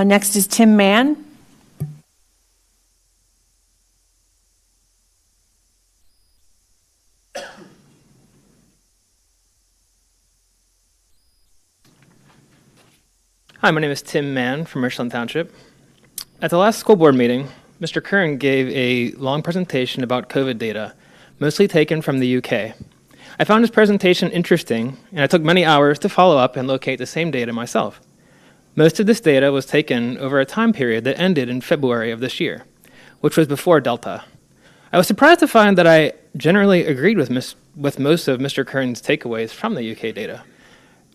Next is Tim Mann. Hi, my name is Tim Mann from Richland Township. At the last school board meeting, Mr. Kern gave a long presentation about COVID data, mostly taken from the UK. I found his presentation interesting, and I took many hours to follow up and locate the same data myself. Most of this data was taken over a time period that ended in February of this year, which was before Delta. I was surprised to find that I generally agreed with most of Mr. Kern's takeaways from the UK data.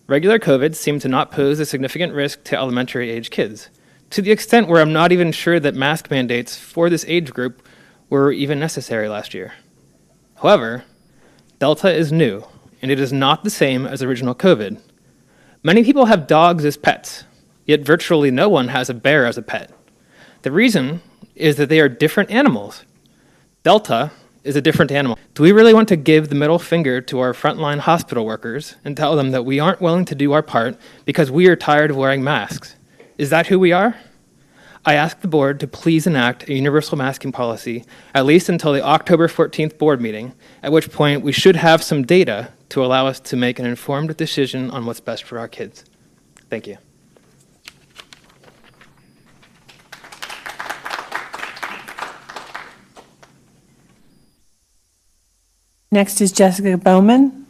Regular COVID seemed to not pose a significant risk to elementary-age kids, to the extent where I'm not even sure that mask mandates for this age group were even necessary last year. However, Delta is new, and it is not the same as original COVID. Many people have dogs as pets, yet virtually no one has a bear as a pet. The reason is that they are different animals. Delta is a different animal. Do we really want to give the middle finger to our frontline hospital workers and tell them that we aren't willing to do our part because we are tired of wearing masks? Is that who we are? I ask the board to please enact a universal masking policy, at least until the October 14th board meeting, at which point we should have some data to allow us to make an informed decision on what's best for our kids. Thank you. Next is Jessica Bowman.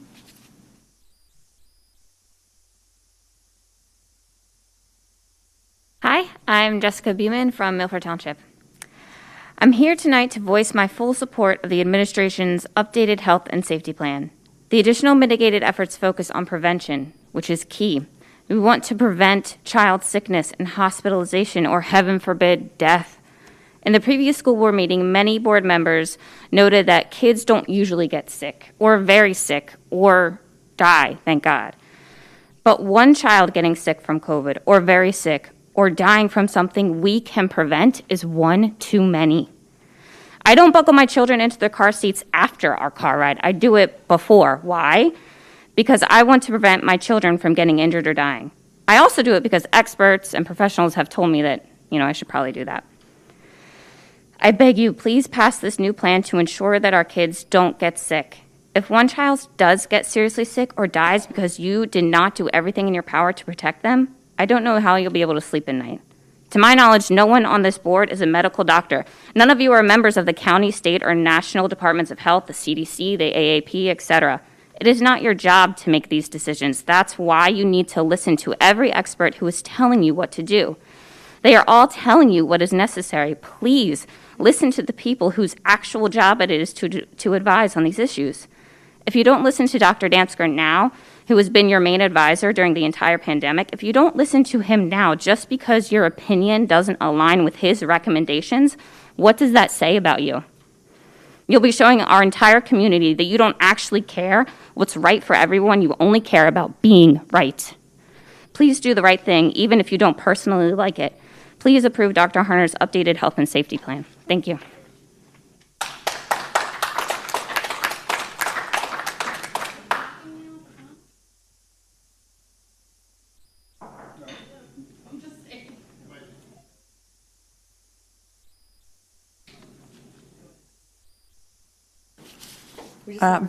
Hi, I'm Jessica Beeman from Milford Township. I'm here tonight to voice my full support of the administration's updated health and safety plan. The additional mitigated efforts focus on prevention, which is key. We want to prevent child sickness and hospitalization, or heaven forbid, death. In the previous school board meeting, many board members noted that kids don't usually get sick, or very sick, or die, thank God. But one child getting sick from COVID, or very sick, or dying from something we can prevent is one too many. I don't buckle my children into their car seats after our car ride. I do it before. Why? Because I want to prevent my children from getting injured or dying. I also do it because experts and professionals have told me that, I should probably do that. I beg you, please pass this new plan to ensure that our kids don't get sick. If one child does get seriously sick or dies because you did not do everything in your power to protect them, I don't know how you'll be able to sleep at night. To my knowledge, no one on this board is a medical doctor. None of you are members of the county, state, or national departments of health, the CDC, the AAP, etc. It is not your job to make these decisions. That's why you need to listen to every expert who is telling you what to do. They are all telling you what is necessary. Please listen to the people whose actual job it is to advise on these issues. If you don't listen to Dr. Dansker now, who has been your main advisor during the entire pandemic, if you don't listen to him now just because your opinion doesn't align with his recommendations, what does that say about you? You'll be showing our entire community that you don't actually care what's right for everyone. You only care about being right. Please do the right thing, even if you don't personally like it. Please approve Dr. Harner's updated health and safety plan. Thank you.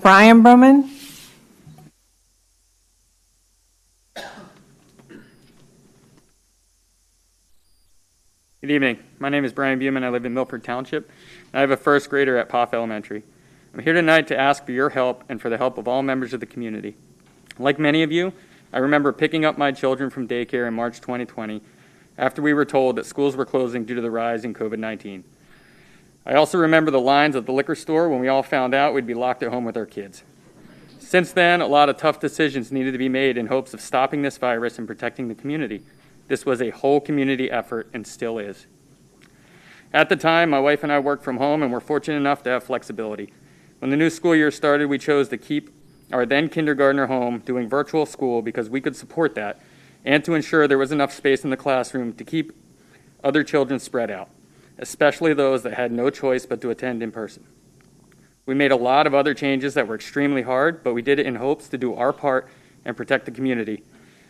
Brian Bowman. Good evening. My name is Brian Buman. I live in Milford Township. I have a first grader at Poff Elementary. I'm here tonight to ask for your help and for the help of all members of the community. Like many of you, I remember picking up my children from daycare in March 2020 after we were told that schools were closing due to the rise in COVID-19. I also remember the lines at the liquor store when we all found out we'd be locked at home with our kids. Since then, a lot of tough decisions needed to be made in hopes of stopping this virus and protecting the community. This was a whole community effort and still is. At the time, my wife and I worked from home and were fortunate enough to have flexibility. When the new school year started, we chose to keep our then kindergartner home doing virtual school because we could support that and to ensure there was enough space in the classroom to keep other children spread out, especially those that had no choice but to attend in person. We made a lot of other changes that were extremely hard, but we did it in hopes to do our part and protect the community.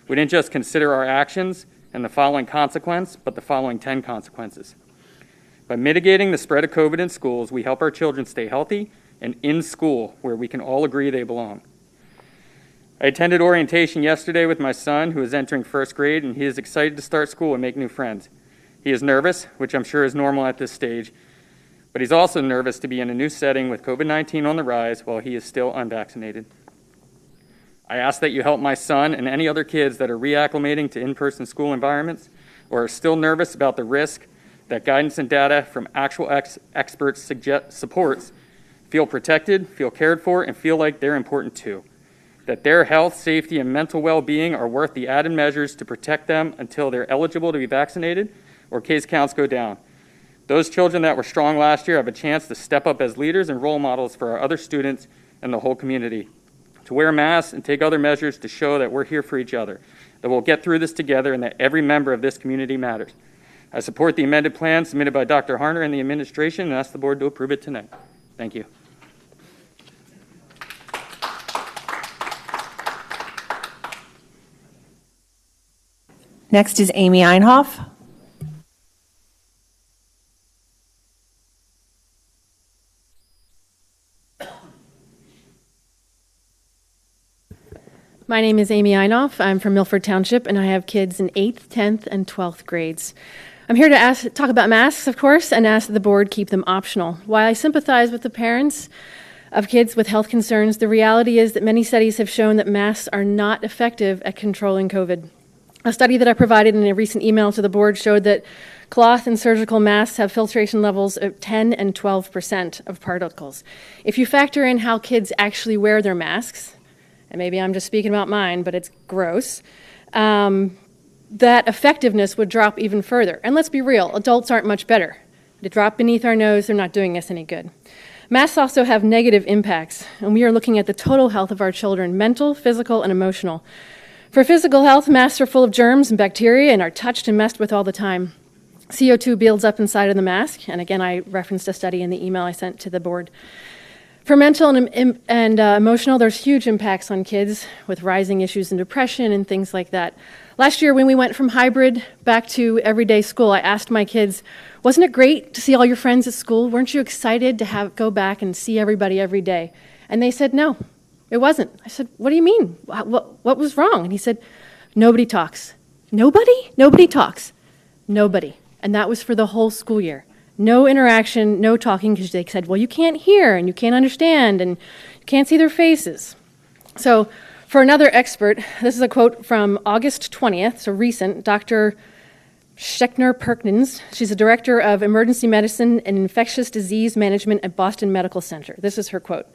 We didn't just consider our actions, and the following consequence, but the following 10 consequences. By mitigating the spread of COVID in schools, we help our children stay healthy and in school where we can all agree they belong. I attended orientation yesterday with my son, who is entering first grade, and he is excited to start school and make new friends. He is nervous, which I'm sure is normal at this stage, but he's also nervous to be in a new setting with COVID-19 on the rise while he is still unvaccinated. I ask that you help my son and any other kids that are reacclimating to in-person school environments or are still nervous about the risk that guidance and data from actual experts supports feel protected, feel cared for, and feel like they're important too. That their health, safety, and mental well-being are worth the added measures to protect them until they're eligible to be vaccinated or case counts go down. Those children that were strong last year have a chance to step up as leaders and role models for our other students and the whole community. To wear masks and take other measures to show that we're here for each other, that we'll get through this together, and that every member of this community matters. I support the amended plan submitted by Dr. Harner and the administration and ask the board to approve it tonight. Thank you. Next is Amy Einhoff. My name is Amy Einhoff. I'm from Milford Township, and I have kids in 8th, 10th, and 12th grades. I'm here to talk about masks, of course, and ask that the board keep them optional. While I sympathize with the parents of kids with health concerns, the reality is that many studies have shown that masks are not effective at controlling COVID. A study that I provided in a recent email to the board showed that cloth and surgical masks have filtration levels of 10 and 12% of particles. If you factor in how kids actually wear their masks, and maybe I'm just speaking about mine, but it's gross, that effectiveness would drop even further. And let's be real, adults aren't much better. They drop beneath our nose, they're not doing us any good. Masks also have negative impacts, and we are looking at the total health of our children, mental, physical, and emotional. For physical health, masks are full of germs and bacteria and are touched and messed with all the time. CO2 builds up inside of the mask, and again, I referenced a study in the email I sent to the board. For mental and emotional, there's huge impacts on kids with rising issues in depression and things like that. Last year, when we went from hybrid back to everyday school, I asked my kids, wasn't it great to see all your friends at school? Weren't you excited to go back and see everybody every day? And they said, no, it wasn't. I said, what do you mean? What was wrong? And he said, nobody talks. Nobody? Nobody talks. Nobody. And that was for the whole school year. No interaction, no talking, because they said, well, you can't hear and you can't understand and you can't see their faces. So for another expert, this is a quote from August 20th, so recent, Dr. Schechner-Perkins. She's a director of emergency medicine and infectious disease management at Boston Medical Center. This is her quote.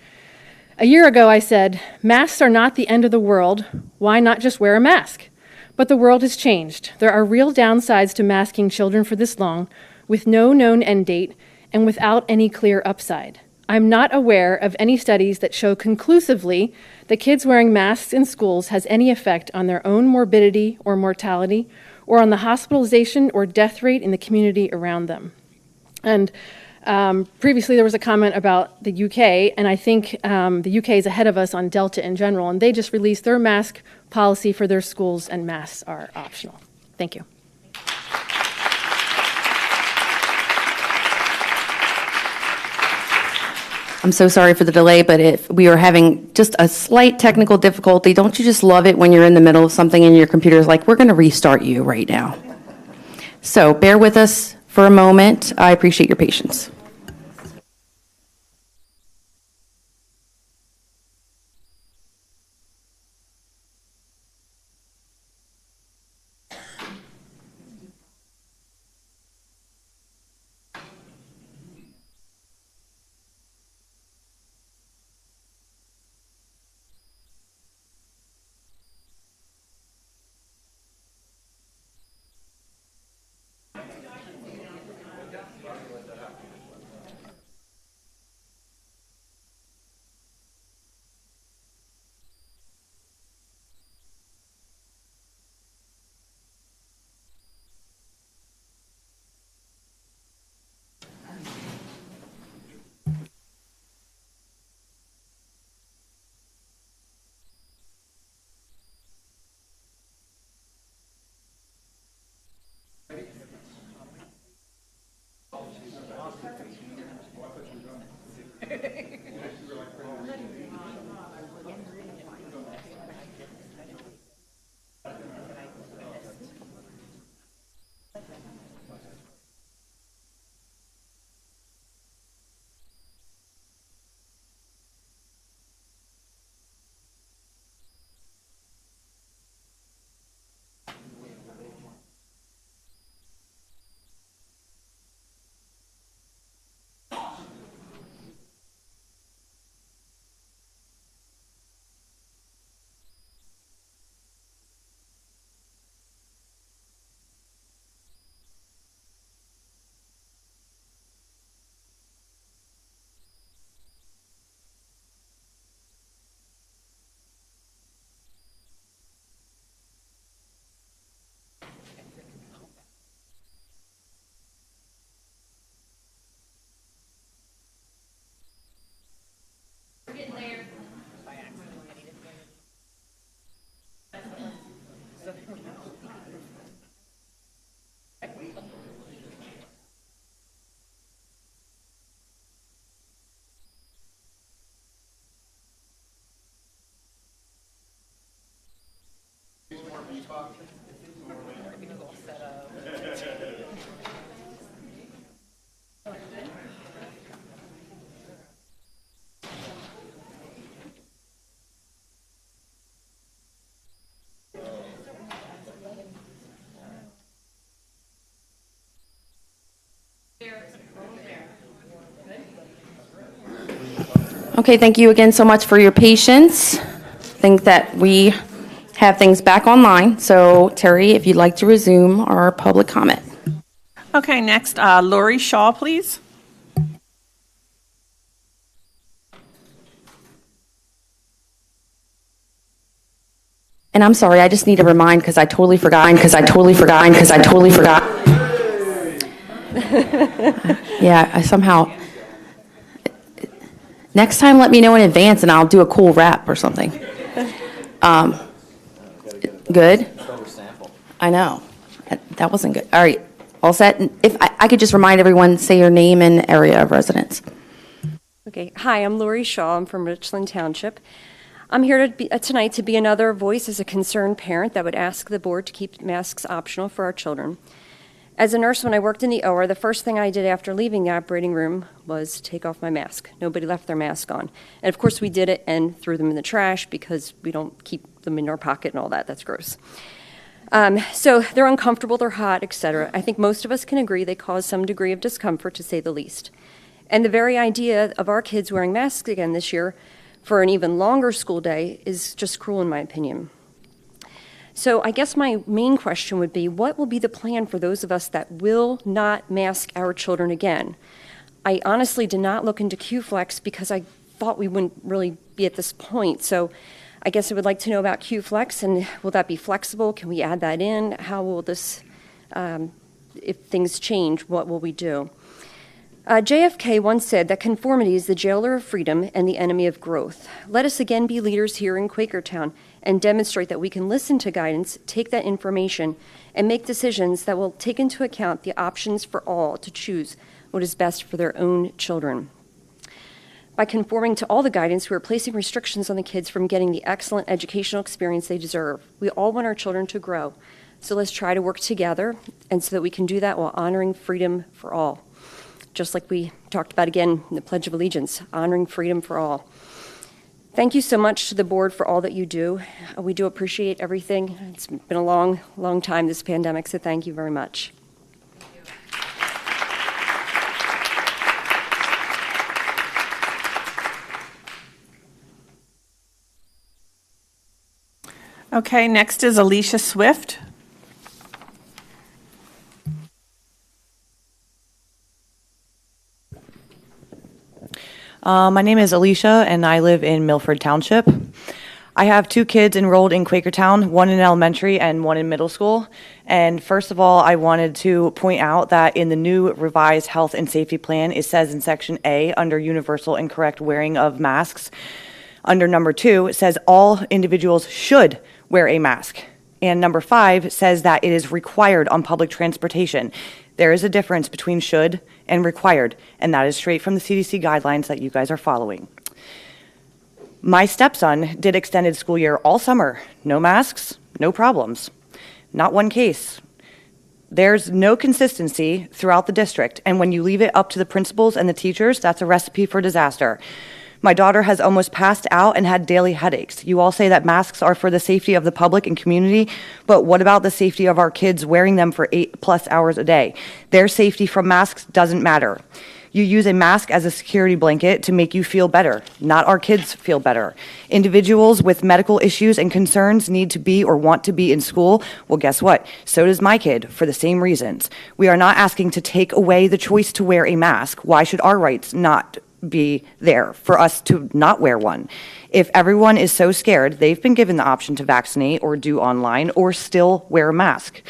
A year ago, I said, masks are not the end of the world. Why not just wear a mask? But the world has changed. There are real downsides to masking children for this long, with no known end date and without any clear upside. I'm not aware of any studies that show conclusively that kids wearing masks in schools has any effect on their own morbidity or mortality or on the hospitalization or death rate in the community around them. And previously there was a comment about the UK, and I think the UK is ahead of us on Delta in general, and they just released their mask policy for their schools, and masks are optional. Thank you. I'm so sorry for the delay, but if we are having just a slight technical difficulty, don't you just love it when you're in the middle of something and your computer's like, we're going to restart you right now. So bear with us for a moment. I appreciate your patience. Okay, thank you again so much for your patience. I think that we have things back online. So Terry, if you'd like to resume our public comment. Okay, next, Lori Shaw, please. And I'm sorry, I just need to remind because I totally forgot. Yeah, I somehow. Next time, let me know in advance and I'll do a cool rap or something. Good? I know. That wasn't good. All right, all set? If I could just remind everyone, say your name and area of residence. Okay. Hi, I'm Lori Shaw. I'm from Richland Township. I'm here tonight to be another voice as a concerned parent that would ask the board to keep masks optional for our children. As a nurse, when I worked in the OR, the first thing I did after leaving the operating room was take off my mask. Nobody left their mask on. And of course we did it and threw them in the trash because we don't keep them in our pocket and all that. That's gross. So they're uncomfortable, they're hot, etc. I think most of us can agree they cause some degree of discomfort, to say the least. And the very idea of our kids wearing masks again this year for an even longer school day is just cruel in my opinion. So I guess my main question would be, what will be the plan for those of us that will not mask our children again? I honestly did not look into QFlex because I thought we wouldn't really be at this point. So I guess I would like to know about QFlex, and will that be flexible? Can we add that in? How will this, if things change, what will we do? JFK once said that conformity is the jailer of freedom and the enemy of growth. Let us again be leaders here in Quakertown and demonstrate that we can listen to guidance, take that information, and make decisions that will take into account the options for all to choose what is best for their own children. By conforming to all the guidance, we are placing restrictions on the kids from getting the excellent educational experience they deserve. We all want our children to grow, so let's try to work together, and so that we can do that while honoring freedom for all. Just like we talked about again in the Pledge of Allegiance, honoring freedom for all. Thank you so much to the board for all that you do. We do appreciate everything. It's been a long, long time, this pandemic, so thank you very much. Okay, next is Alicia Swift. My name is Alicia, and I live in Milford Township. I have 2 kids enrolled in Quakertown, one in elementary and one in middle school. And first of all, I wanted to point out that in the new revised health and safety plan, it says in Section A, under universal and correct wearing of masks, under number 2, it says all individuals should wear a mask. And number 5 says that it is required on public transportation. There is a difference between should and required, and that is straight from the CDC guidelines that you guys are following. My stepson did extended school year all summer. No masks, no problems. Not one case. There's no consistency throughout the district, and when you leave it up to the principals and the teachers, that's a recipe for disaster. My daughter has almost passed out and had daily headaches. You all say that masks are for the safety of the public and community, but what about the safety of our kids wearing them for 8+ hours a day? Their safety from masks doesn't matter. You use a mask as a security blanket to make you feel better, not our kids feel better. Individuals with medical issues and concerns need to be or want to be in school. Well, guess what? So does my kid, for the same reasons. We are not asking to take away the choice to wear a mask. Why should our rights not be there for us to not wear one? If everyone is so scared, they've been given the option to vaccinate or do online or still wear a mask.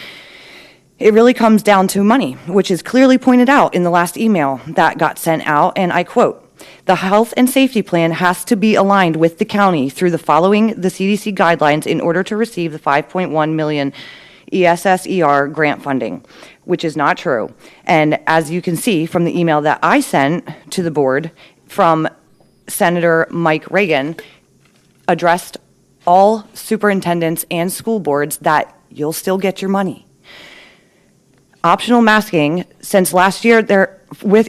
It really comes down to money, which is clearly pointed out in the last email that got sent out, and I quote, "The health and safety plan has to be aligned with the county through the following the CDC guidelines in order to receive the 5.1 million ESSER grant funding," which is not true. And as you can see from the email that I sent to the board from Senator Mike Reagan, addressed all superintendents and school boards that you'll still get your money. Optional masking, since last year,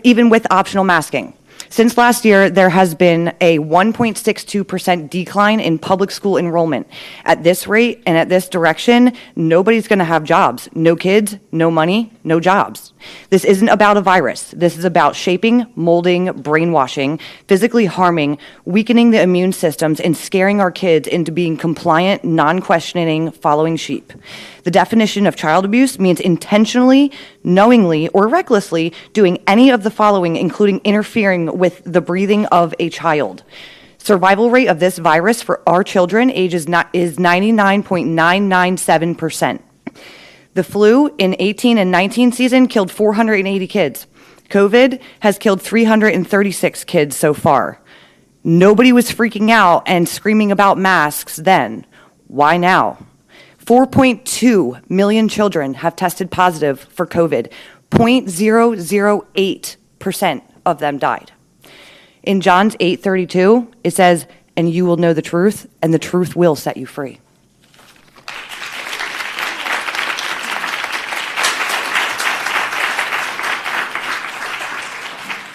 even with optional masking, since last year, there has been a 1.62% decline in public school enrollment. At this rate and at this direction, nobody's going to have jobs. No kids, no money, no jobs. This isn't about a virus. This is about shaping, molding, brainwashing, physically harming, weakening the immune systems, and scaring our kids into being compliant, non-questioning, following sheep. The definition of child abuse means intentionally, knowingly, or recklessly doing any of the following, including interfering with the breathing of a child. Survival rate of this virus for our children is 99.997%. The flu in 18 and 19 season killed 480 kids. COVID has killed 336 kids so far. Nobody was freaking out and screaming about masks then. Why now? 4.2 million children have tested positive for COVID. 0.008% of them died. In John's 8:32, it says, "And you will know the truth, and the truth will set you free."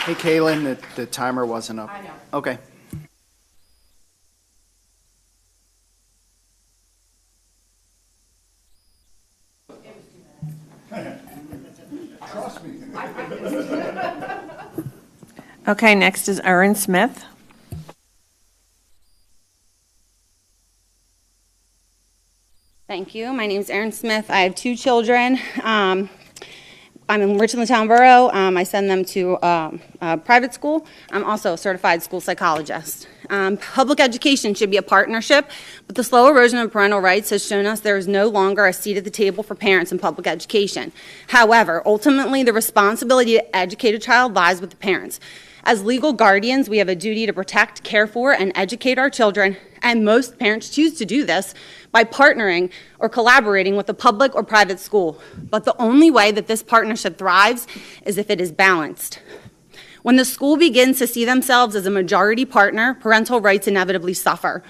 Hey, Kaylin, the timer wasn't up. I know. Okay. Okay, next is Erin Smith. Thank you. My name is Erin Smith. I have 2 children. I'm in Richland Town Borough. I send them to private school. I'm also a certified school psychologist. Public education should be a partnership, but the slow erosion of parental rights has shown us there is no longer a seat at the table for parents in public education. However, ultimately, the responsibility to educate a child lies with the parents. As legal guardians, we have a duty to protect, care for, and educate our children, and most parents choose to do this by partnering or collaborating with a public or private school. But the only way that this partnership thrives is if it is balanced. When the school begins to see themselves as a majority partner, parental rights inevitably suffer.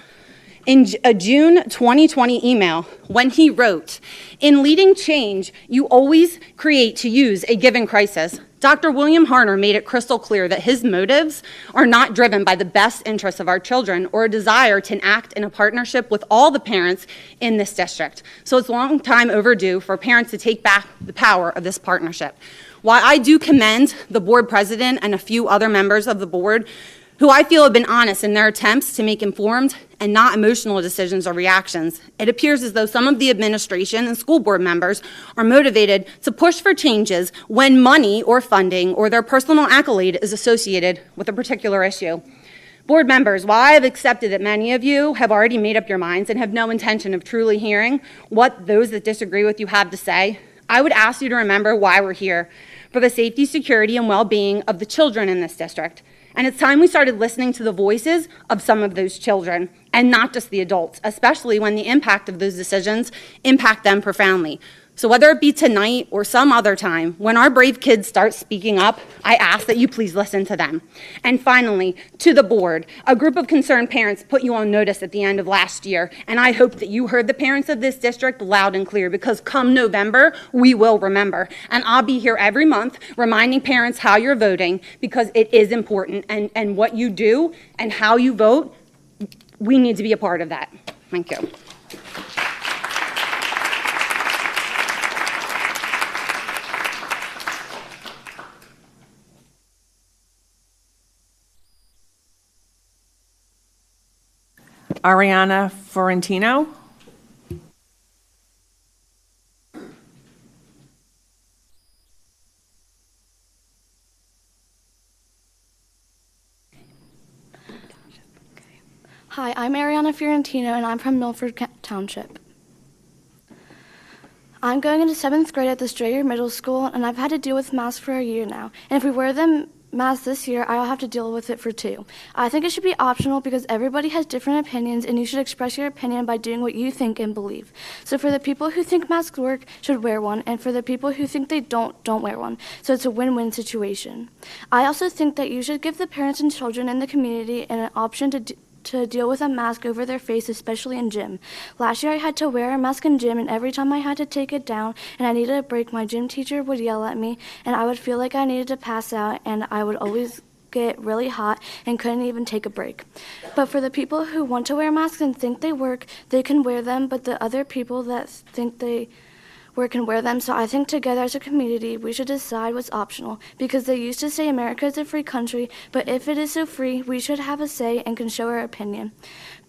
In a June 2020 email, when he wrote, "In leading change, you always create to use a given crisis," Dr. William Harner made it crystal clear that his motives are not driven by the best interests of our children or a desire to act in a partnership with all the parents in this district. So it's a long time overdue for parents to take back the power of this partnership. While I do commend the board president and a few other members of the board who I feel have been honest in their attempts to make informed and not emotional decisions or reactions, it appears as though some of the administration and school board members are motivated to push for changes when money or funding or their personal accolade is associated with a particular issue. Board members, while I have accepted that many of you have already made up your minds and have no intention of truly hearing what those that disagree with you have to say, I would ask you to remember why we're here: for the safety, security, and well-being of the children in this district. And it's time we started listening to the voices of some of those children, and not just the adults, especially when the impact of those decisions impact them profoundly. So whether it be tonight or some other time, when our brave kids start speaking up, I ask that you please listen to them. And finally, to the board, a group of concerned parents put you on notice at the end of last year, and I hope that you heard the parents of this district loud and clear, because come November, we will remember. And I'll be here every month reminding parents how you're voting, because it is important, and what you do and how you vote, we need to be a part of that. Thank you. Ariana Fiorentino. Hi, I'm Ariana Fiorentino, and I'm from Milford Township. I'm going into 7th grade at the Strayer Middle School, and I've had to deal with masks for a year now. And if we wear them masks this year, I'll have to deal with it for 2. I think it should be optional because everybody has different opinions, and you should express your opinion by doing what you think and believe. So for the people who think masks work, should wear one, and for the people who think they don't wear one. So it's a win-win situation. I also think that you should give the parents and children in the community an option to to deal with a mask over their face, especially in gym. Last year I had to wear a mask in gym, and every time I had to take it down and I needed a break, my gym teacher would yell at me, and I would feel like I needed to pass out, and I would always get really hot and couldn't even take a break. But for the people who want to wear masks and think they work, they can wear them, but the other people that think they work and wear them. So I think together as a community, we should decide what's optional, because they used to say America is a free country, but if it is so free, we should have a say and can show our opinion.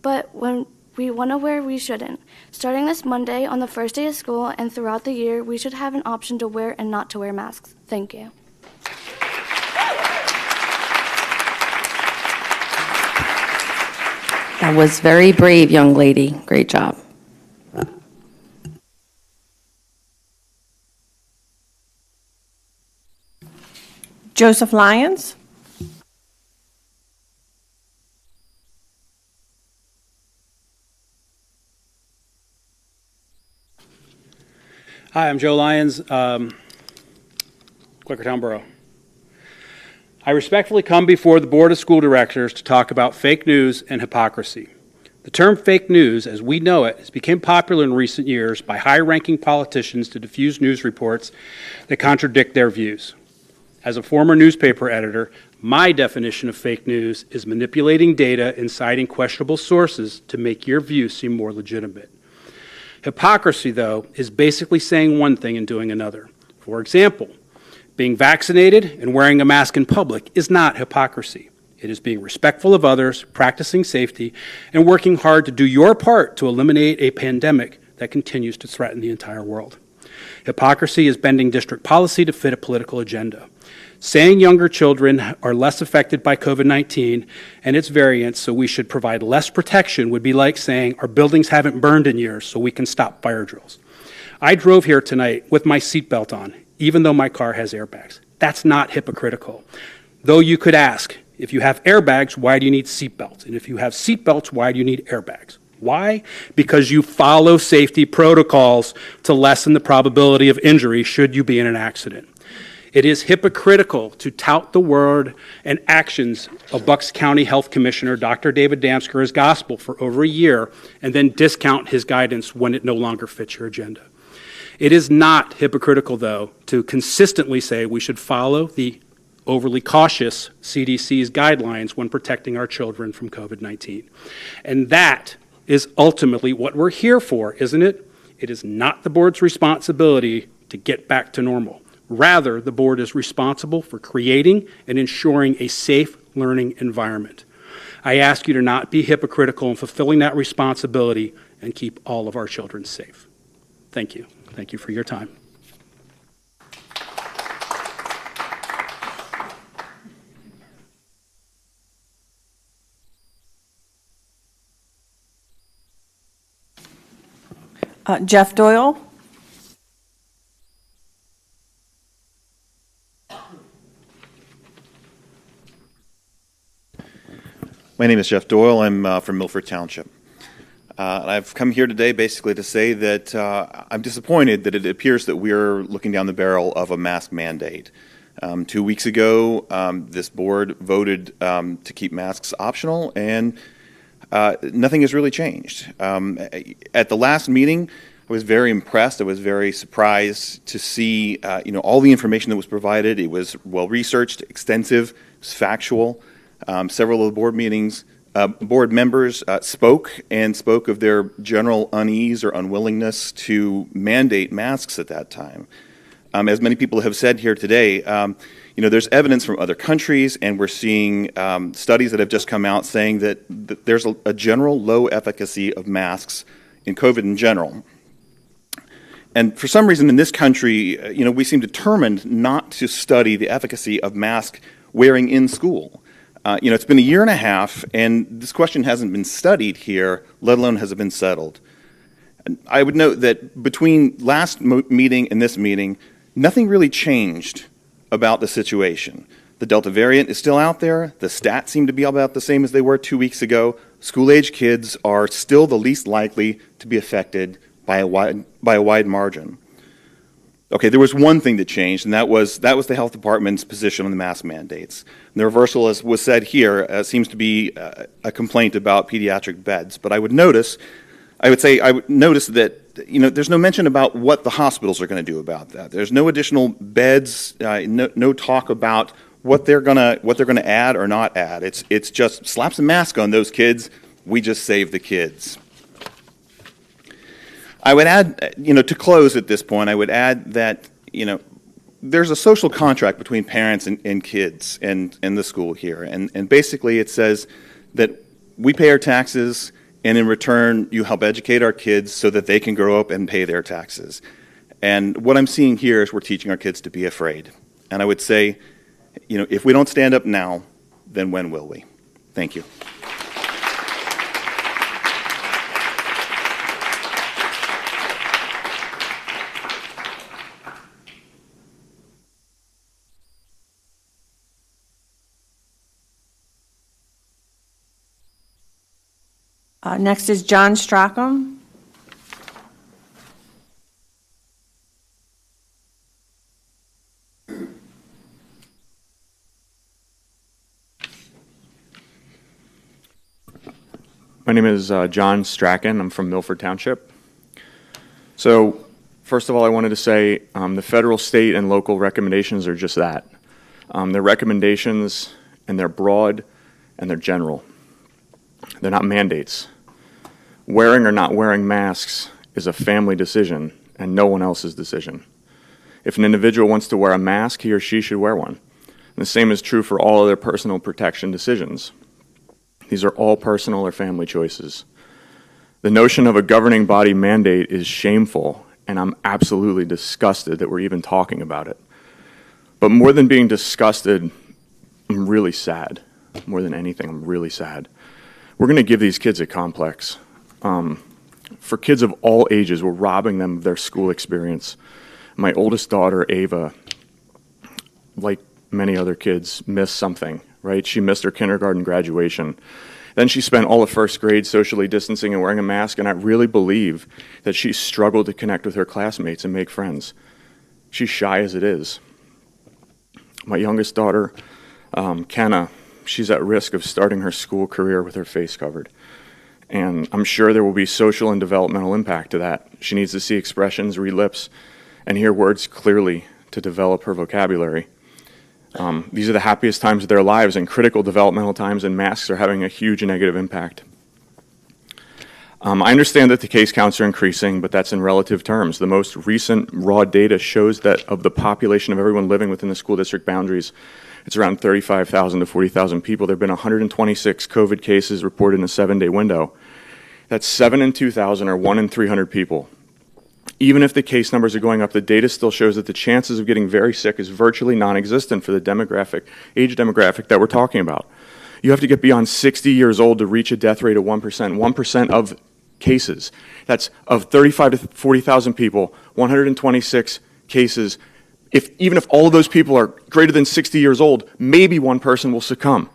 But when we want to wear, we shouldn't. Starting this Monday, on the first day of school and throughout the year, we should have an option to wear and not to wear masks. Thank you. That was very brave, young lady. Great job. Joseph Lyons. Hi, I'm Joe Lyons, Quakertown Borough. I respectfully come before the Board of School Directors to talk about fake news and hypocrisy. The term fake news, as we know it, has become popular in recent years by high-ranking politicians to diffuse news reports that contradict their views. As a former newspaper editor, my definition of fake news is manipulating data and citing questionable sources to make your view seem more legitimate. Hypocrisy, though, is basically saying one thing and doing another. For example, being vaccinated and wearing a mask in public is not hypocrisy. It is being respectful of others, practicing safety, and working hard to do your part to eliminate a pandemic that continues to threaten the entire world. Hypocrisy is bending district policy to fit a political agenda. Saying younger children are less affected by COVID-19 and its variants, so we should provide less protection, would be like saying our buildings haven't burned in years, so we can stop fire drills. I drove here tonight with my seatbelt on, even though my car has airbags. That's not hypocritical. Though you could ask, if you have airbags, why do you need seatbelts? And if you have seatbelts, why do you need airbags? Why? Because you follow safety protocols to lessen the probability of injury should you be in an accident. It is hypocritical to tout the word and actions of Bucks County Health Commissioner Dr. David Damsker as gospel for over a year and then discount his guidance when it no longer fits your agenda. It is not hypocritical, though, to consistently say we should follow the overly cautious CDC's guidelines when protecting our children from COVID-19. And that is ultimately what we're here for, isn't it? It is not the board's responsibility to get back to normal. Rather, the board is responsible for creating and ensuring a safe learning environment. I ask you to not be hypocritical in fulfilling that responsibility and keep all of our children safe. Thank you. Thank you for your time. Jeff Doyle. My name is Jeff Doyle. I'm from Milford Township. And I've come here today basically to say that I'm disappointed that it appears that we're looking down the barrel of a mask mandate. 2 weeks ago, this board voted to keep masks optional, and nothing has really changed. At the last meeting, I was very impressed. I was very surprised to see all the information that was provided. It was well-researched, extensive, it was factual. Several of the board members spoke of their general unease or unwillingness to mandate masks at that time. As many people have said here today, there's evidence from other countries, and we're seeing studies that have just come out saying that there's a general low efficacy of masks in COVID in general. And for some reason in this country, we seem determined not to study the efficacy of mask wearing in school. It's been a year and a half, and this question hasn't been studied here, let alone has it been settled. And I would note that between last meeting and this meeting, nothing really changed about the situation. The Delta variant is still out there. The stats seem to be about the same as they were 2 weeks ago. School-age kids are still the least likely to be affected by a wide margin. Okay, there was one thing that changed, and that was the health department's position on the mask mandates. And the reversal, as was said here, seems to be a complaint about pediatric beds. But I would notice that there's no mention about what the hospitals are going to do about that. There's no additional beds, no talk about what they're gonna add or not add. It's just slap some mask on those kids. We just save the kids. I would add, to close at this point, I would add that, there's a social contract between parents and kids and the school here. And basically it says that we pay our taxes, and in return, you help educate our kids so that they can grow up and pay their taxes. And what I'm seeing here is we're teaching our kids to be afraid. And I would say, if we don't stand up now, then when will we? Thank you. Next is John Strachan. My name is John Strachan. I'm from Milford Township. So, first of all, I wanted to say the federal, state, and local recommendations are just that. They're recommendations, and they're broad, and they're general. They're not mandates. Wearing or not wearing masks is a family decision and no one else's decision. If an individual wants to wear a mask, he or she should wear one. And the same is true for all other personal protection decisions. These are all personal or family choices. The notion of a governing body mandate is shameful, and I'm absolutely disgusted that we're even talking about it. But more than being disgusted, I'm really sad. More than anything, I'm really sad. We're going to give these kids a complex. For kids of all ages, we're robbing them of their school experience. My oldest daughter, Ava, like many other kids, missed something, right? She missed her kindergarten graduation. Then she spent all of first grade socially distancing and wearing a mask, and I really believe that she struggled to connect with her classmates and make friends. She's shy as it is. My youngest daughter, Kenna, she's at risk of starting her school career with her face covered. And I'm sure there will be social and developmental impact to that. She needs to see expressions, read lips, and hear words clearly to develop her vocabulary. These are the happiest times of their lives and critical developmental times, and masks are having a huge negative impact. I understand that the case counts are increasing, but that's in relative terms. The most recent raw data shows that of the population of everyone living within the school district boundaries, it's around 35,000 to 40,000 people. There have been 126 COVID cases reported in a 7-day window. That's 7 in 2,000 or 1 in 300 people. Even if the case numbers are going up, the data still shows that the chances of getting very sick is virtually non-existent for the age demographic that we're talking about. You have to get beyond 60 years old to reach a death rate of 1%. 1% of cases. That's of 35 to 40,000 people, 126 cases. Even if all of those people are greater than 60 years old, maybe one person will succumb.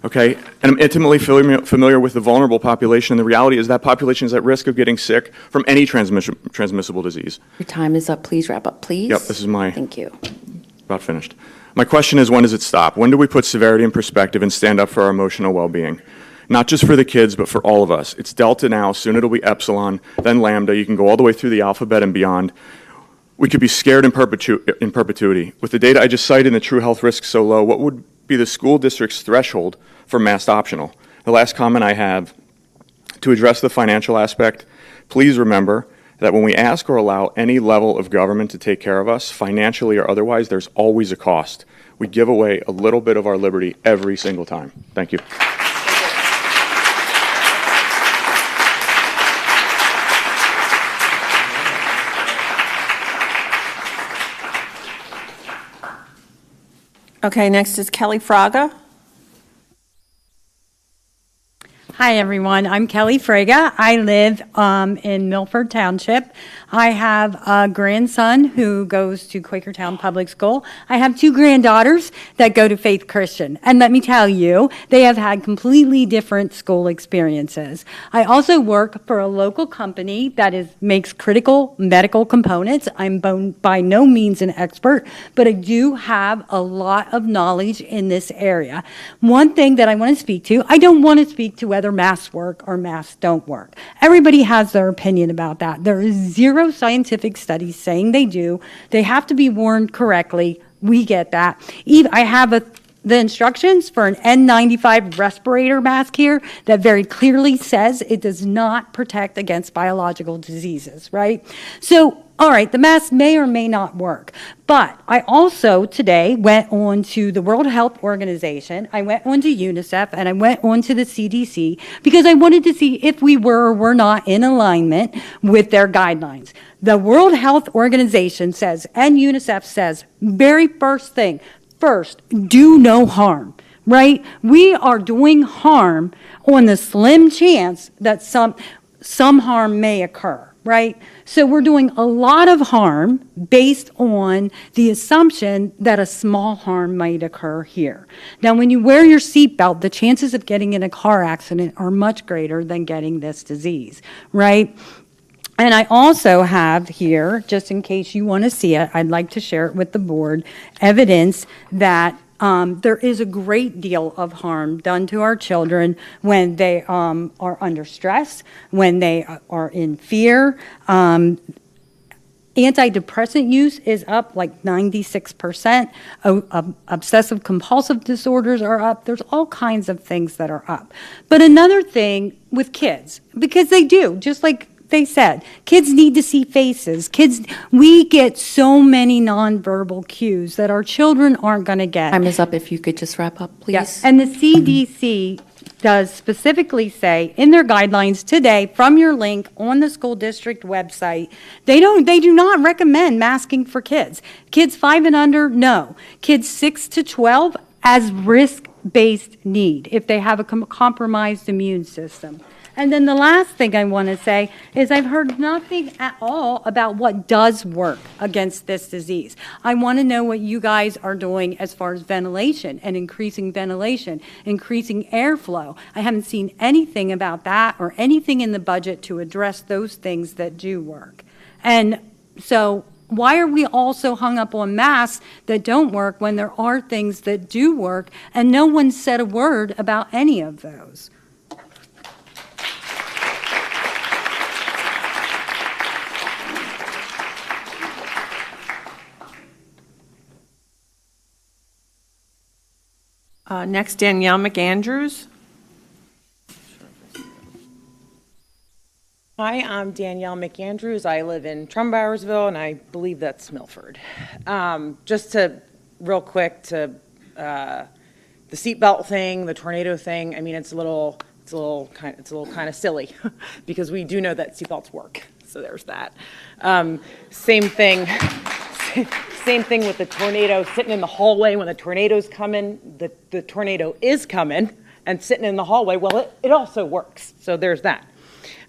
Okay? And I'm intimately familiar with the vulnerable population, and the reality is that population is at risk of getting sick from any transmissible disease. Your time is up. Please wrap up, please. Yep, this is my... Thank you. About finished. My question is, when does it stop? When do we put severity in perspective and stand up for our emotional well-being? Not just for the kids, but for all of us. It's delta now, soon it'll be epsilon, then lambda. You can go all the way through the alphabet and beyond. We could be scared in perpetuity. With the data I just cited and the true health risks so low, what would be the school district's threshold for mask optional? The last comment I have, to address the financial aspect, please remember that when we ask or allow any level of government to take care of us, financially or otherwise, there's always a cost. We give away a little bit of our liberty every single time. Thank you. Okay, next is Kelly Fraga. Hi, everyone. I'm Kelly Fraga. I live in Milford Township. I have a grandson who goes to Quakertown Public School. I have two granddaughters that go to Faith Christian. And let me tell you, they have had completely different school experiences. I also work for a local company that makes critical medical components. I'm by no means an expert, but I do have a lot of knowledge in this area. One thing that I want to speak to, I don't want to speak to whether masks work or masks don't work. Everybody has their opinion about that. There is zero scientific studies saying they do. They have to be worn correctly. We get that. I have the instructions for an N95 respirator mask here that very clearly says it does not protect against biological diseases, right? So, all right, the mask may or may not work. But I also today went on to the World Health Organization, I went on to UNICEF, and I went on to the CDC because I wanted to see if we were or were not in alignment with their guidelines. The World Health Organization says, and UNICEF says, very first thing, first, do no harm, right? We are doing harm on the slim chance that some harm may occur, right? So we're doing a lot of harm based on the assumption that a small harm might occur here. Now, when you wear your seatbelt, the chances of getting in a car accident are much greater than getting this disease, right? And I also have here, just in case you want to see it, I'd like to share it with the board, evidence that there is a great deal of harm done to our children when they are under stress, when they are in fear. Antidepressant use is up like 96%. Obsessive compulsive disorders are up. There's all kinds of things that are up. But another thing with kids, because they do, just like they said, kids need to see faces. We get so many nonverbal cues that our children aren't going to get. Time is up. If you could just wrap up, please. Yes, and the CDC does specifically say in their guidelines today, from your link on the school district website, they do not recommend masking for kids. Kids 5 and under, no. Kids 6 to 12 as risk-based need if they have a compromised immune system. And then the last thing I want to say is I've heard nothing at all about what does work against this disease. I want to know what you guys are doing as far as ventilation and increasing ventilation, increasing airflow. I haven't seen anything about that or anything in the budget to address those things that do work. And so why are we all so hung up on masks that don't work when there are things that do work and no one said a word about any of those? Next, Danielle McAndrews. Hi, I'm Danielle McAndrews. I live in Trumbowersville, and I believe that's Milford. Just to, real quick, to the seatbelt thing, the tornado thing. I mean, it's a little kind of silly because we do know that seatbelts work. So there's that. Same thing. Same thing with the tornado, sitting in the hallway when the tornado's coming, the tornado is coming and sitting in the hallway, well, it also works. So there's that.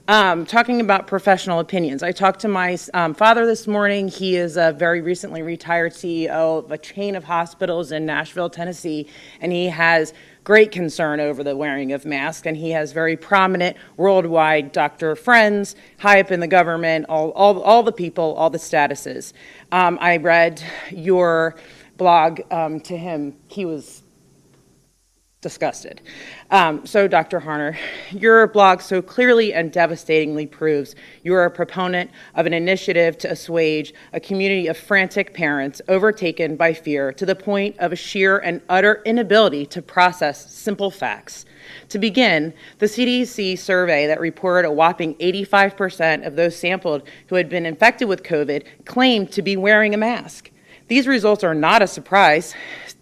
Talking about professional opinions, I talked to my father this morning. He is a very recently retired CEO of a chain of hospitals in Nashville, Tennessee, and he has great concern over the wearing of masks, and he has very prominent worldwide doctor friends, high up in the government, all the people, all the statuses. I read your blog to him. He was disgusted. So, Dr. Harner, your blog so clearly and devastatingly proves you are a proponent of an initiative to assuage a community of frantic parents overtaken by fear to the point of a sheer and utter inability to process simple facts. To begin, the CDC survey that reported a whopping 85% of those sampled who had been infected with COVID claimed to be wearing a mask. These results are not a surprise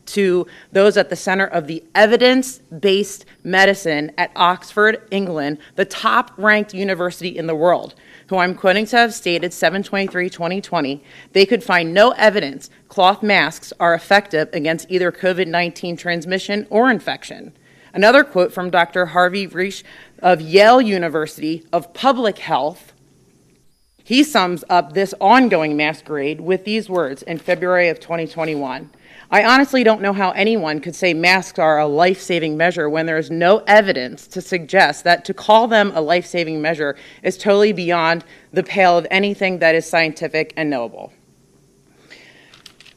to those at the center of the evidence-based medicine at Oxford, England, the top-ranked university in the world, who I'm quoting to have stated 7/23/2020, they could find no evidence cloth masks are effective against either COVID-19 transmission or infection. Another quote from Dr. Harvey Reisch of Yale University of Public Health. He sums up this ongoing masquerade with these words in February of 2021. I honestly don't know how anyone could say masks are a life-saving measure when there is no evidence to suggest that to call them a life-saving measure is totally beyond the pale of anything that is scientific and knowable.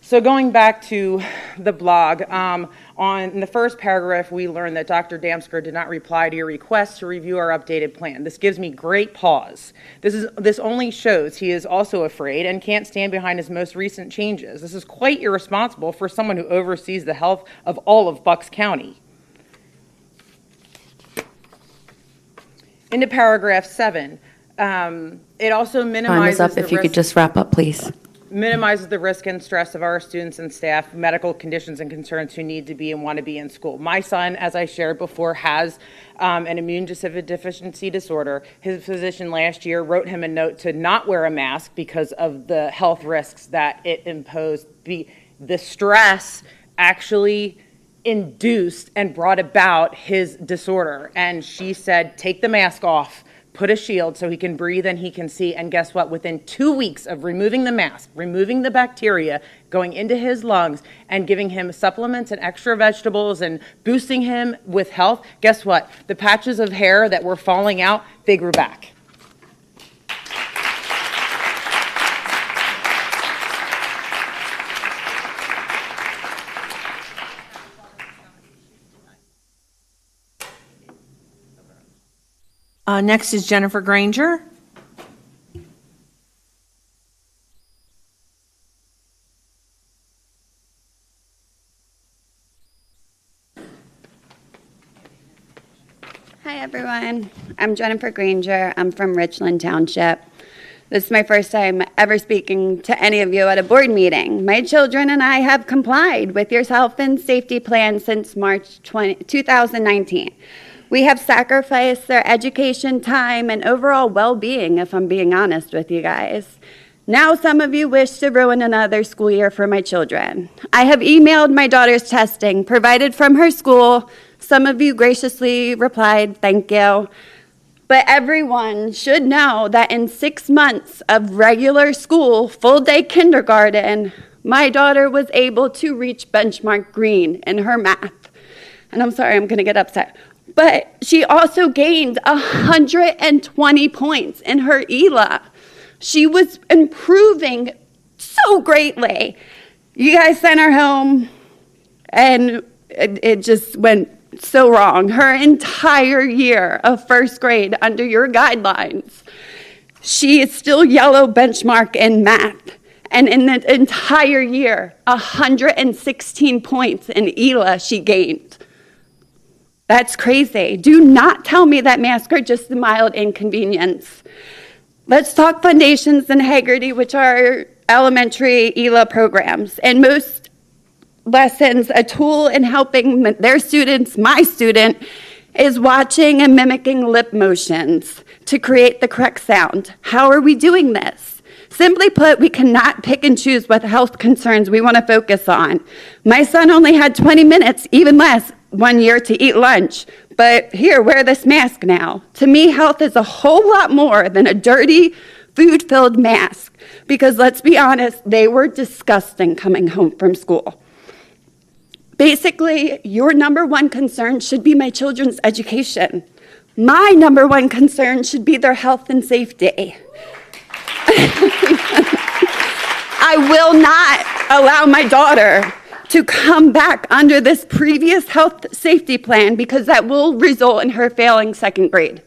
So going back to the blog, in the first paragraph, we learned that Dr. Damsker did not reply to your request to review our updated plan. This gives me great pause. This only shows he is also afraid and can't stand behind his most recent changes. This is quite irresponsible for someone who oversees the health of all of Bucks County. Into paragraph 7, it also minimizes Time is up. If you could just wrap up, please. Minimizes the risk and stress of our students and staff, medical conditions and concerns who need to be and want to be in school. My son, as I shared before, has an immune deficiency disorder. His physician last year wrote him a note to not wear a mask because of the health risks that it imposed. The stress actually induced and brought about his disorder. And she said, take the mask off. Put a shield so he can breathe and he can see. And guess what? Within 2 weeks of removing the mask, removing the bacteria, going into his lungs and giving him supplements and extra vegetables and boosting him with health, guess what? The patches of hair that were falling out, they grew back. Next is Jennifer Granger. Hi, everyone. I'm Jennifer Granger. I'm from Richland Township. This is my first time ever speaking to any of you at a board meeting. My children and I have complied with your health and safety plan since March 2019. We have sacrificed their education time and overall well-being, if I'm being honest with you guys. Now some of you wish to ruin another school year for my children. I have emailed my daughter's testing provided from her school. Some of you graciously replied, thank you. But everyone should know that in 6 months of regular school, full-day kindergarten, my daughter was able to reach benchmark green in her math. And I'm sorry, I'm going to get upset. But she also gained 120 points in her ELA. She was improving so greatly. You guys sent her home, and it just went so wrong. Her entire year of first grade under your guidelines, she is still yellow benchmark in math. And in the entire year, 116 points in ELA she gained. That's crazy. Do not tell me that masks are just a mild inconvenience. Let's talk Foundations and Haggerty, which are elementary ELA programs. And most lessons, a tool in helping their students, my student, is watching and mimicking lip motions to create the correct sound. How are we doing this? Simply put, we cannot pick and choose what health concerns we want to focus on. My son only had 20 minutes, even less, 1 year to eat lunch. But here, wear this mask now. To me, health is a whole lot more than a dirty, food-filled mask. Because let's be honest, they were disgusting coming home from school. Basically, your number one concern should be my children's education. My number one concern should be their health and safety. I will not allow my daughter to come back under this previous health safety plan because that will result in her failing second grade.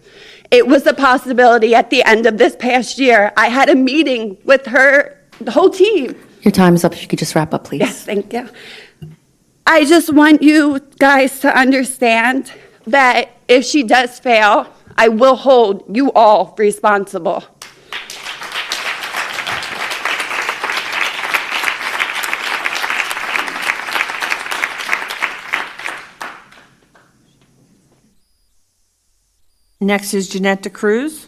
It was a possibility at the end of this past year. I had a meeting with her, the whole team. Your time is up. If you could just wrap up, please. Yes, thank you. I just want you guys to understand that if she does fail, I will hold you all responsible. Next is Jeanette Cruz.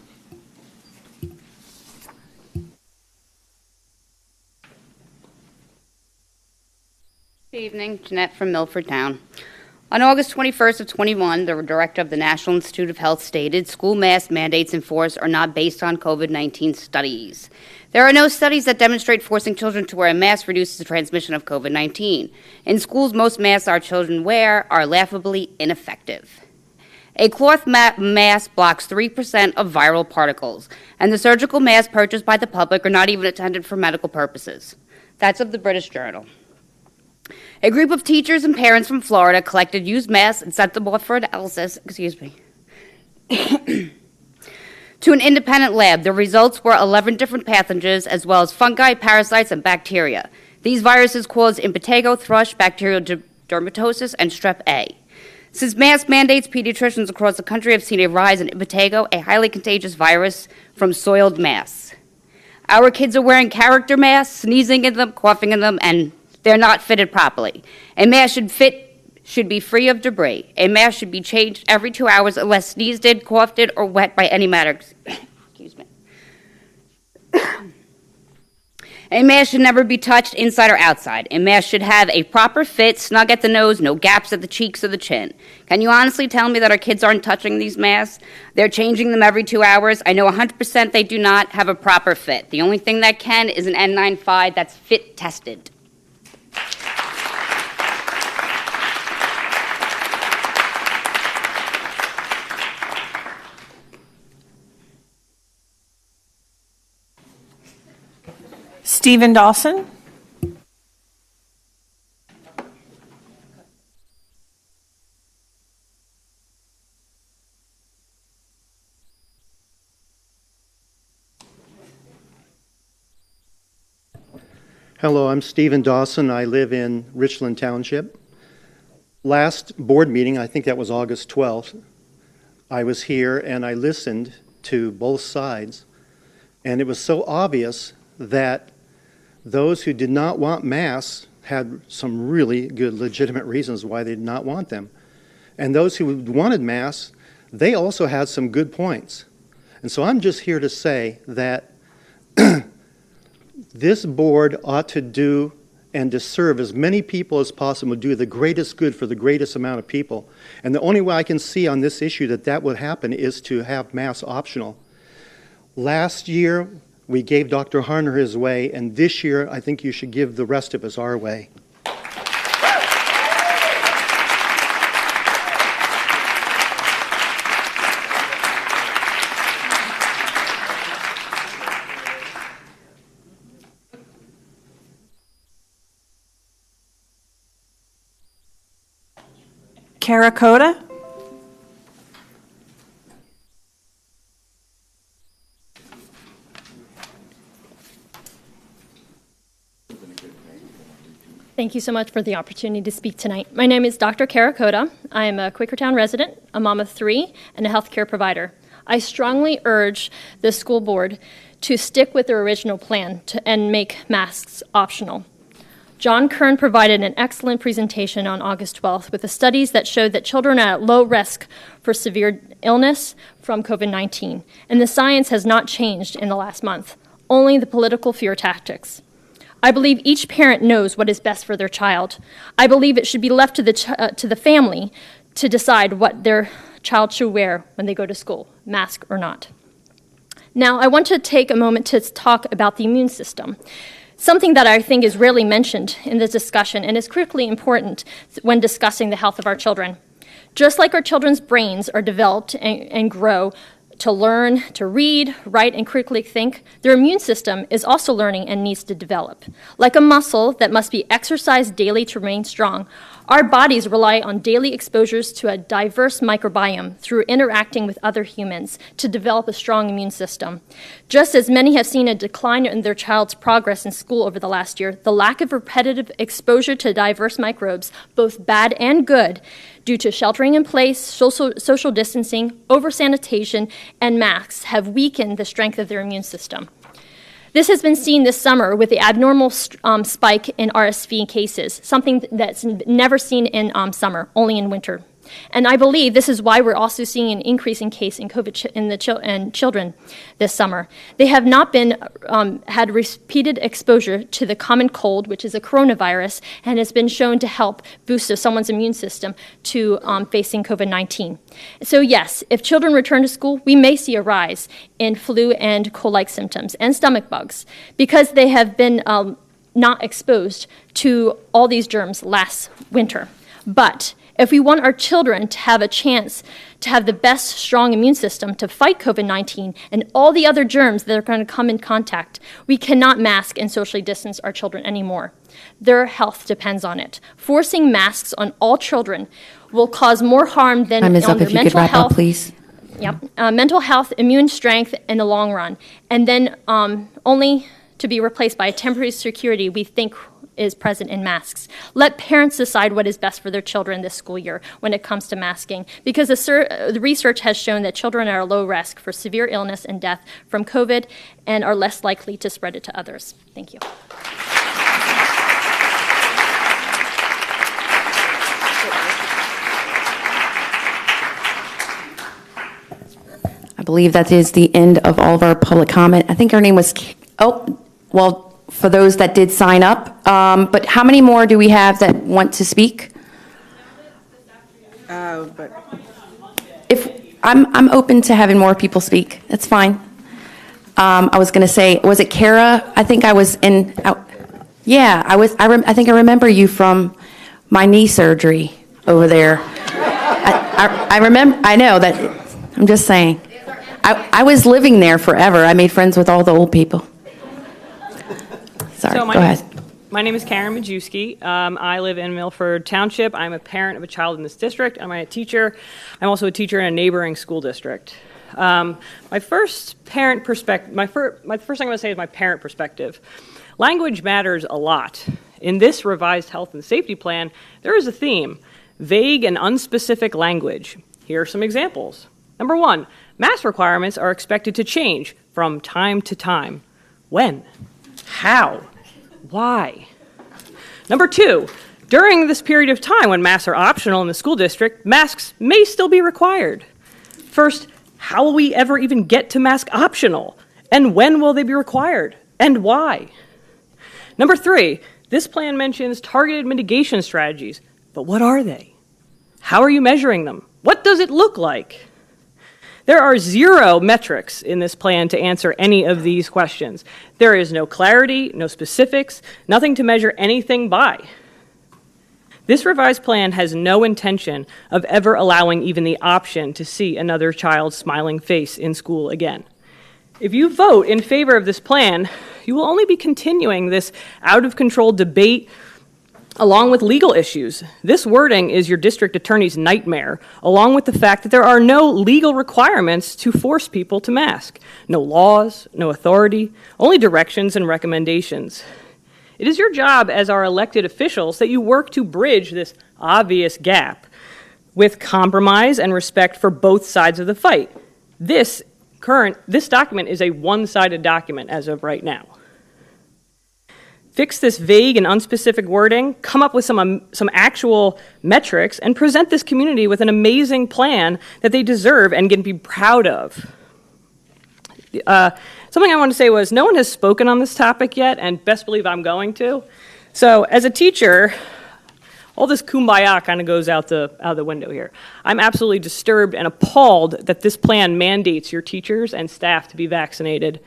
Good evening, Jeanette from Milford Town. On August 21st of 21, the director of the National Institute of Health stated school mask mandates enforced are not based on COVID-19 studies. There are no studies that demonstrate forcing children to wear a mask reduces the transmission of COVID-19. In schools, most masks our children wear are laughably ineffective. A cloth mask blocks 3% of viral particles, and the surgical masks purchased by the public are not even intended for medical purposes. That's of the British Journal. A group of teachers and parents from Florida collected used masks and sent them off for analysis, to an independent lab. The results were 11 different pathogens, as well as fungi, parasites, and bacteria. These viruses cause impetigo, thrush, bacterial dermatosis, and strep A. Since mask mandates, pediatricians across the country have seen a rise in impetigo, a highly contagious virus from soiled masks. Our kids are wearing character masks, sneezing in them, coughing in them, and they're not fitted properly. A mask should be free of debris. A mask should be changed every 2 hours unless sneezed in, coughed in, or wet by any matter. Excuse me. A mask should never be touched inside or outside. A mask should have a proper fit, snug at the nose, no gaps at the cheeks or the chin. Can you honestly tell me that our kids aren't touching these masks? They're changing them every 2 hours. I know 100% they do not have a proper fit. The only thing that can is an N95 that's fit tested. Stephen Dawson. Hello, I'm Stephen Dawson. I live in Richland Township. Last board meeting, I think that was August 12th, I was here and I listened to both sides, and it was so obvious that those who did not want masks had some really good legitimate reasons why they did not want them. And those who wanted masks, they also had some good points. And so I'm just here to say that this board ought to do and to serve as many people as possible, do the greatest good for the greatest amount of people. And the only way I can see on this issue that that would happen is to have masks optional. Last year, we gave Dr. Harner his way, and this year, I think you should give the rest of us our way. Karakota. Thank you so much for the opportunity to speak tonight. My name is Dr. Karakota. I am a Quakertown resident, a mom of 3, and a healthcare provider. I strongly urge the school board to stick with their original plan and make masks optional. John Kern provided an excellent presentation on August 12th with the studies that showed that children are at low risk for severe illness from COVID-19, and the science has not changed in the last month, only the political fear tactics. I believe each parent knows what is best for their child. I believe it should be left to the family to decide what their child should wear when they go to school, mask or not. Now, I want to take a moment to talk about the immune system, something that I think is rarely mentioned in this discussion and is critically important when discussing the health of our children. Just like our children's brains are developed and grow to learn, to read, write, and critically think, their immune system is also learning and needs to develop. Like a muscle that must be exercised daily to remain strong, our bodies rely on daily exposures to a diverse microbiome through interacting with other humans to develop a strong immune system. Just as many have seen a decline in their child's progress in school over the last year, the lack of repetitive exposure to diverse microbes, both bad and good, due to sheltering in place, social distancing, over-sanitation, and masks have weakened the strength of their immune system. This has been seen this summer with the abnormal spike in RSV cases, something that's never seen in summer, only in winter. And I believe this is why we're also seeing an increase in case in COVID in children this summer. They have not been had repeated exposure to the common cold, which is a coronavirus, and has been shown to help boost someone's immune system to facing COVID-19. So yes, if children return to school, we may see a rise in flu and cold-like symptoms and stomach bugs because they have been not exposed to all these germs last winter. But if we want our children to have a chance to have the best strong immune system to fight COVID-19 and all the other germs that are going to come in contact, we cannot mask and socially distance our children anymore. Their health depends on it. Forcing masks on all children will cause more harm than Time is on up. their If you could mental wrap health. up, please. Yep. Mental health, immune strength in the long run. And then only to be replaced by a temporary security we think is present in masks. Let parents decide what is best for their children this school year when it comes to masking, because the research has shown that children are low risk for severe illness and death from COVID and are less likely to spread it to others. Thank you. I believe that is the end of all of our public comment. I think her name was, for those that did sign up, but how many more do we have that want to speak? If I'm open to having more people speak, that's fine. I was going to say, was it Kara? I think I was in, yeah, I think I remember you from my knee surgery over there. I remember, I know that, I'm just saying. I was living there forever. I made friends with all the old people. Sorry, go ahead. My name is Karen Majewski. I live in Milford Township. I'm a parent of a child in this district. I'm a teacher. I'm also a teacher in a neighboring school district. My first thing I'm going to say is my parent perspective. Language matters a lot. In this revised health and safety plan, there is a theme: vague and unspecific language. Here are some examples. Number one, mask requirements are expected to change from time to time. When? How? Why? Number two, during this period of time when masks are optional in the school district, masks may still be required. First, how will we ever even get to mask optional? And when will they be required? And why? Number three, this plan mentions targeted mitigation strategies, but what are they? How are you measuring them? What does it look like? There are 0 metrics in this plan to answer any of these questions. There is no clarity, no specifics, nothing to measure anything by. This revised plan has no intention of ever allowing even the option to see another child's smiling face in school again. If you vote in favor of this plan, you will only be continuing this out-of-control debate along with legal issues. This wording is your district attorney's nightmare, along with the fact that there are no legal requirements to force people to mask. No laws, no authority, only directions and recommendations. It is your job as our elected officials that you work to bridge this obvious gap with compromise and respect for both sides of the fight. This document is a one-sided document as of right now. Fix this vague and unspecific wording, come up with some actual metrics, and present this community with an amazing plan that they deserve and can be proud of. Something I want to say was, no one has spoken on this topic yet, and best believe I'm going to. So as a teacher, all this kumbaya kind of goes out the window here. I'm absolutely disturbed and appalled that this plan mandates your teachers and staff to be vaccinated.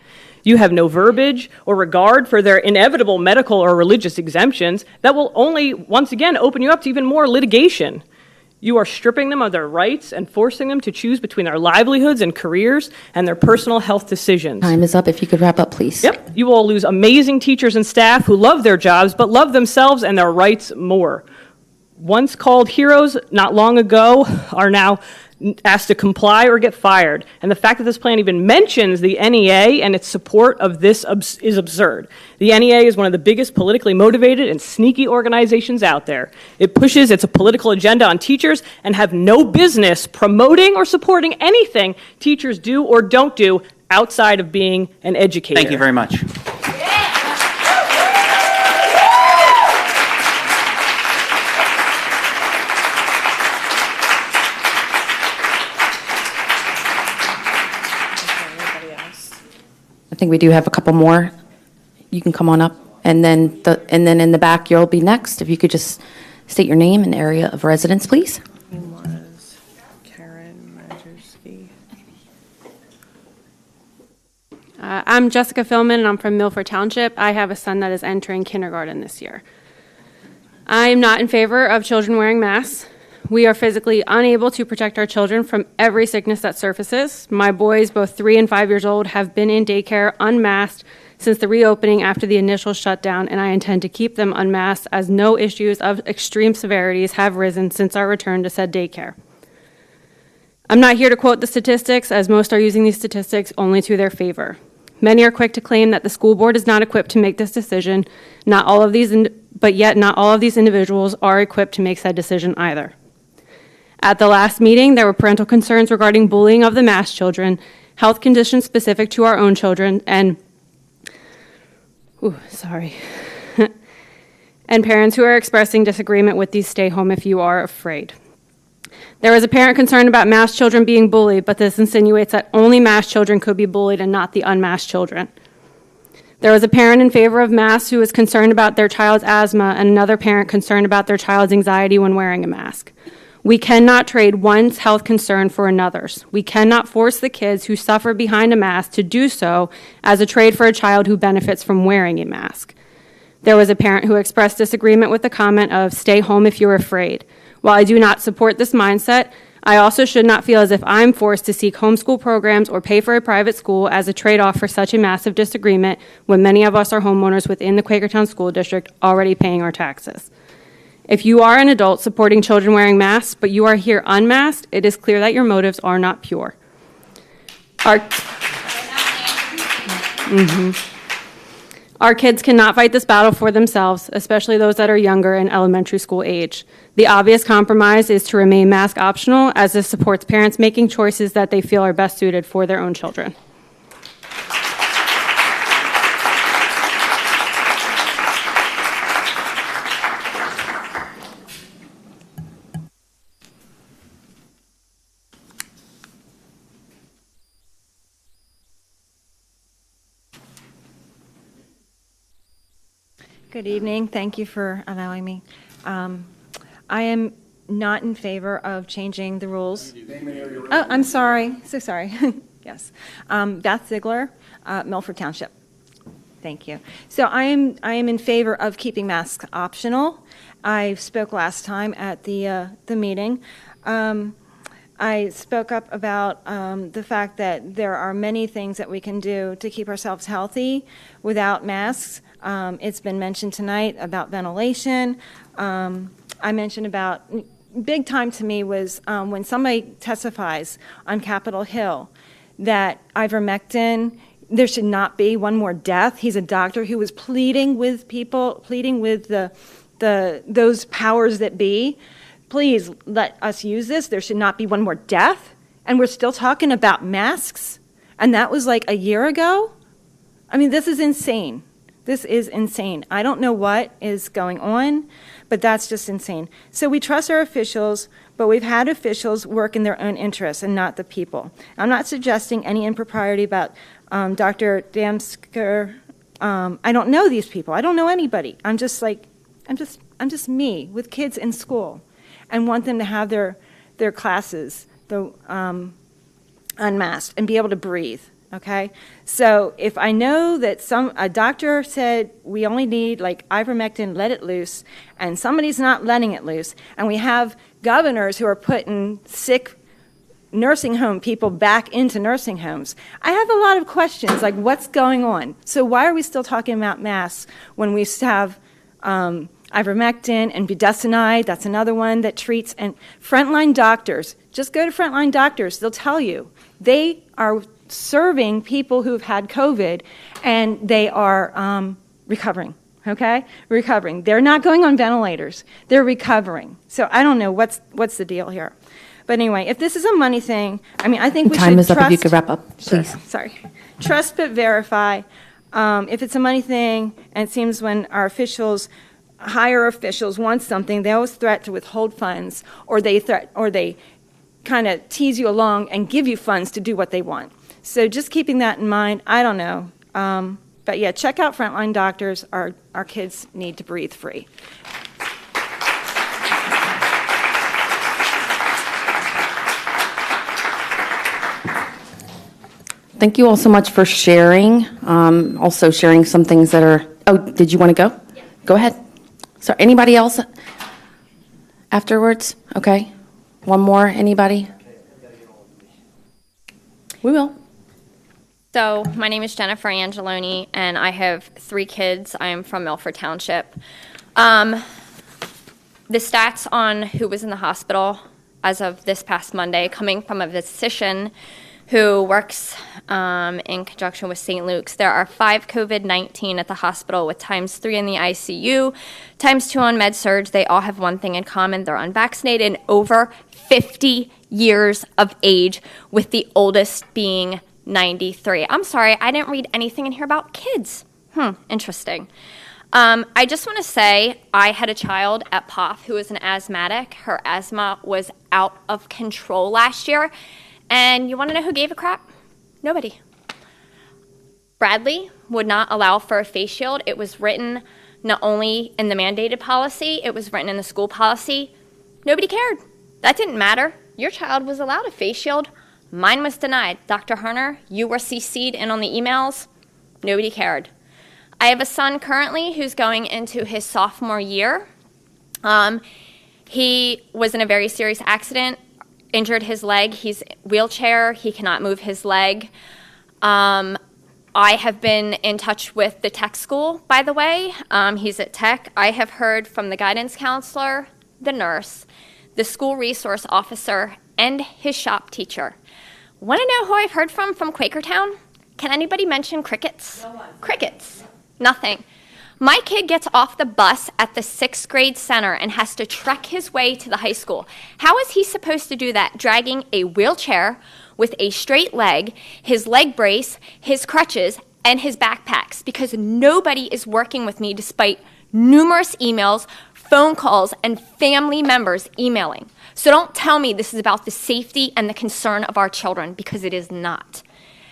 You have no verbiage or regard for their inevitable medical or religious exemptions that will only, once again, open you up to even more litigation. You are stripping them of their rights and forcing them to choose between their livelihoods and careers and their personal health decisions. Time is up. If you could wrap up, please. Yep. You will lose amazing teachers and staff who love their jobs but love themselves and their rights more. Once called heroes not long ago are now asked to comply or get fired. And the fact that this plan even mentions the NEA and its support of this is absurd. The NEA is one of the biggest politically motivated and sneaky organizations out there. It pushes its political agenda on teachers and have no business promoting or supporting anything teachers do or don't do outside of being an educator. Thank you very much. I think we do have a couple more. You can come on up. And then in the back, you'll be next. If you could just state your name and area of residence, please. I'm Jessica Philman, and I'm from Milford Township. I have a son that is entering kindergarten this year. I am not in favor of children wearing masks. We are physically unable to protect our children from every sickness that surfaces. My boys, both 3 and 5 years old, have been in daycare unmasked since the reopening after the initial shutdown, and I intend to keep them unmasked as no issues of extreme severities have risen since our return to said daycare. I'm not here to quote the statistics, as most are using these statistics only to their favor. Many are quick to claim that the school board is not equipped to make this decision, but yet not all of these individuals are equipped to make said decision either. At the last meeting, there were parental concerns regarding bullying of the masked children, health conditions specific to our own children, and parents who are expressing disagreement with these stay home if you are afraid. There was a parent concerned about masked children being bullied, but this insinuates that only masked children could be bullied and not the unmasked children. There was a parent in favor of masks who was concerned about their child's asthma, and another parent concerned about their child's anxiety when wearing a mask. We cannot trade one's health concern for another's. We cannot force the kids who suffer behind a mask to do so as a trade for a child who benefits from wearing a mask. There was a parent who expressed disagreement with the comment of stay home if you're afraid. While I do not support this mindset, I also should not feel as if I'm forced to seek homeschool programs or pay for a private school as a trade-off for such a massive disagreement when many of us are homeowners within the Quakertown School District already paying our taxes. If you are an adult supporting children wearing masks, but you are here unmasked, it is clear that your motives are not pure. Our kids cannot fight this battle for themselves, especially those that are younger and elementary school age. The obvious compromise is to remain mask optional, as this supports parents making choices that they feel are best suited for their own children. Good evening. Thank you for allowing me. I am not in favor of changing the rules. Oh, I'm sorry. So sorry. Yes. Beth Ziegler, Milford Township. Thank you. So I am in favor of keeping masks optional. I spoke last time at the meeting. I spoke up about the fact that there are many things that we can do to keep ourselves healthy without masks. It's been mentioned tonight about ventilation. I mentioned about, big time to me was when somebody testifies on Capitol Hill that ivermectin, there should not be one more death. He's a doctor who was pleading with people, pleading with those powers that be. Please let us use this. There should not be one more death. And we're still talking about masks. And that was like a year ago. I mean, this is insane. This is insane. I don't know what is going on, but that's just insane. So we trust our officials, but we've had officials work in their own interests and not the people. I'm not suggesting any impropriety about Dr. Damsker. I don't know these people. I don't know anybody. I'm just me with kids in school and want them to have their classes unmasked and be able to breathe. Okay, so if I know that a doctor said we only need like ivermectin, let it loose, and somebody's not letting it loose, and we have governors who are putting sick nursing home people back into nursing homes, I have a lot of questions like what's going on? So why are we still talking about masks when we have ivermectin and budesonide? That's another one that treats, and frontline doctors. Just go to frontline doctors; they'll tell you they are serving people who've had COVID, and they are recovering, okay? Recovering. They're not going on ventilators. They're recovering. So I don't know what's the deal here. But anyway, if this is a money thing, I mean, I think we should trust. Time is up. If you could wrap up, please. Sure, sorry. Trust but verify. If it's a money thing, and it seems when our officials, higher officials want something, they always threaten to withhold funds, or they kind of tease you along and give you funds to do what they want. So just keeping that in mind, I don't know. But yeah, check out Frontline Doctors. Our kids need to breathe free. Thank you all so much for sharing. Also sharing some things that are, oh, did you want to go? Yeah. Go ahead. So anybody else afterwards? Okay. One more, anybody? We will. So my name is Jennifer Angeloni, and I have 3 kids. I am from Milford Township. The stats on who was in the hospital as of this past Monday, coming from a physician who works in conjunction with St. Luke's. There are 5 COVID-19 at the hospital with ×3 in the ICU, ×2 on med-surg. They all have one thing in common. They're unvaccinated and over 50 years of age, with the oldest being 93. I'm sorry, I didn't read anything in here about kids. Interesting. I just want to say I had a child at POF who was an asthmatic. Her asthma was out of control last year. And you want to know who gave a crap? Nobody. Bradley would not allow for a face shield. It was written not only in the mandated policy, it was written in the school policy. Nobody cared. That didn't matter. Your child was allowed a face shield. Mine was denied. Dr. Harner, you were CC'd in on the emails. Nobody cared. I have a son currently who's going into his sophomore year. He was in a very serious accident, injured his leg. He's wheelchair. He cannot move his leg. I have been in touch with the tech school, by the way. He's at tech. I have heard from the guidance counselor, the nurse, the school resource officer, and his shop teacher. Want to know who I've heard from Quakertown? Can anybody mention crickets? No one. Crickets. Nothing. My kid gets off the bus at the 6th grade center and has to trek his way to the high school. How is he supposed to do that? Dragging a wheelchair with a straight leg, his leg brace, his crutches, and his backpacks, because nobody is working with me despite numerous emails, phone calls, and family members emailing. So don't tell me this is about the safety and the concern of our children, because it is not.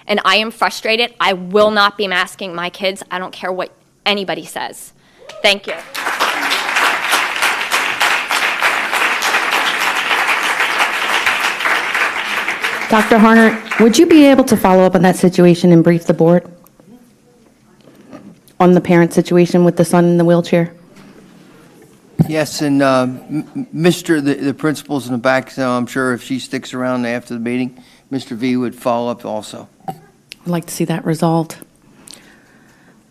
And I am frustrated. I will not be masking my kids. I don't care what anybody says. Thank you. Dr. Harner, would you be able to follow up on that situation and brief the board on the parent situation with the son in the wheelchair? Yes, and the principal's in the back, so I'm sure if she sticks around after the meeting, Mr. V would follow up also. I'd like to see that resolved.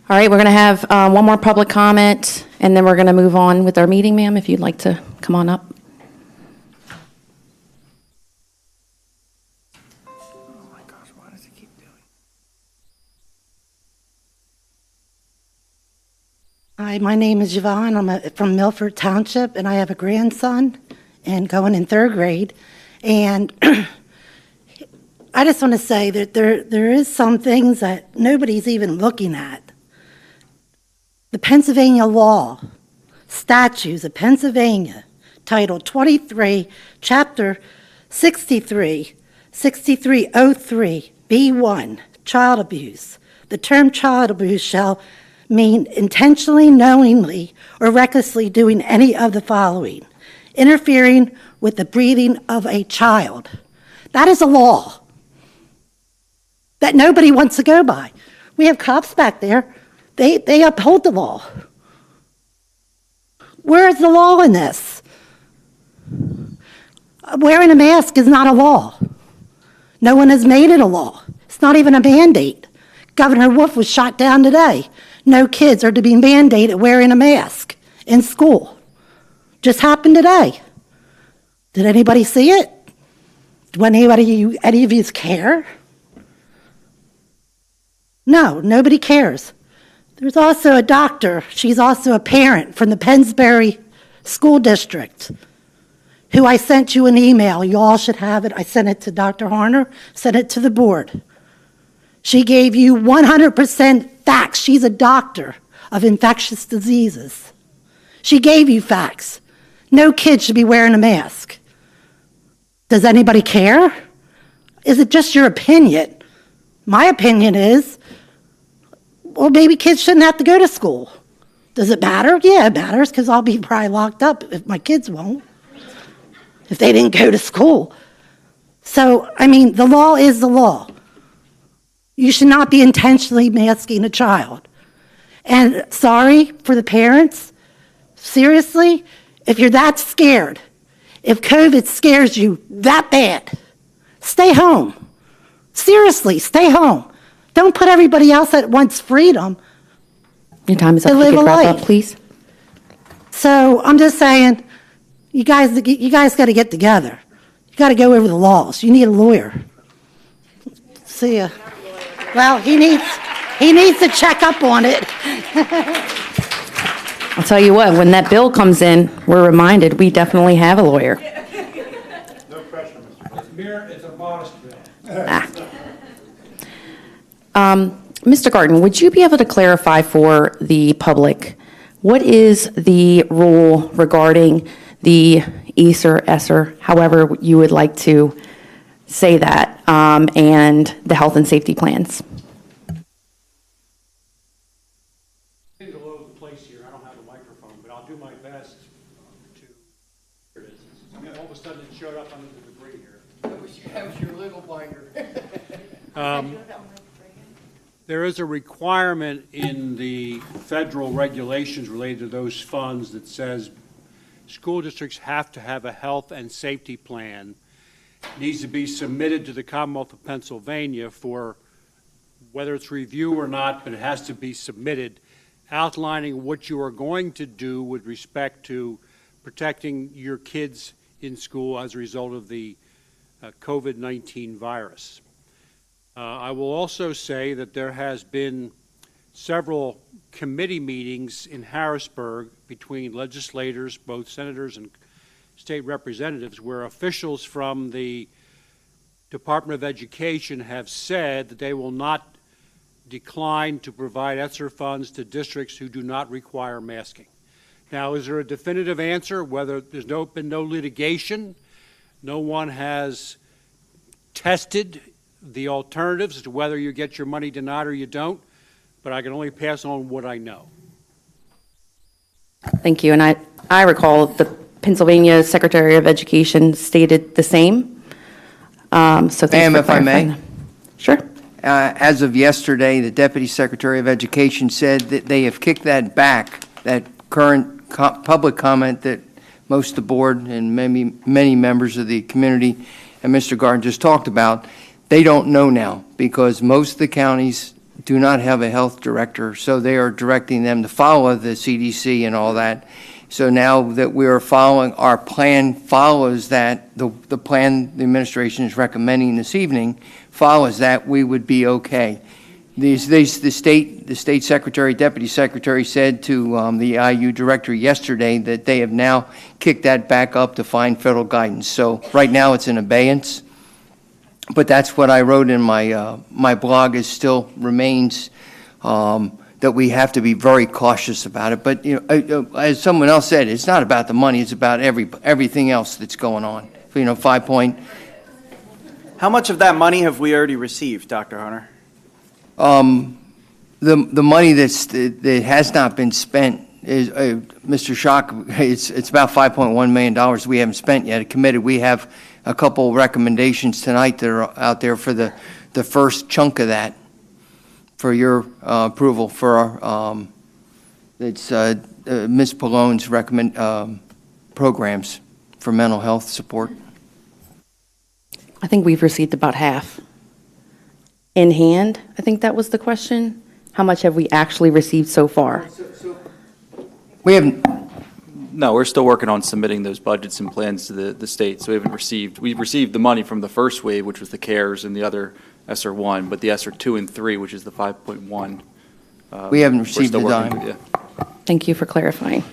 All right, we're going to have one more public comment, and then we're going to move on with our meeting, ma'am, if you'd like to come on up. Hi, my name is Yvonne. I'm from Milford Township, and I have a grandson and going in 3rd grade. And I just want to say that there is some things that nobody's even looking at. The Pennsylvania law, statutes of Pennsylvania, Title 23, Chapter 63, 6303, B1, child abuse. The term child abuse shall mean intentionally, knowingly, or recklessly doing any of the following: interfering with the breathing of a child. That is a law that nobody wants to go by. We have cops back there. They uphold the law. Where is the law in this? Wearing a mask is not a law. No one has made it a law. It's not even a mandate. Governor Wolf was shot down today. No kids are to be mandated wearing a mask in school. Just happened today. Did anybody see it? Do any of you care? No, nobody cares. There's also a doctor, she's also a parent from the Pennsbury School District, who I sent you an email. You all should have it. I sent it to Dr. Harner, sent it to the board. She gave you 100% facts. She's a doctor of infectious diseases. She gave you facts. No kid should be wearing a mask. Does anybody care? Is it just your opinion? My opinion is well, maybe kids shouldn't have to go to school. Does it matter? Yeah, it matters because I'll be probably locked up if my kids won't, if they didn't go to school. So, I mean, the law is the law. You should not be intentionally masking a child. And sorry for the parents. Seriously, if you're that scared, if COVID scares you that bad, stay home. Seriously, stay home. Don't put everybody else that wants freedom. Your time is up. To You live could a wrap life. up, please. So I'm just saying, you guys got to get together. You got to go over the laws. You need a lawyer. See ya. Well, he needs to check up on it. I'll tell you what, when that bill comes in, we're reminded we definitely have a lawyer. No pressure, Mr. President. It's a modest bill. Mr. Garten, would you be able to clarify for the public, what is the rule regarding the ESER, ESSER, however you would like to say that, and the health and safety plans? Things all over the place here. I don't have a microphone, but I'll do my best to. Here it is. I mean, all of a sudden it showed up under the debris here. That was your legal binder. There is a requirement in the federal regulations related to those funds that says school districts have to have a health and safety plan. It needs to be submitted to the Commonwealth of Pennsylvania for whether it's review or not, but it has to be submitted, outlining what you are going to do with respect to protecting your kids in school as a result of the COVID-19 virus. I will also say that there has been several committee meetings in Harrisburg between legislators, both senators and state representatives, where officials from the Department of Education have said that they will not decline to provide ESSER funds to districts who do not require masking. Now, is there a definitive answer? Whether there's been no litigation, no one has tested the alternatives as to whether you get your money denied or you don't, but I can only pass on what I know. Thank you. And I recall the Pennsylvania Secretary of Education stated the same. So thanks Ma'am, for if I may? clarifying. Sure. As of yesterday, the Deputy Secretary of Education said that they have kicked that back, that current public comment that most of the board and many members of the community and Mr. Garden just talked about. They don't know now because most of the counties do not have a health director, so they are directing them to follow the CDC and all that. So now that we are following, our plan follows that, the plan the administration is recommending this evening follows that, we would be okay. The state secretary, deputy secretary said to the IU director yesterday that they have now kicked that back up to find federal guidance. So right now it's in abeyance. But that's what I wrote in my my blog. It still remains that we have to be very cautious about it. But you know, as someone else said, it's not about the money. It's about everything else that's going on. You know, 5 point. How much of that money have we already received, Dr. Hunter? The money that has not been spent is Mr. Schock. It's about $5.1 million we haven't spent yet. Committed. We have a couple recommendations tonight that are out there for the first chunk of that for your approval for our, it's Ms. Pallone's programs for mental health support. I think we've received about half. In hand, I think that was the question. How much have we actually received so far? We haven't. No, we're still working on submitting those budgets and plans to the state. So we received the money from the first wave, which was the CARES and the other ESSER 1, but the ESSER 2 and 3, which is the 5.1. We haven't received a dime. Yeah. Thank you for clarifying.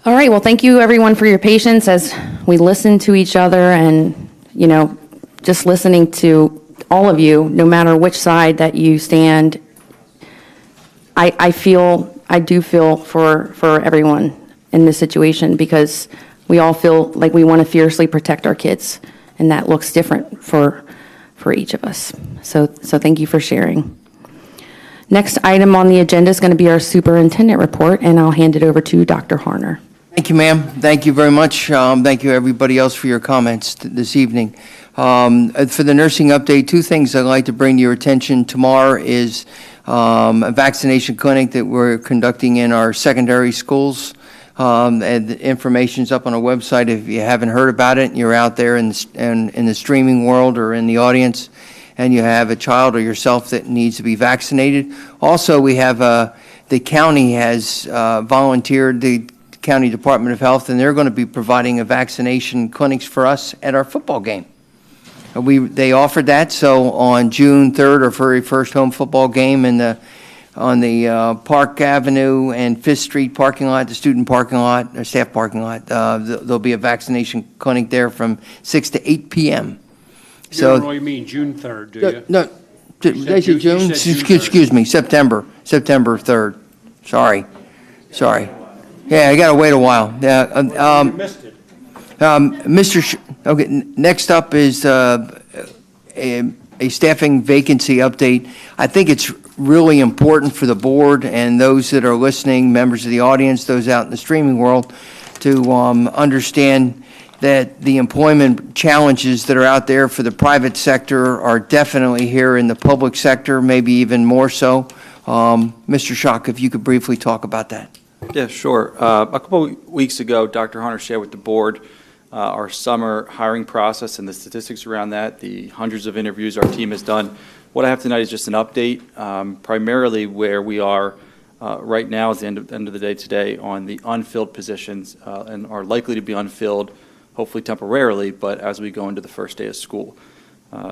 All right, well, thank you everyone for your patience as we listen to each other and, you know, just listening to all of you, no matter which side that you stand. I do feel for everyone in this situation because we all feel like we want to fiercely protect our kids, and that looks different for for each of us. So thank you for sharing. Next item on the agenda is going to be our superintendent report, and I'll hand it over to Dr. Harner. Thank you, ma'am. Thank you very much. Thank you, everybody else, for your comments this evening. For the nursing update, two things I'd like to bring to your attention. Tomorrow is a vaccination clinic that we're conducting in our secondary schools. And the information's up on our website. If you haven't heard about it, and you're out there in the streaming world or in the audience, and you have a child or yourself that needs to be vaccinated. Also, we have the county has volunteered, the County Department of Health, and they're going to be providing a vaccination clinics for us at our football game. They offered that, so on June 3rd, our very first home football game on the Park Avenue and 5th Street parking lot, the student parking lot, or staff parking lot, there'll be a vaccination clinic there from 6 to 8 p.m. You don't really mean June 3rd, do you? No, did I say June? You said June 3rd. Excuse me, September 3rd. Sorry. Yeah, I got to wait a while. Yeah, You missed it. Okay, next up is a staffing vacancy update. I think it's really important for the board and those that are listening, members of the audience, those out in the streaming world, to understand that the employment challenges that are out there for the private sector are definitely here in the public sector, maybe even more so. Mr. Schock, if you could briefly talk about that. Yeah, sure. A couple of weeks ago, Dr. Hunter shared with the board our summer hiring process and the statistics around that, the hundreds of interviews our team has done. What I have tonight is just an update, primarily where we are right now is the end of the day today on the unfilled positions and are likely to be unfilled, hopefully temporarily, but as we go into the first day of school.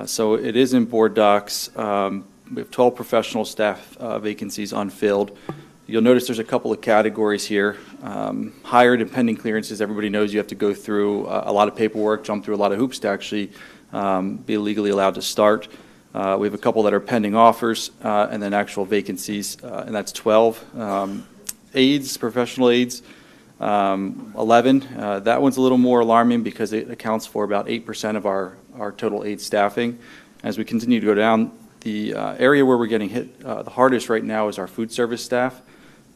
So it is in board docs. We have 12 professional staff vacancies unfilled. You'll notice there's a couple of categories here. Hired and pending clearances, everybody knows you have to go through a lot of paperwork, jump through a lot of hoops to actually be legally allowed to start. We have a couple that are pending offers, and then actual vacancies, and that's 12. Aides, professional aides, 11. That one's a little more alarming because it accounts for about 8% of our total aide staffing. As we continue to go down, the area where we're getting hit the hardest right now is our food service staff.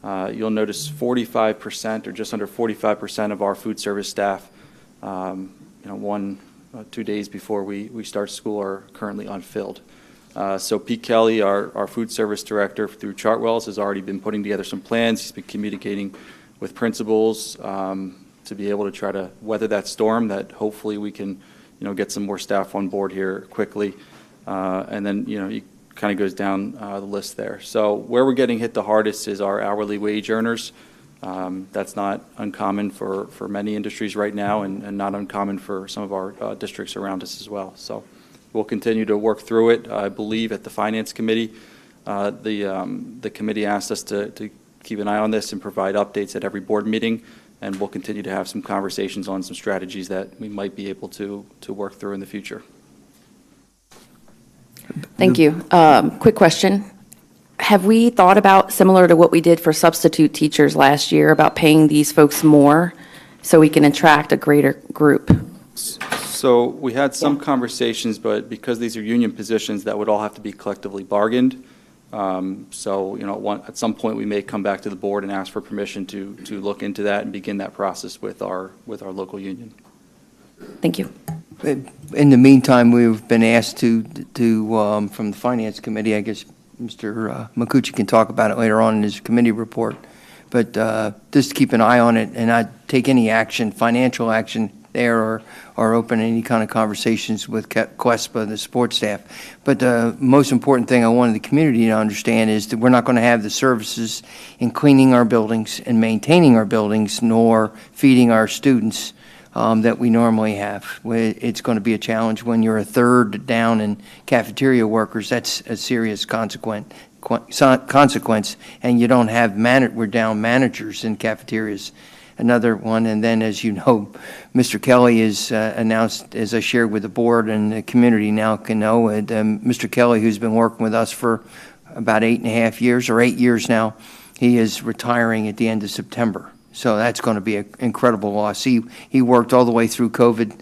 You'll notice 45% or just under 45% of our food service staff, 2 days before we start school, are currently unfilled. So Pete Kelly, our food service director through Chartwells, has already been putting together some plans. He's been communicating with principals to be able to try to weather that storm, that hopefully we can get some more staff on board here quickly. And then, he kind of goes down the list there. So where we're getting hit the hardest is our hourly wage earners. That's not uncommon for many industries right now, and not uncommon for some of our districts around us as well. So we'll continue to work through it. I believe at the Finance Committee, the committee asked us to keep an eye on this and provide updates at every board meeting, and we'll continue to have some conversations on some strategies that we might be able to work through in the future. Thank you. Quick question. Have we thought about, similar to what we did for substitute teachers last year, about paying these folks more so we can attract a greater group? So we had some conversations, but because these are union positions, that would all have to be collectively bargained. So, at some point we may come back to the board and ask for permission to look into that and begin that process with our local union. Thank you. In the meantime, we've been asked to from the Finance Committee, I guess Mr. Makuchi can talk about it later on in his committee report, but just keep an eye on it and not take any action, financial action there, or open any kind of conversations with QSPA, the support staff. But the most important thing I wanted the community to understand is that we're not going to have the services in cleaning our buildings and maintaining our buildings, nor feeding our students that we normally have. It's going to be a challenge when you're a third down in cafeteria workers. That's a serious consequence, and you don't have we're down managers in cafeterias. Another one, and then as you know, Mr. Kelly is announced, as I shared with the board and the community now can know, Mr. Kelly, who's been working with us for about 8.5 years or 8 years now, he is retiring at the end of September. So that's going to be an incredible loss. He worked all the way through COVID,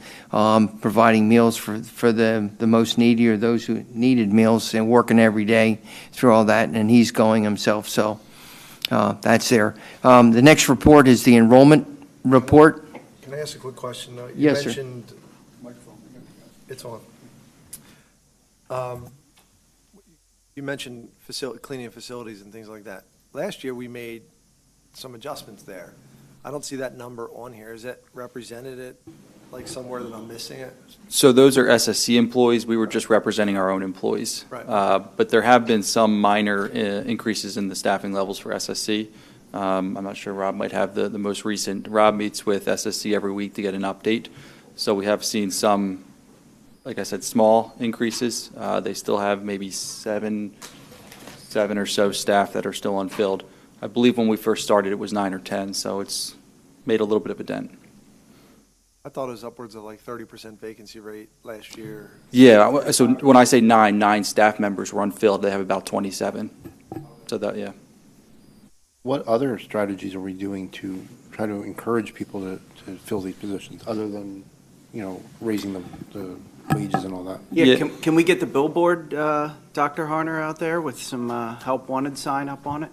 providing meals for the most needy or those who needed meals, and working every day through all that, and he's going himself. So that's there. The next report is the enrollment report. Can I ask a quick question? Yes, sir. sir. It's on. You mentioned cleaning of facilities and things like that. Last year, we made some adjustments there. I don't see that number on here. Is that represented it like somewhere that I'm missing it? So those are SSC employees. We were just representing our own employees. Right. But there have been some minor increases in the staffing levels for SSC. I'm not sure, Rob might have the most recent. Rob meets with SSC every week to get an update. So we have seen some, like I said, small increases. They still have maybe seven or so staff that are still unfilled. I believe when we first started, it was 9 or 10, so it's made a little bit of a dent. I thought it was upwards of like 30% vacancy rate last year. Yeah, so when I say 9 staff members were unfilled, they have about 27. So that, yeah. What other strategies are we doing to try to encourage people to fill these positions, other than, raising the wages and all that? Yeah, can we get the billboard, Dr. Harner, out there with some help wanted sign up on it?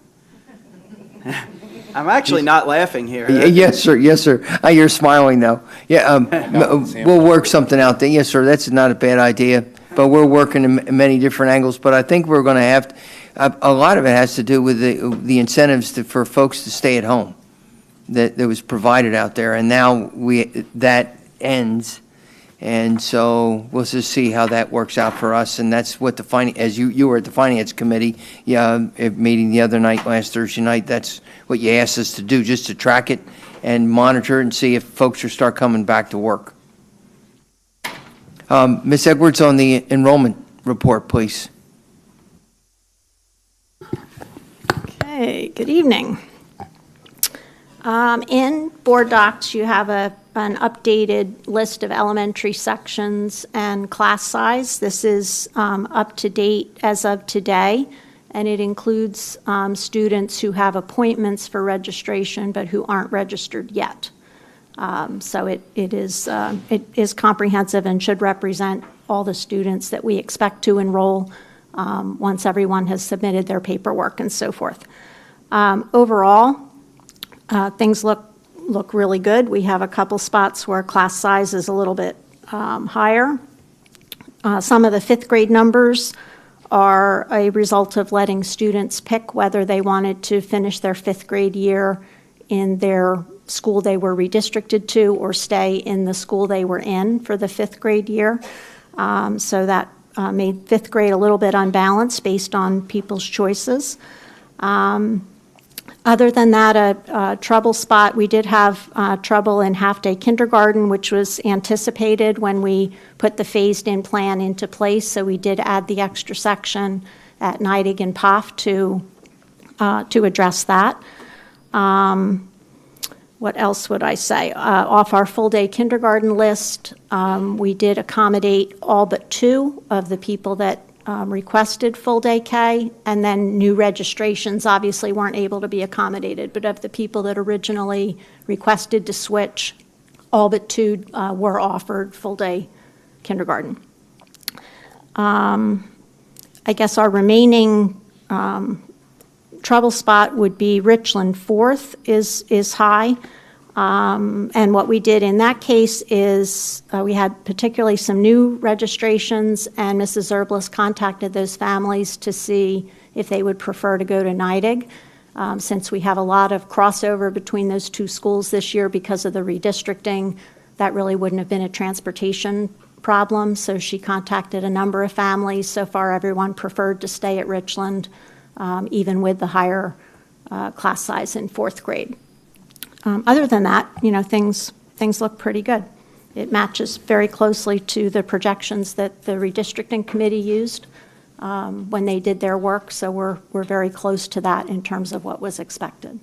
I'm actually not laughing here. Yes, sir. Yes, sir. You're smiling, though. Yeah, we'll work something out there. Yes, sir. That's not a bad idea. But we're working in many different angles. But I think we're going to have a lot of it has to do with the incentives for folks to stay at home that was provided out there. And now that ends. And so we'll just see how that works out for us. And that's what as you were at the Finance Committee meeting the other night, last Thursday night, that's what you asked us to do, just to track it and monitor it and see if folks will start coming back to work. Ms. Edwards, on the enrollment report, please. Okay, good evening. In board docs, you have an updated list of elementary sections and class size. This is up to date as of today, and it includes students who have appointments for registration but who aren't registered yet. So it is comprehensive and should represent all the students that we expect to enroll once everyone has submitted their paperwork and so forth. Overall, things look really good. We have a couple spots where class size is a little bit higher. Some of the fifth grade numbers are a result of letting students pick whether they wanted to finish their fifth grade year in their school they were redistricted to or stay in the school they were in for the fifth grade year. So that made fifth grade a little bit unbalanced based on people's choices. Other than that, a trouble spot, we did have trouble in half-day kindergarten, which was anticipated when we put the phased-in plan into place. So we did add the extra section at Neidig and Poff to address that. What else would I say? Off our full-day kindergarten list, we did accommodate all but 2 of the people that requested full-day K, and then new registrations obviously weren't able to be accommodated. But of the people that originally requested to switch, all but 2 were offered full-day kindergarten. I guess our remaining trouble spot would be Richland 4th is high. And what we did in that case is we had particularly some new registrations, and Mrs. Zerbles contacted those families to see if they would prefer to go to Neidig. Since we have a lot of crossover between those 2 schools this year because of the redistricting, that really wouldn't have been a transportation problem. So she contacted a number of families. So far, everyone preferred to stay at Richland, even with the higher class size in 4th grade. Other than that, things look pretty good. It matches very closely to the projections that the redistricting committee used when they did their work. So we're very close to that in terms of what was expected.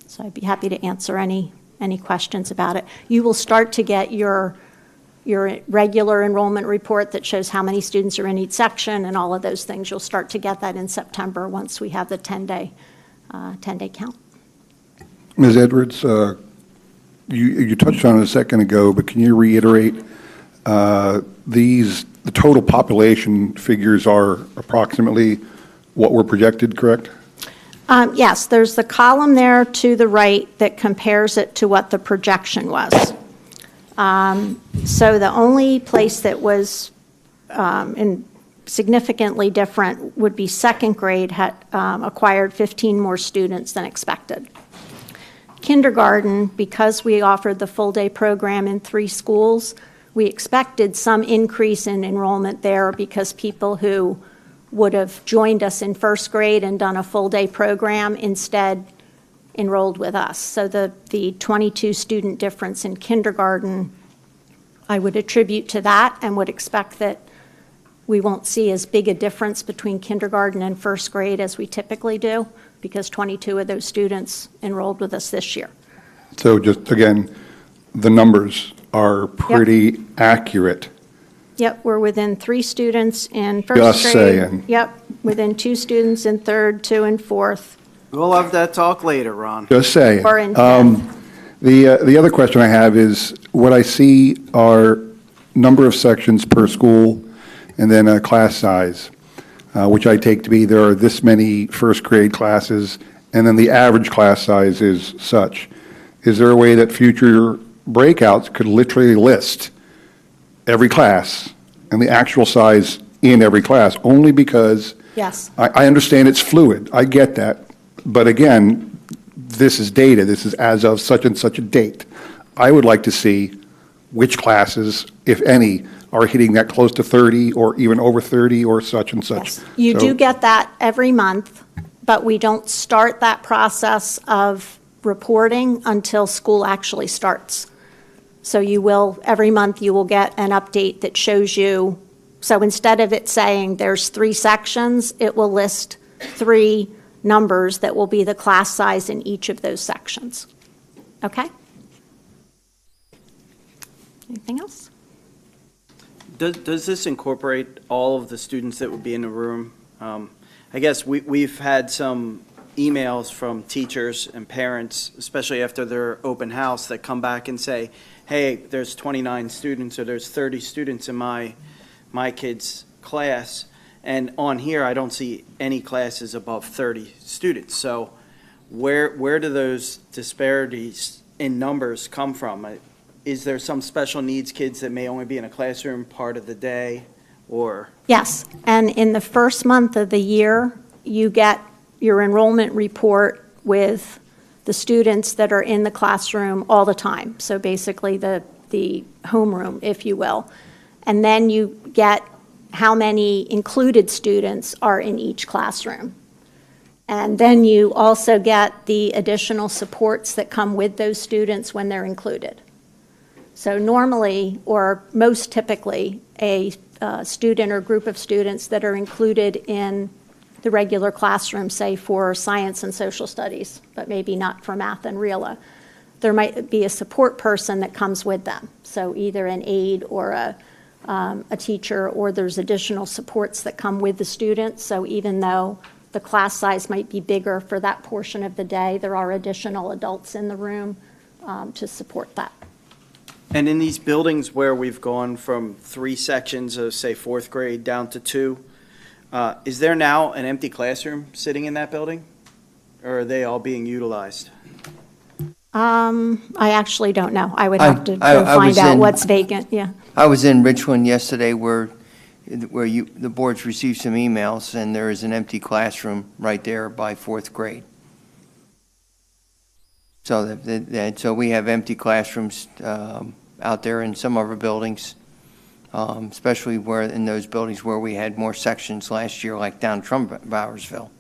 So I'd be happy to answer any questions about it. You will start to get your regular enrollment report that shows how many students are in each section and all of those things. You'll start to get that in September once we have the 10-day count. Ms. Edwards, you touched on it a second ago, but can you reiterate the total population figures are approximately what were projected, correct? Yes, there's the column there to the right that compares it to what the projection was. So the only place that was significantly different would be second grade had acquired 15 more students than expected. Kindergarten, because we offered the full-day program in 3 schools, we expected some increase in enrollment there because people who would have joined us in first grade and done a full-day program instead enrolled with us. So the 22 student difference in kindergarten, I would attribute to that and would expect that we won't see as big a difference between kindergarten and first grade as we typically do, because 22 of those students enrolled with us this year. So just, again, the numbers are pretty accurate. Yep, we're within 3 students in first Just grade. saying. Yep, within 2 students in third, 2 in fourth. We'll have that talk later, Ron. Just saying. Or in The other question I have is, what I see are number of sections per school and then a class size, which I take to be there are this many first grade classes, and then the average class size is such. Is there a way that future breakouts could literally list every class and the actual size in every class? Only because Yes. I understand it's fluid. I get that. But again, this is data. This is as of such and such a date. I would like to see which classes, if any, are hitting that close to 30 or even over 30 or such and such. You So- do get that every month, but we don't start that process of reporting until school actually starts. So you will, every month you will get an update that shows you, so instead of it saying there's 3 sections, it will list 3 numbers that will be the class size in each of those sections. Okay? Anything else? Does this incorporate all of the students that would be in the room? I guess we've had some emails from teachers and parents, especially after their open house, that come back and say, hey, there's 29 students or there's 30 students in my kid's class. And on here, I don't see any classes above 30 students. So where do those disparities in numbers come from? Is there some special needs kids that may only be in a classroom part of the day, or? Yes, and in the first month of the year, you get your enrollment report with the students that are in the classroom all the time. So basically the homeroom, if you will. And then you get how many included students are in each classroom. And then you also get the additional supports that come with those students when they're included. So normally, or most typically, a student or group of students that are included in the regular classroom, say for science and social studies, but maybe not for math and RELA, there might be a support person that comes with them. So either an aide or a teacher, or there's additional supports that come with the students. So even though the class size might be bigger for that portion of the day, there are additional adults in the room to support that. And in these buildings where we've gone from 3 sections of, say, 4th grade down to 2, is there now an empty classroom sitting in that building? Or are they all being utilized? I actually don't know. I would have to go find out what's vacant, yeah. I was in Richland yesterday where the boards received some emails, and there is an empty classroom right there by 4th grade. So so we have empty classrooms out there in some of our buildings, especially in those buildings where we had more sections last year, like down Trumbowersville.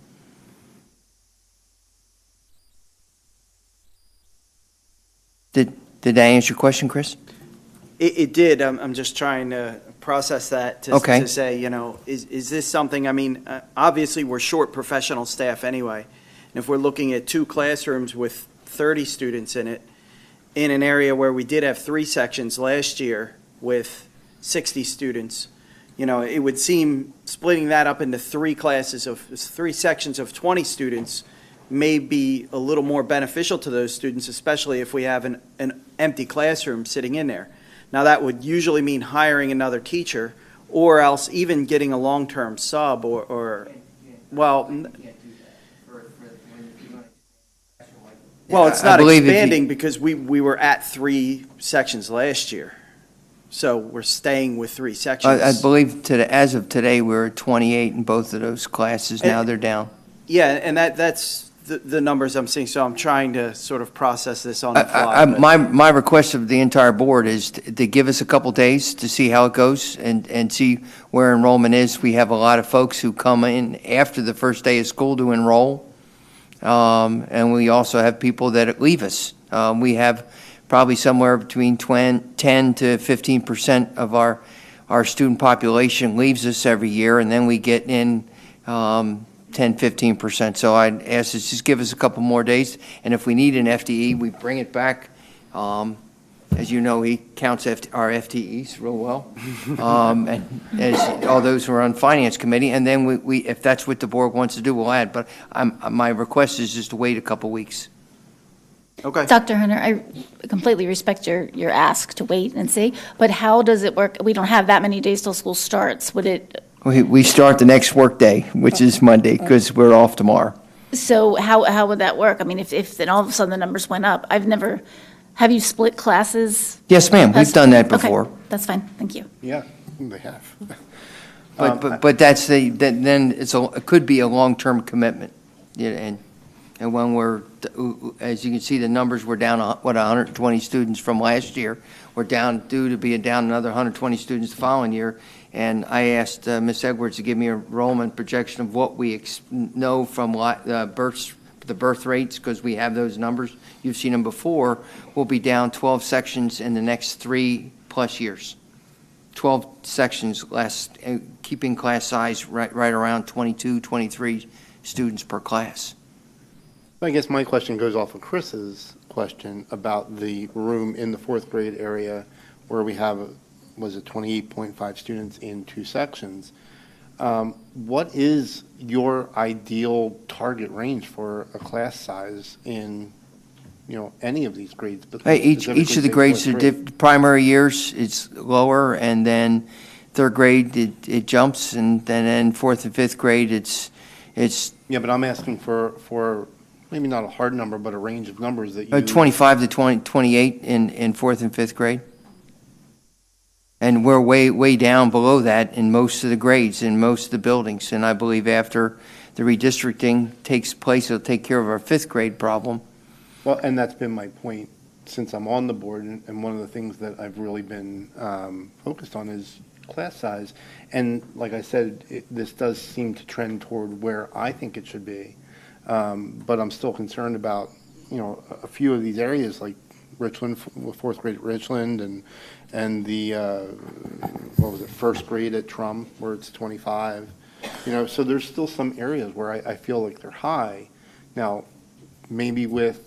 Did I answer your question, Chris? It did. I'm just trying to process that to say, is this something, obviously we're short professional staff anyway. And if we're looking at 2 classrooms with 30 students in it, in an area where we did have 3 sections last year with 60 students, it would seem splitting that up into 3 sections of 20 students may be a little more beneficial to those students, especially if we have an empty classroom sitting in there. Now, that would usually mean hiring another teacher, or else even getting a long-term sub, well, it's not expanding because we were at 3 sections last year. So we're staying with 3 sections. I believe as of today, we're at 28 in both of those classes. Now they're down. Yeah, and that's the numbers I'm seeing, so I'm trying to sort of process this on the fly. My request of the entire board is to give us a couple days to see how it goes and see where enrollment is. We have a lot of folks who come in after the first day of school to enroll, and we also have people that leave us. We have probably somewhere between 10 to 15% of our student population leaves us every year, and then we get in 10-15%. So I'd ask us just give us a couple more days, and if we need an FTE, we bring it back. As you know, he counts our FTEs real well, and as all those who are on Finance Committee, and then we if that's what the board wants to do, we'll add. But my request is just to wait a couple weeks. Okay. Dr. Hunter, I completely respect your ask to wait and see, but how does it work? We don't have that many days till school starts. Would it? We start the next work day, which is Monday, because we're off tomorrow. So how would that work? I mean, if then all of a sudden the numbers went up, have you split classes? Yes, ma'am, we've done that before. Okay, that's fine, thank you. Yeah, they have. But that's then it could be a long-term commitment, and when we're, as you can see, the numbers were down 120 students from last year. We're due to be down another 120 students the following year. And I asked Ms. Edwards to give me a enrollment projection of what we know from the birth rates, because we have those numbers. You've seen them before. We'll be down 12 sections in the next 3+ years. 12 sections less, keeping class size right around 22, 23 students per class. I guess my question goes off of Chris's question about the room in the 4th grade area where we have, was it 28.5 students in 2 sections? What is your ideal target range for a class size in, any of these grades? But each of the grades are primary years, it's lower, and then 3rd grade it jumps, and then in 4th and 5th grade it's. Yeah, but I'm asking for maybe not a hard number, but a range of numbers that you. 25 to 28 in 4th and 5th grade. And we're way down below that in most of the grades, in most of the buildings. And I believe after the redistricting takes place, it'll take care of our 5th grade problem. Well, and that's been my point since I'm on the board. And one of the things that I've really been focused on is class size. And like I said, this does seem to trend toward where I think it should be. But I'm still concerned about, a few of these areas like Richland, 4th grade at Richland, and the, 1st grade at Trum, where it's 25. So there's still some areas where I feel like they're high. Now, maybe with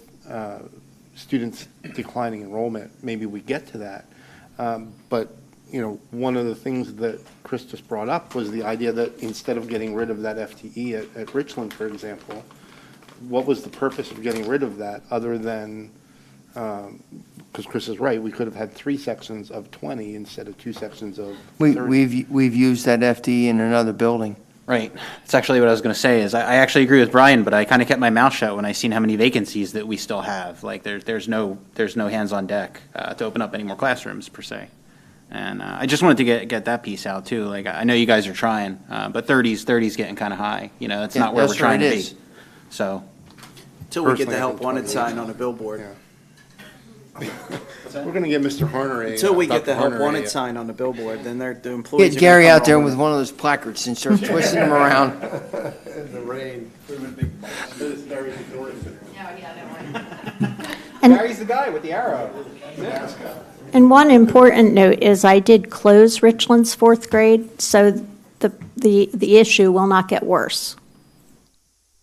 students declining enrollment, maybe we get to that. But, one of the things that Chris just brought up was the idea that instead of getting rid of that FTE at Richland, for example, what was the purpose of getting rid of that other than, because Chris is right, we could have had 3 sections of 20 instead of 2 sections of 30. We've used that FTE in another building. Right. That's actually what I was going to say is I actually agree with Brian, but I kind of kept my mouth shut when I seen how many vacancies that we still have. Like there's no hands on deck to open up any more classrooms per se. And I just wanted to get that piece out too. Like I know you guys are trying, but 30's getting kind of high. That's not where we're trying to be. So until we get the help wanted sign on a billboard. We're going to get Mr. Horner until we get the help wanted sign on the billboard. Then the employees. Get Gary out there with one of those placards and start twisting them around. In the rain. And Gary's the guy with the arrow. And one important note is I did close Richland's 4th grade, so the issue will not get worse.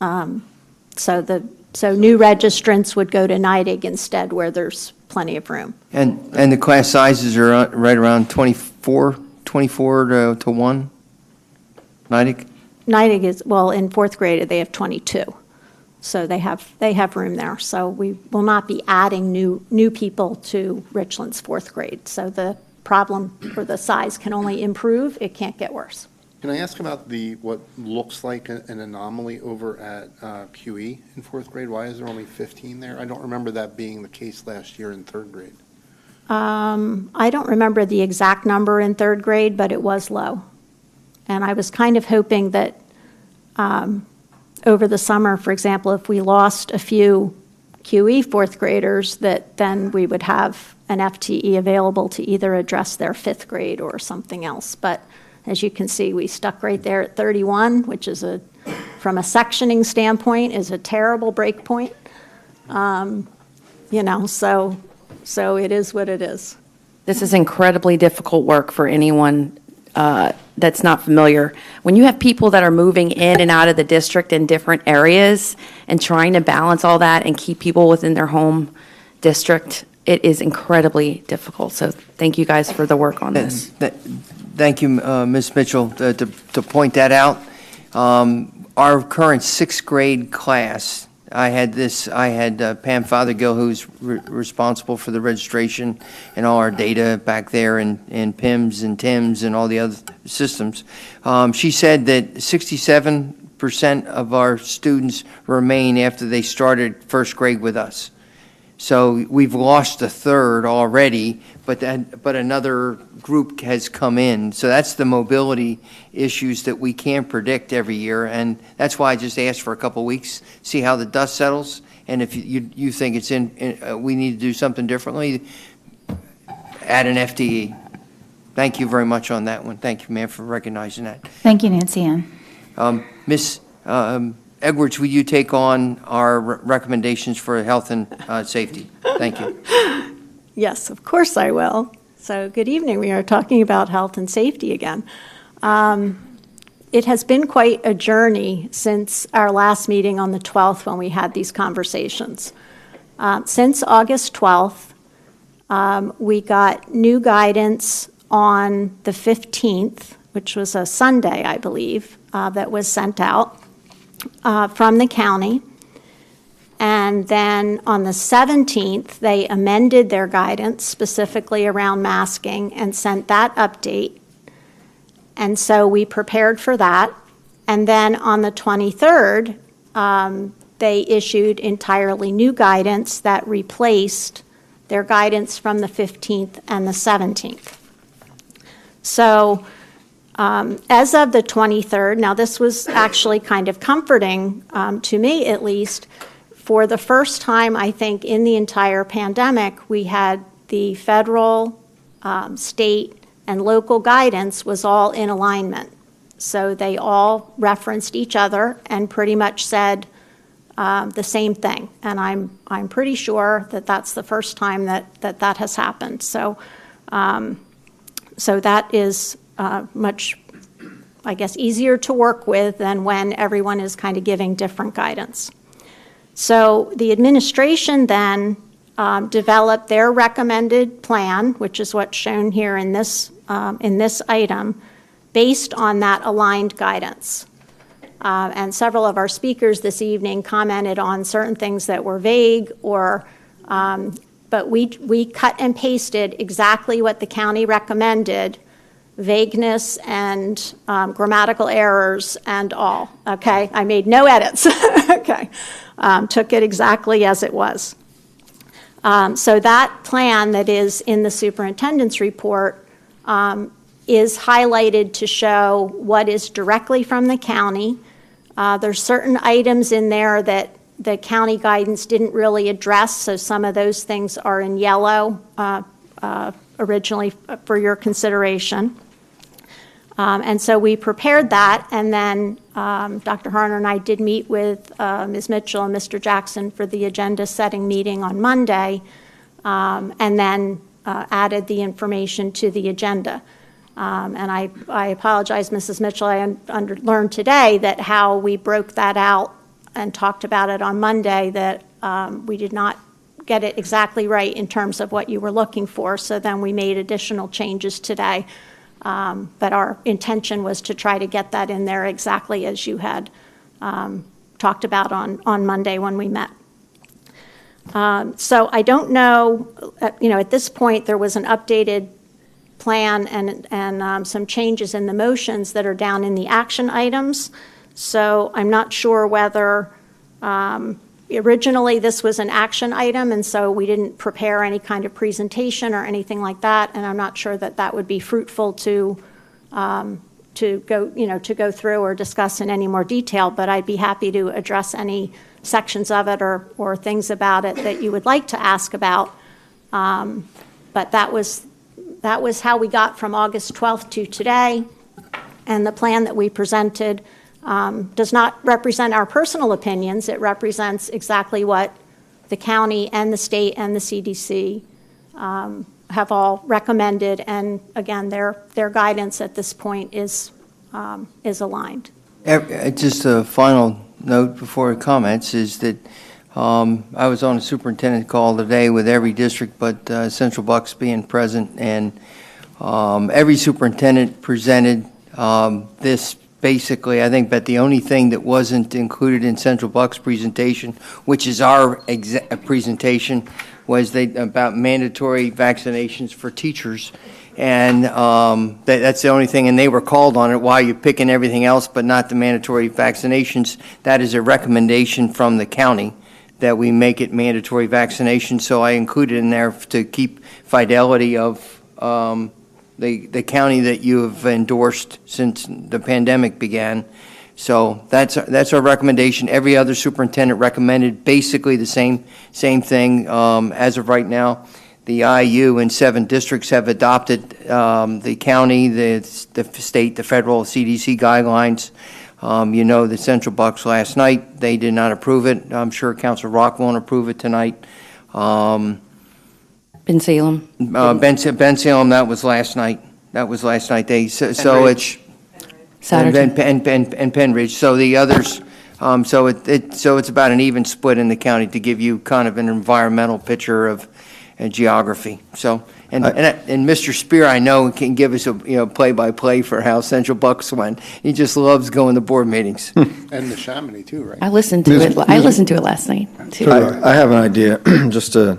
So new registrants would go to Neidig instead, where there's plenty of room. And the class sizes are right around 24 to 1, Neidig? Neidig is, well, in 4th grade, they have 22. So they have room there. So we will not be adding new people to Richland's fourth grade. So the problem or the size can only improve. It can't get worse. Can I ask about what looks like an anomaly over at QE in fourth grade? Why is there only 15 there? I don't remember that being the case last year in third grade. I don't remember the exact number in third grade, but it was low. And I was kind of hoping that over the summer, for example, if we lost a few QE fourth graders, that then we would have an FTE available to either address their fifth grade or something else. But as you can see, we stuck right there at 31, which is from a sectioning standpoint, is a terrible break point. So it is what it is. This is incredibly difficult work for anyone that's not familiar. When you have people that are moving in and out of the district in different areas and trying to balance all that and keep people within their home district, it is incredibly difficult. So thank you guys for the work on this. Thank you, Ms. Mitchell, to point that out. Our current sixth grade class, I had Pam Fothergill, who's responsible for the registration and all our data back there and PIMS and TIMS and all the other systems. She said that 67% of our students remain after they started first grade with us. So we've lost a third already, but another group has come in. So that's the mobility issues that we can't predict every year, and that's why I just asked for a couple of weeks, see how the dust settles, and if you think it's we need to do something differently, add an FTE. Thank you very much on that one. Thank you, ma'am, for recognizing that. Thank you, Nancy Ann. Ms. Edwards, will you take on our recommendations for health and safety? Thank you. Yes, of course I will. So good evening. We are talking about health and safety again. It has been quite a journey since our last meeting on the 12th when we had these conversations. Since August 12th, we got new guidance on the 15th, which was a Sunday, I believe, that was sent out from the county. And then on the 17th, they amended their guidance specifically around masking and sent that update. And so we prepared for that. And then on the 23rd, they issued entirely new guidance that replaced their guidance from the 15th and the 17th. So as of the 23rd, now this was actually kind of comforting to me at least. For the first time, I think, in the entire pandemic, we had the federal, state, and local guidance was all in alignment. So they all referenced each other and pretty much said the same thing. And I'm pretty sure that that's the first time that has happened. So that is much, I guess, easier to work with than when everyone is kind of giving different guidance. So the administration then developed their recommended plan, which is what's shown here in this item, based on that aligned guidance. And several of our speakers this evening commented on certain things that were vague, but we cut and pasted exactly what the county recommended, vagueness and grammatical errors and all. Okay, I made no edits. Okay. Took it exactly as it was. So that plan that is in the superintendent's report is highlighted to show what is directly from the county. There's certain items in there that the county guidance didn't really address, so some of those things are in yellow originally for your consideration. And so we prepared that, and then Dr. Harner and I did meet with Ms. Mitchell and Mr. Jackson for the agenda-setting meeting on Monday, and then added the information to the agenda. And I apologize, Mrs. Mitchell, I learned today that how we broke that out and talked about it on Monday, that we did not get it exactly right in terms of what you were looking for, so then we made additional changes today. But our intention was to try to get that in there exactly as you had talked about on Monday when we met. So I don't know, at this point, there was an updated plan and some changes in the motions that are down in the action items. So I'm not sure whether originally this was an action item, and so we didn't prepare any kind of presentation or anything like that, and I'm not sure that would be fruitful to go through or discuss in any more detail, but I'd be happy to address any sections of it or things about it that you would like to ask about. But that was how we got from August 12th to today, and the plan that we presented does not represent our personal opinions. It represents exactly what the county and the state and the CDC have all recommended, and again, their guidance at this point is aligned. Just a final note before comments is that I was on a superintendent call today with every district but Central Bucks being present, and every superintendent presented this basically, I think, but the only thing that wasn't included in Central Bucks presentation, which is our presentation, was about mandatory vaccinations for teachers. And that's the only thing, and they were called on it. Why are you picking everything else but not the mandatory vaccinations? That is a recommendation from the county that we make it mandatory vaccination. So I included in there to keep fidelity of the county that you have endorsed since the pandemic began. So that's our recommendation. Every other superintendent recommended basically the same thing as of right now. The IU in 7 districts have adopted the county, the state, the federal CDC guidelines. The Central Bucks last night, they did not approve it. I'm sure Councilor Rock won't approve it tonight. Ben Salem. Ben Salem, that was last night. So it's Saturday. and Penn Ridge. So the others, so it's about an even split in the county to give you kind of an environmental picture of geography. So and Mr. Spear, I know, can give us a play-by-play for how Central Bucks went. He just loves going to board meetings. And the Chamonix too, right? I listened to it. I listened to it last night too. I have an idea, just to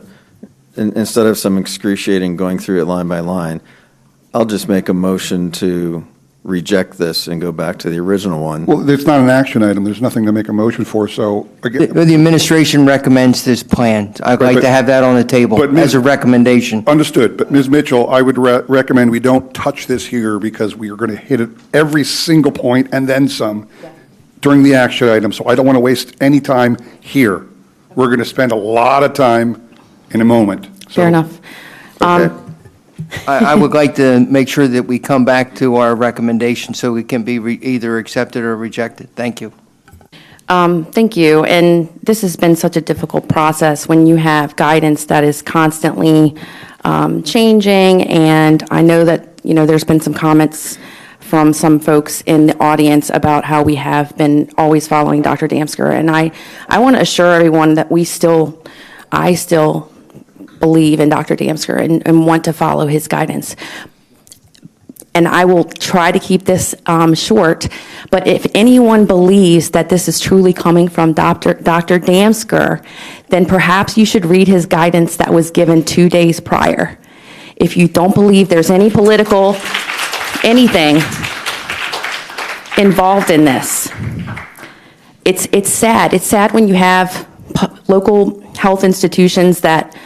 instead of some excruciating going through it line by line, I'll just make a motion to reject this and go back to the original one. Well, it's not an action item. There's nothing to make a motion for, so. Again, the administration recommends this plan. I'd like to have that on the table as a recommendation. Understood. But Ms. Mitchell, I would recommend we don't touch this here because we are going to hit it every single point and then some during the action item. So I don't want to waste any time here. We're going to spend a lot of time in a moment. So, fair enough. Okay. I would like to make sure that we come back to our recommendation so it can be either accepted or rejected. Thank you. Thank you. And this has been such a difficult process when you have guidance that is constantly changing. And I know that, there's been some comments from some folks in the audience about how we have been always following Dr. Damsker. And I want to assure everyone that I still believe in Dr. Damsker and want to follow his guidance. And I will try to keep this short, but if anyone believes that this is truly coming from Dr. Damsker, then perhaps you should read his guidance that was given 2 days prior. If you don't believe there's any political anything involved in this, it's sad. It's sad when you have local health institutions that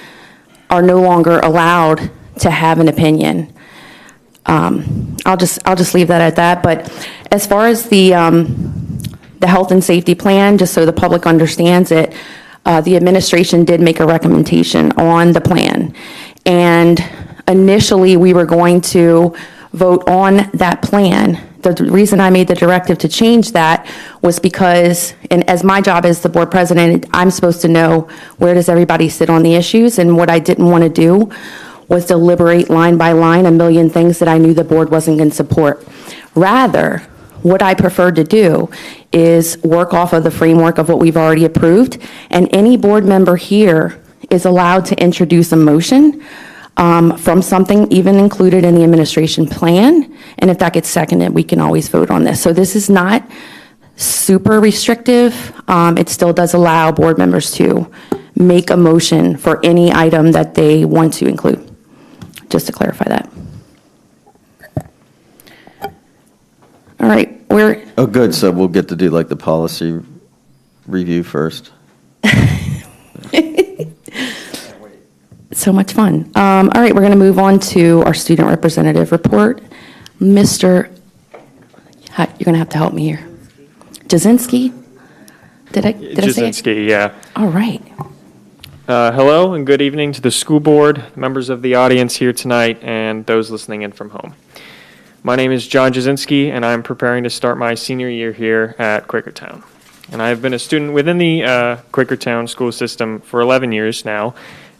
are no longer allowed to have an opinion. I'll just leave that at that. But as far as the health and safety plan, just so the public understands it, the administration did make a recommendation on the plan. And initially, we were going to vote on that plan. The reason I made the directive to change that was because, and as my job as the board president, I'm supposed to know where does everybody sit on the issues, and what I didn't want to do was deliberate line by line a million things that I knew the board wasn't going to support. Rather, what I preferred to do is work off of the framework of what we've already approved, and any board member here is allowed to introduce a motion from something even included in the administration plan, and if that gets seconded, we can always vote on this. So this is not super restrictive. It still does allow board members to make a motion for any item that they want to include, just to clarify that. All right, Oh, good, so we'll get to do like the policy review first. So much fun. All right, we're going to move on to our student representative report. Mr. You're going to have to help me here. Jasinski? Did I say it? Jasinski, yeah. All right. Hello and good evening to the school board, members of the audience here tonight, and those listening in from home. My name is John Jasinski, and I'm preparing to start my senior year here at Quakertown. And I've been a student within the Quakertown school system for 11 years now,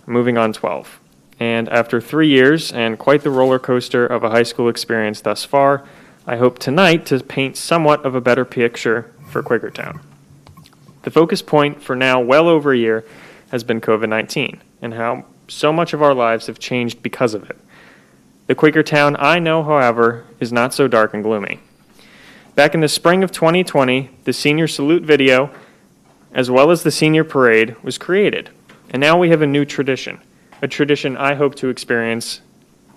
moving on 12. And after 3 years and quite the roller coaster of a high school experience thus far, I hope tonight to paint somewhat of a better picture for Quakertown. The focus point for now well over a year has been COVID-19 and how so much of our lives have changed because of it. The Quakertown I know, however, is not so dark and gloomy. Back in the spring of 2020, the senior salute video, as well as the senior parade, was created. And now we have a new tradition, a tradition I hope to experience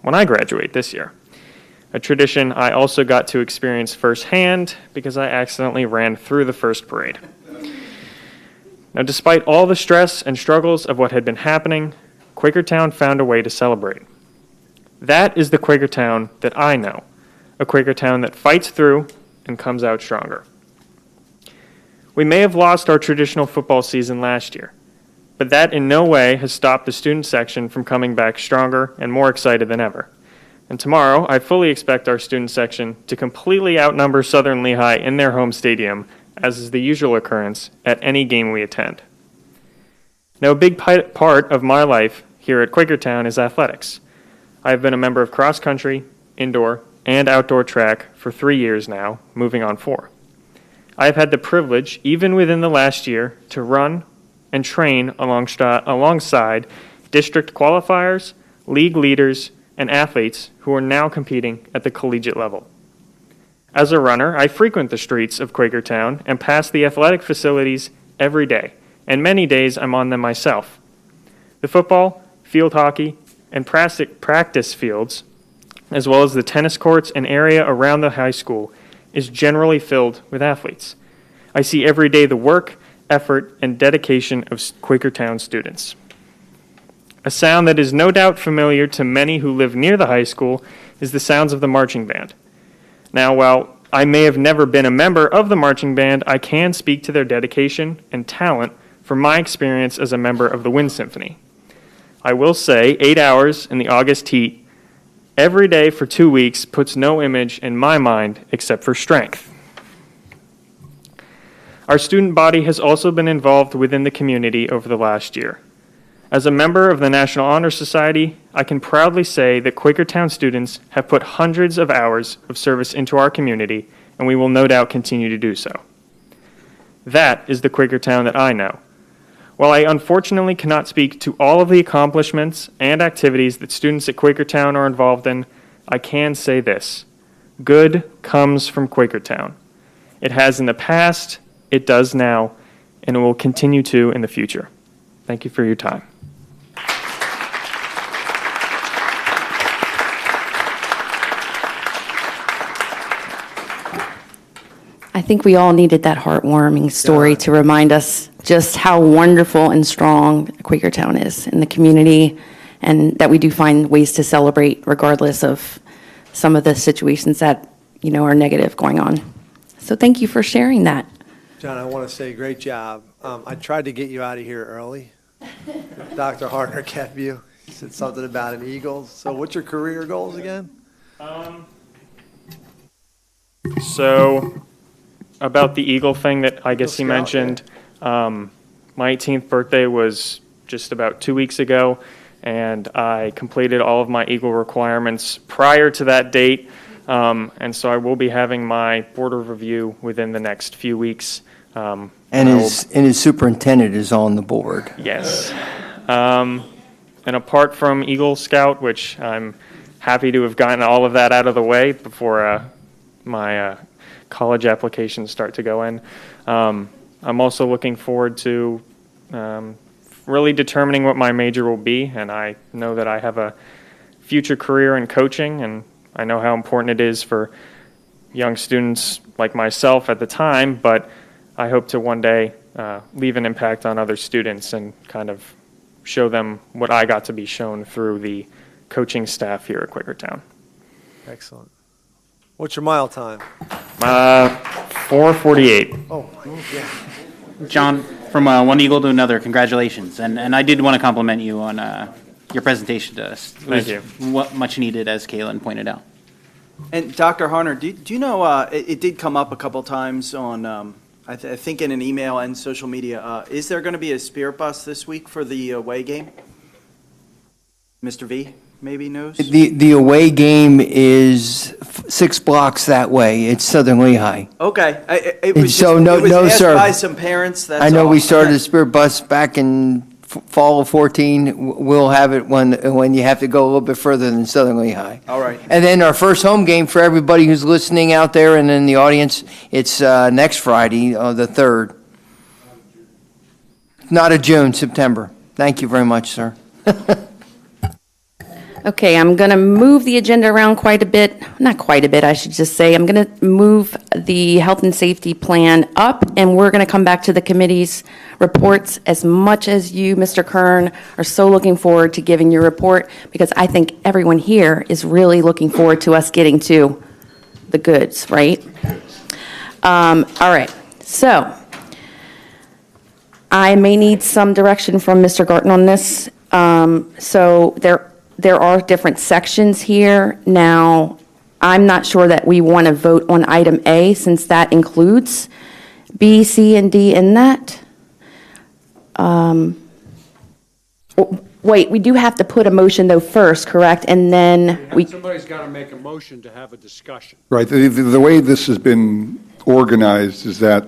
when I graduate this year. A tradition I also got to experience firsthand because I accidentally ran through the first parade. Now, despite all the stress and struggles of what had been happening, Quakertown found a way to celebrate. That is the Quakertown that I know, a Quakertown that fights through and comes out stronger. We may have lost our traditional football season last year, but that in no way has stopped the student section from coming back stronger and more excited than ever. And tomorrow, I fully expect our student section to completely outnumber Southern Lehigh in their home stadium, as is the usual occurrence at any game we attend. Now, a big part of my life here at Quakertown is athletics. I have been a member of cross-country, indoor, and outdoor track for 3 years now, moving on 4. I have had the privilege, even within the last year, to run and train alongside district qualifiers, league leaders, and athletes who are now competing at the collegiate level. As a runner, I frequent the streets of Quakertown and pass the athletic facilities every day, and many days I'm on them myself. The football, field hockey, and practice fields, as well as the tennis courts and area around the high school, is generally filled with athletes. I see every day the work, effort, and dedication of Quakertown students. A sound that is no doubt familiar to many who live near the high school is the sounds of the marching band. Now, while I may have never been a member of the marching band, I can speak to their dedication and talent from my experience as a member of the Wind Symphony. I will say 8 hours in the August heat every day for 2 weeks puts no image in my mind except for strength. Our student body has also been involved within the community over the last year. As a member of the National Honor Society, I can proudly say that Quakertown students have put hundreds of hours of service into our community, and we will no doubt continue to do so. That is the Quakertown that I know. While I unfortunately cannot speak to all of the accomplishments and activities that students at Quakertown are involved in, I can say this: good comes from Quakertown. It has in the past, it does now, and it will continue to in the future. Thank you for your time. I think we all needed that heartwarming story to remind us just how wonderful and strong Quakertown is in the community, and that we do find ways to celebrate regardless of some of the situations that, are negative going on. So thank you for sharing that. John, I want to say great job. I tried to get you out of here early. Dr. Harner kept you. He said something about an Eagles. So what's your career goals again? So about the Eagle thing that I guess he mentioned, my 18th birthday was just about 2 weeks ago, and I completed all of my Eagle requirements prior to that date, and so I will be having my board of review within the next few weeks. And his superintendent is on the board. Yes. And apart from Eagle Scout, which I'm happy to have gotten all of that out of the way before my college applications start to go in. I'm also looking forward to really determining what my major will be, and I know that I have a future career in coaching, and I know how important it is for young students like myself at the time, but I hope to one day leave an impact on other students and kind of show them what I got to be shown through the coaching staff here at Quakertown. Excellent. What's your mile time? 4:48. Oh, yeah. John, from one Eagle to another, congratulations. And I did want to compliment you on your presentation to us. It was Thank you. Much needed, as Kaylin pointed out. And Dr. Harner, do you know, it did come up a couple times on, I think in an email and social media, is there going to be a spirit bus this week for the away game? Mr. V maybe knows? The away game is 6 blocks that way. It's Southern Lehigh. Okay. It was So just, no, it was no, asked sir. by some parents, that's I know all. we started the Spirit Bus back in fall of 14. We'll have it when you have to go a little bit further than Southern Lehigh. All right. And then our first home game for everybody who's listening out there and in the audience, it's next Friday, the 3rd. Not of June, September. Thank you very much, sir. Okay, I'm going to move the agenda around quite a bit. Not quite a bit, I should just say. I'm going to move the health and safety plan up, and we're going to come back to the committee's reports as much as you, Mr. Kern, are so looking forward to giving your report, because I think everyone here is really looking forward to us getting to the goods, right? All right, so I may need some direction from Mr. Garten on this. So there are different sections here. Now, I'm not sure that we want to vote on item A, since that includes B, C, and D in that. Wait, we do have to put a motion, though, first, correct? And then we... Somebody's got to make a motion to have a discussion. Right. The way this has been organized is that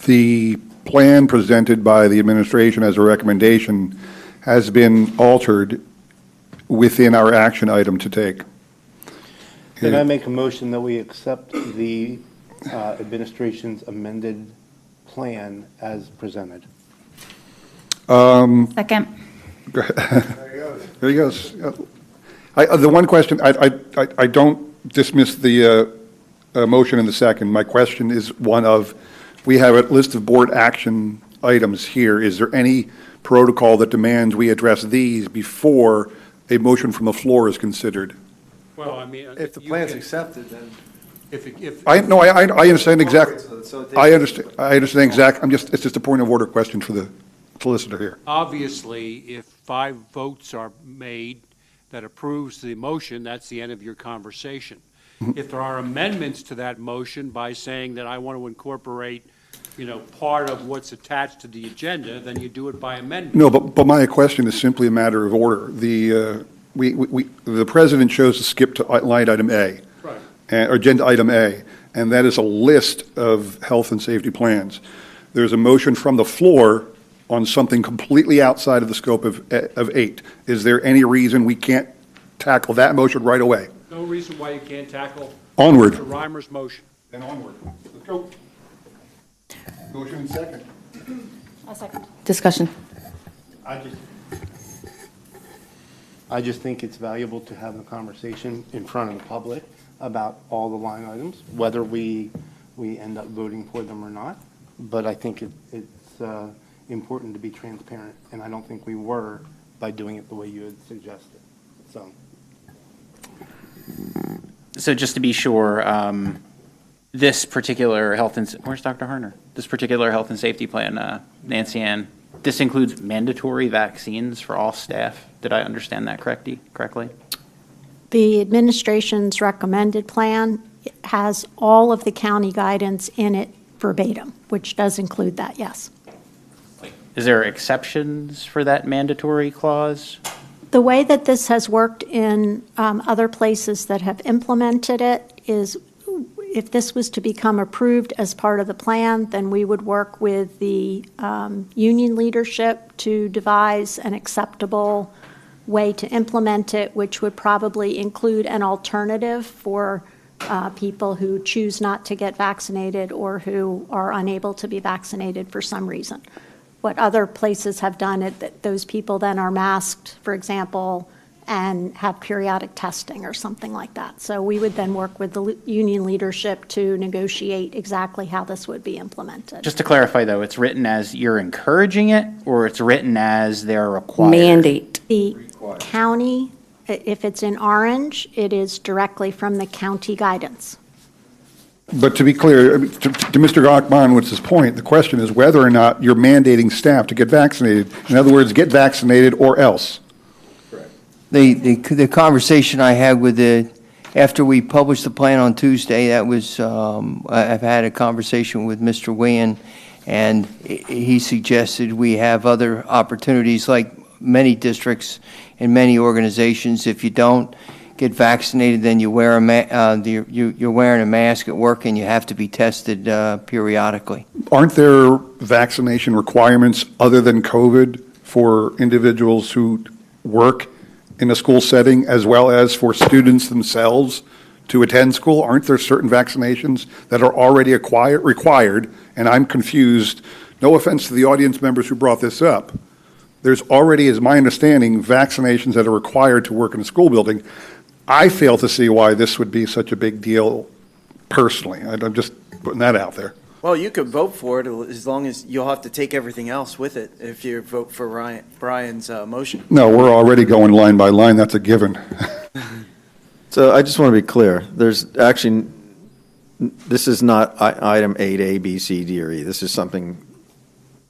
the plan presented by the administration as a recommendation has been altered within our action item to take. Can I make a motion that we accept the administration's amended plan as presented? Second. There he goes. The one question, I don't dismiss the motion in the second. My question is one of, we have a list of board action items here. Is there any protocol that demands we address these before a motion from the floor is considered? Well, I mean, If the plan's accepted, then. I understand exactly. I understand exactly. It's just a point of order question for the solicitor here. Obviously, if 5 votes are made that approves the motion, that's the end of your conversation. If there are amendments to that motion by saying that I want to incorporate, part of what's attached to the agenda, then you do it by amendment. No, but my question is simply a matter of order. The president chose to skip to line item A, Right. or agenda item A, and that is a list of health and safety plans. There's a motion from the floor on something completely outside of the scope of 8. Is there any reason we can't tackle that motion right away? No reason why you can't tackle Onward. Mr. Reimer's motion. Then onward. Let's go. Motion second. A second. Discussion. I just think it's valuable to have a conversation in front of the public about all the line items, whether we end up voting for them or not. But I think it's important to be transparent, and I don't think we were by doing it the way you had suggested. So just to be sure, this particular where's Dr. Harner? This particular health and safety plan, Nancy Ann, this includes mandatory vaccines for all staff. Did I understand that correctly? The administration's recommended plan has all of the county guidance in it verbatim, which does include that, yes. Is there exceptions for that mandatory clause? The way that this has worked in other places that have implemented it is, if this was to become approved as part of the plan, then we would work with the union leadership to devise an acceptable way to implement it, which would probably include an alternative for people who choose not to get vaccinated or who are unable to be vaccinated for some reason. What other places have done is that those people then are masked, for example, and have periodic testing or something like that. So we would then work with the union leadership to negotiate exactly how this would be implemented. Just to clarify, though, it's written as you're encouraging it, or it's written as they're required? Mandate. The county, if it's in orange, it is directly from the county guidance. But to be clear, to Mr. Gachmanwitz's point, the question is whether or not you're mandating staff to get vaccinated. In other words, get vaccinated or else. The conversation I had with after we published the plan on Tuesday, that was, I've had a conversation with Mr. Wynn, and he suggested we have other opportunities, like many districts and many organizations. If you don't get vaccinated, then you wear you're wearing a mask at work, and you have to be tested periodically. Aren't there vaccination requirements other than COVID for individuals who work in a school setting as well as for students themselves to attend school? Aren't there certain vaccinations that are already required? And I'm confused. No offense to the audience members who brought this up. There's already, as my understanding, vaccinations that are required to work in a school building. I fail to see why this would be such a big deal personally. I'm just putting that out there. Well, you could vote for it as long as you'll have to take everything else with it if you vote for Brian's motion. No, we're already going line by line. That's a given. So I just want to be clear. There's actually, this is not item 8A, B, C, D, or E. This is something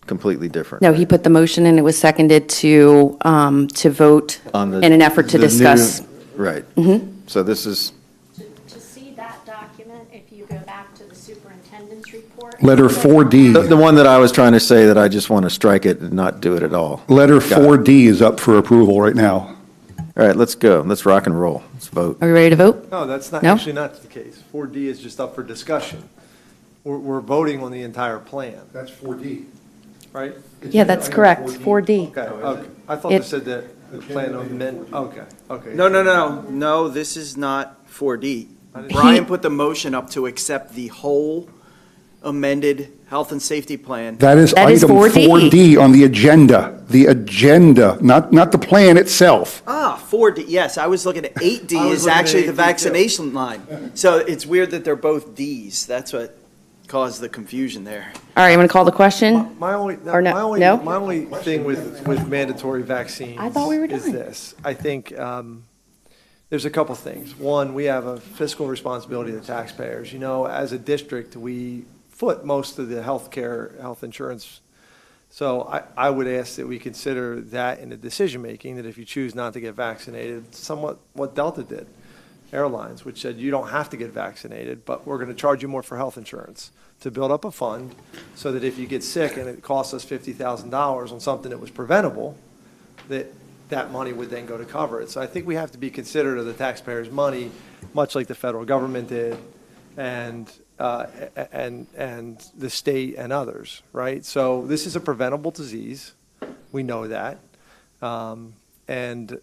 completely different. No, he put the motion and it was seconded to vote On in an effort to discuss. Right. So this is, To see that document, if you go back to the superintendent's report. Letter 4D. the one that I was trying to say that I just want to strike it and not do it at all. Letter Got it. 4D is up for approval right now. All right, let's go. Let's rock and roll. Let's vote. Are we ready to vote? No, that's not, No? actually not the case. 4D is just up for discussion. We're voting on the entire plan, That's 4D. right? Yeah, that's correct, 4D. Okay. I thought It- you said that the plan of okay. No, this is not 4D. Brian put the motion up to accept the whole amended health and safety plan. That is item 4D on the agenda. The agenda, not the plan itself. 4D, yes, I was looking at 8D I was is looking at actually the 8D too. vaccination line. So it's weird that they're both Ds. That's what caused the confusion there. All right, I'm going to call the question. My only, Or no- my only, no? my only thing with mandatory vaccines I thought we were is done. this. I think there's a couple things. One, we have a fiscal responsibility to taxpayers. You know, as a district, we foot most of the health insurance. So I would ask that we consider that in the decision-making, that if you choose not to get vaccinated, somewhat what Delta did. Airlines, which said you don't have to get vaccinated, but we're going to charge you more for health insurance to build up a fund so that if you get sick and it costs us $50,000 on something that was preventable, that money would then go to cover it. So I think we have to be considerate of the taxpayers' money, much like the federal government did, and the state and others, right? So this is a preventable disease. We know that. And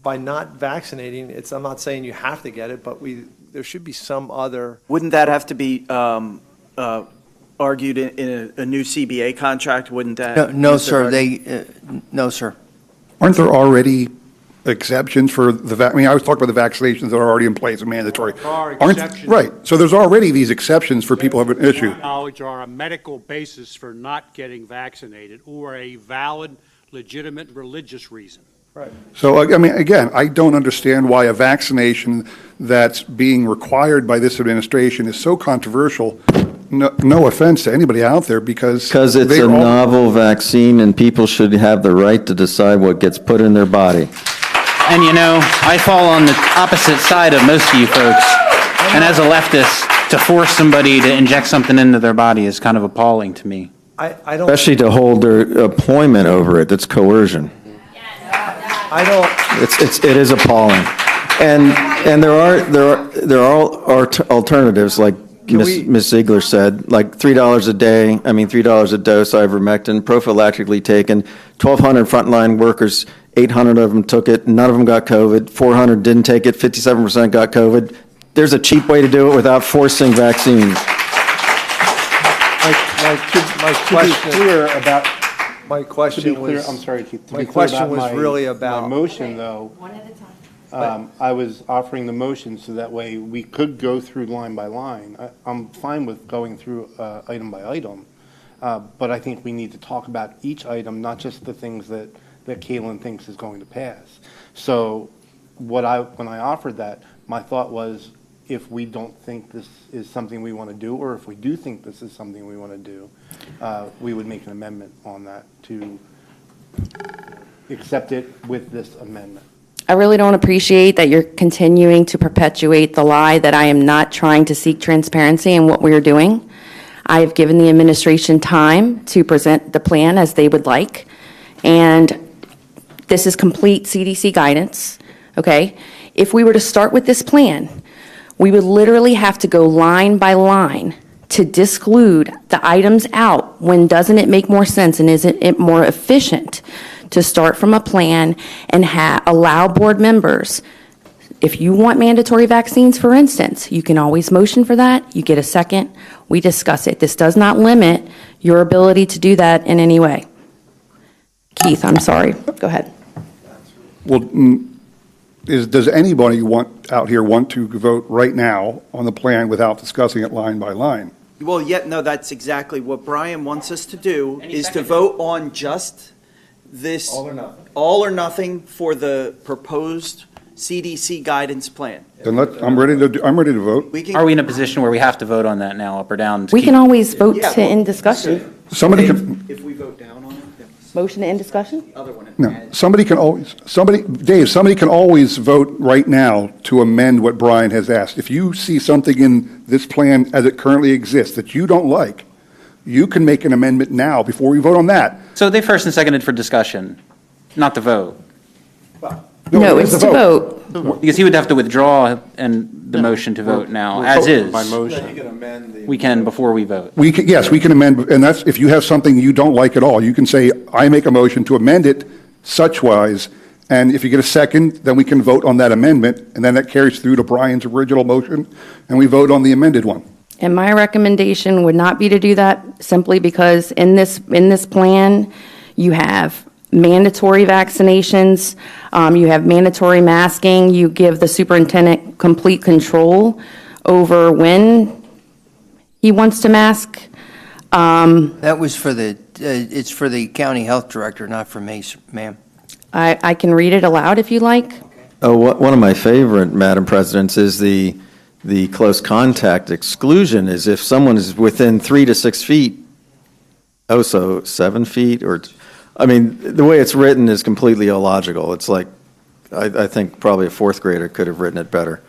by not vaccinating, I'm not saying you have to get it, but there should be some other. Wouldn't that have to be argued in a new CBA contract? Wouldn't that? No, sir. No, sir. Aren't there already exceptions for I mean, I was talking about the vaccinations that are already in place and mandatory. There are Aren't, exceptions. right. So there's already these exceptions for people who have an issue. To my knowledge, are a medical basis for not getting vaccinated or a valid, legitimate religious reason. Right. So, I mean, again, I don't understand why a vaccination that's being required by this administration is so controversial. No offense to anybody out there, because Because it's a novel vaccine and people should have the right to decide what gets put in their body. And you know, I fall on the opposite side of most of you folks. And as a leftist, to force somebody to inject something into their body is kind of appalling to me. I don't. Especially to hold their employment over it, that's coercion. I don't. It is appalling. And there are alternatives, like Ms. Ziegler said, like $3 a day, $3 a dose ivermectin, prophylactically taken, 1,200 frontline workers, 800 of them took it, none of them got COVID, 400 didn't take it, 57% got COVID. there's a cheap way to do it without forcing vaccines. To be clear about, My question was. I'm sorry, Keith. My question was really about. My motion, though. One at a time. I was offering the motion so that way we could go through line by line. I'm fine with going through item by item, but I think we need to talk about each item, not just the things that Caitlin thinks is going to pass. So when I offered that, my thought was, if we don't think this is something we want to do, or if we do think this is something we want to do, we would make an amendment on that to accept it with this amendment. I really don't appreciate that you're continuing to perpetuate the lie that I am not trying to seek transparency in what we're doing. I have given the administration time to present the plan as they would like, and this is complete CDC guidance, okay? If we were to start with this plan, we would literally have to go line by line to disclude the items out. When doesn't it make more sense, and isn't it more efficient to start from a plan and allow board members, if you want mandatory vaccines, for instance, you can always motion for that. You get a second, we discuss it. This does not limit your ability to do that in any way. Keith, I'm sorry. Go ahead. Well, does anybody out here want to vote right now on the plan without discussing it line by line? Well, no, that's exactly what Brian wants us to do, is to vote on just this. All or nothing for the proposed CDC guidance plan. Then I'm ready to vote. Are we in a position where we have to vote on that now, up or down? We can always vote to end discussion. Somebody can. If we vote down on it, then Motion to end discussion? other one. No, somebody can always vote right now to amend what Brian has asked. If you see something in this plan as it currently exists that you don't like, you can make an amendment now before we vote on that. So they first and seconded for discussion, not to vote. No, it's to vote. Because he would have to withdraw the motion to vote now, as is. By motion. We can before we vote. Yes, we can amend, and that's, if you have something you don't like at all, you can say, I make a motion to amend it such-wise, and if you get a second, then we can vote on that amendment, and then that carries through to Brian's original motion, and we vote on the amended one. And my recommendation would not be to do that, simply because in this plan, you have mandatory vaccinations, you have mandatory masking, you give the superintendent complete control over when he wants to mask. That was for it's for the county health director, not for me, ma'am. I can read it aloud if you like. Oh, one of my favorite, Madam President, is the close contact exclusion. Is if someone is within 3 to 6 feet, so 7 feet, or, I mean, the way it's written is completely illogical. It's like, I think probably a fourth grader could have written it better.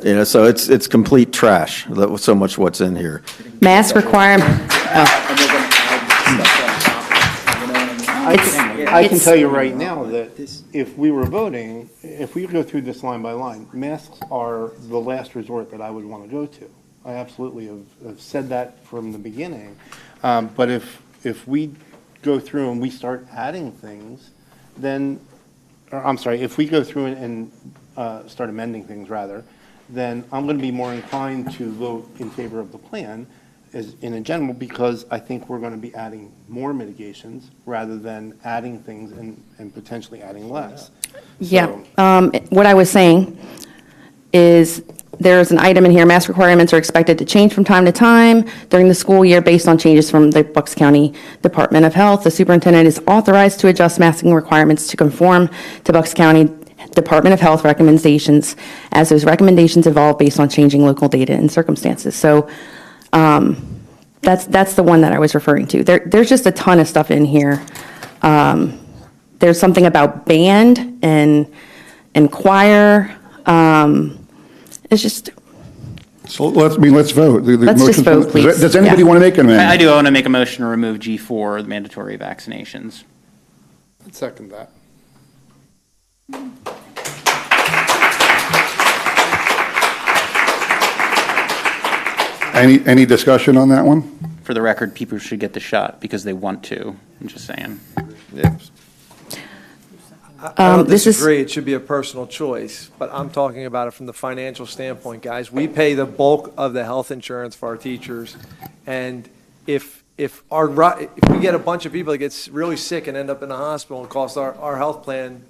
You know, so it's complete trash, so much what's in here. Mask requirement. I can tell you right now that if we were voting, if we go through this line by line, masks are the last resort that I would want to go to. I absolutely have said that from the beginning. But if we go through and we start adding things, then, if we go through and start amending things rather, then I'm going to be more inclined to vote in favor of the plan in general, because I think we're going to be adding more mitigations rather than adding things and potentially adding less. Yeah, what I was saying is there's an item in here, mask requirements are expected to change from time to time during the school year based on changes from the Bucks County Department of Health. The superintendent is authorized to adjust masking requirements to conform to Bucks County Department of Health recommendations as those recommendations evolve based on changing local data and circumstances. So that's the one that I was referring to. There's just a ton of stuff in here. There's something about band and choir. It's just. So let's vote. Let's just vote, please. Does anybody want to make an amendment? I do want to make a motion to remove G4, the mandatory vaccinations. I'd second that. Any discussion on that one? For the record, people should get the shot because they want to. I'm just saying. I don't This is- disagree, it should be a personal choice, but I'm talking about it from the financial standpoint, guys. We pay the bulk of the health insurance for our teachers, and if we get a bunch of people that gets really sick and end up in the hospital and cost our health plan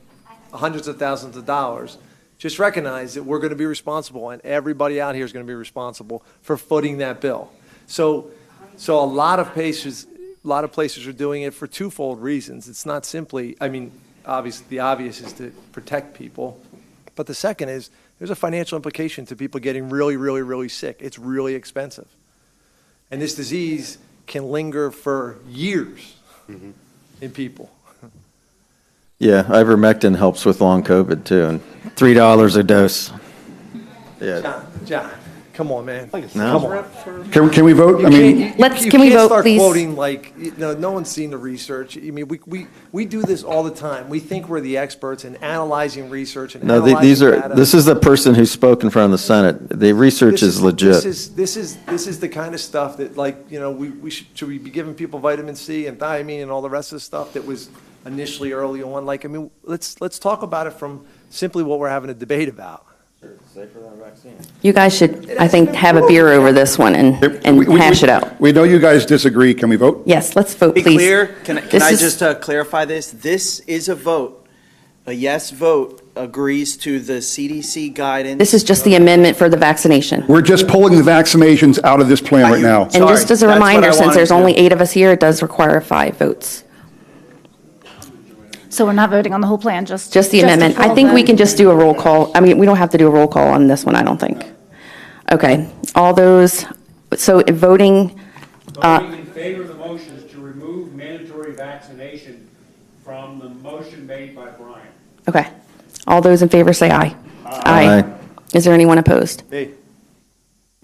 hundreds of thousands of dollars, just recognize that we're going to be responsible, and everybody out here is going to be responsible for footing that bill. So a lot of places are doing it for twofold reasons. It's not simply, the obvious is to protect people, but the second is there's a financial implication to people getting really, really, really sick. It's really expensive. And this disease can linger for years in people. Yeah, ivermectin helps with long COVID too, and $3 a dose. Yeah. John, come on, man. No. Come on. Can we vote? You I can't- mean, you can't start quoting no one's seen the research. I mean, we do this all the time. We think we're the experts in analyzing research and No, analyzing data. this is the person who spoke in front of the Senate. The research is legit. This is the kind of stuff that, should we be giving people vitamin C and thiamine and all the rest of the stuff that was initially early on? Let's talk about it from simply what we're having a debate about. You guys should, I think, have a beer over this one and hash it out. We know you guys disagree. Can we vote? Yes, let's vote, Be please. clear, can This I is- just clarify this? This is a vote. A yes vote agrees to the CDC guidance. This is just the amendment for the vaccination. We're just pulling the vaccinations out of this plan right now. And just as a reminder, since there's only 8 of us here, it does require 5 votes. So we're not voting on the whole plan, just Just the amendment. I think we can just do a roll call. I mean, we don't have to do a roll call on this one, I don't think. Okay, all those, so voting, Voting in favor of the motion is to remove mandatory vaccination from the motion made by Brian. okay. All those in favor say aye. Aye. Is there anyone opposed? Hey.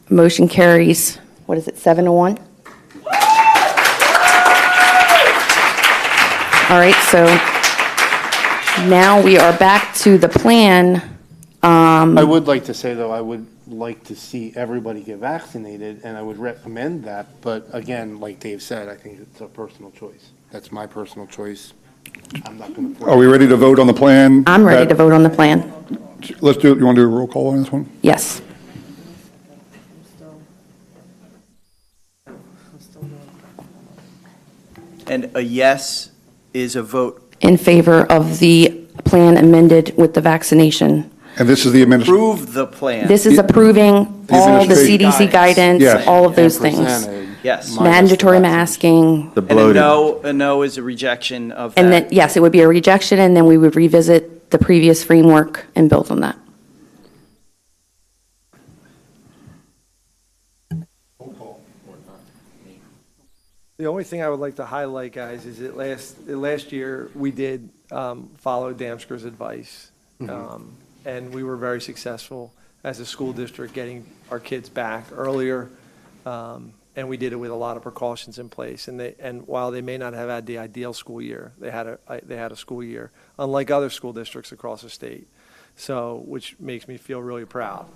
Motion carries, what is it, 7-1? All right, so now we are back to the plan. I would like to say, though, I would like to see everybody get vaccinated, and I would recommend that. But again, like Dave said, I think it's a personal choice. That's my personal choice. I'm not going to. Are we ready to vote on the plan? I'm ready to vote on the plan. Let's do it. You want to do a roll call on this one? Yes. And a yes is a vote. In favor of the plan amended with the vaccination. And this is the administration. Approve the plan. This is approving all the administration. CDC guidance, Yes. all of those things. Yes. Mandatory masking. The And a bloated. no is a rejection of that. And then, yes, it would be a rejection, and then we would revisit the previous framework and build on that. The only thing I would like to highlight, guys, is that last year we did follow Damsker's advice, and we were very successful as a school district getting our kids back earlier, and we did it with a lot of precautions in place. And while they may not have had the ideal school year, they had a school year, unlike other school districts across the state. So, which makes me feel really proud.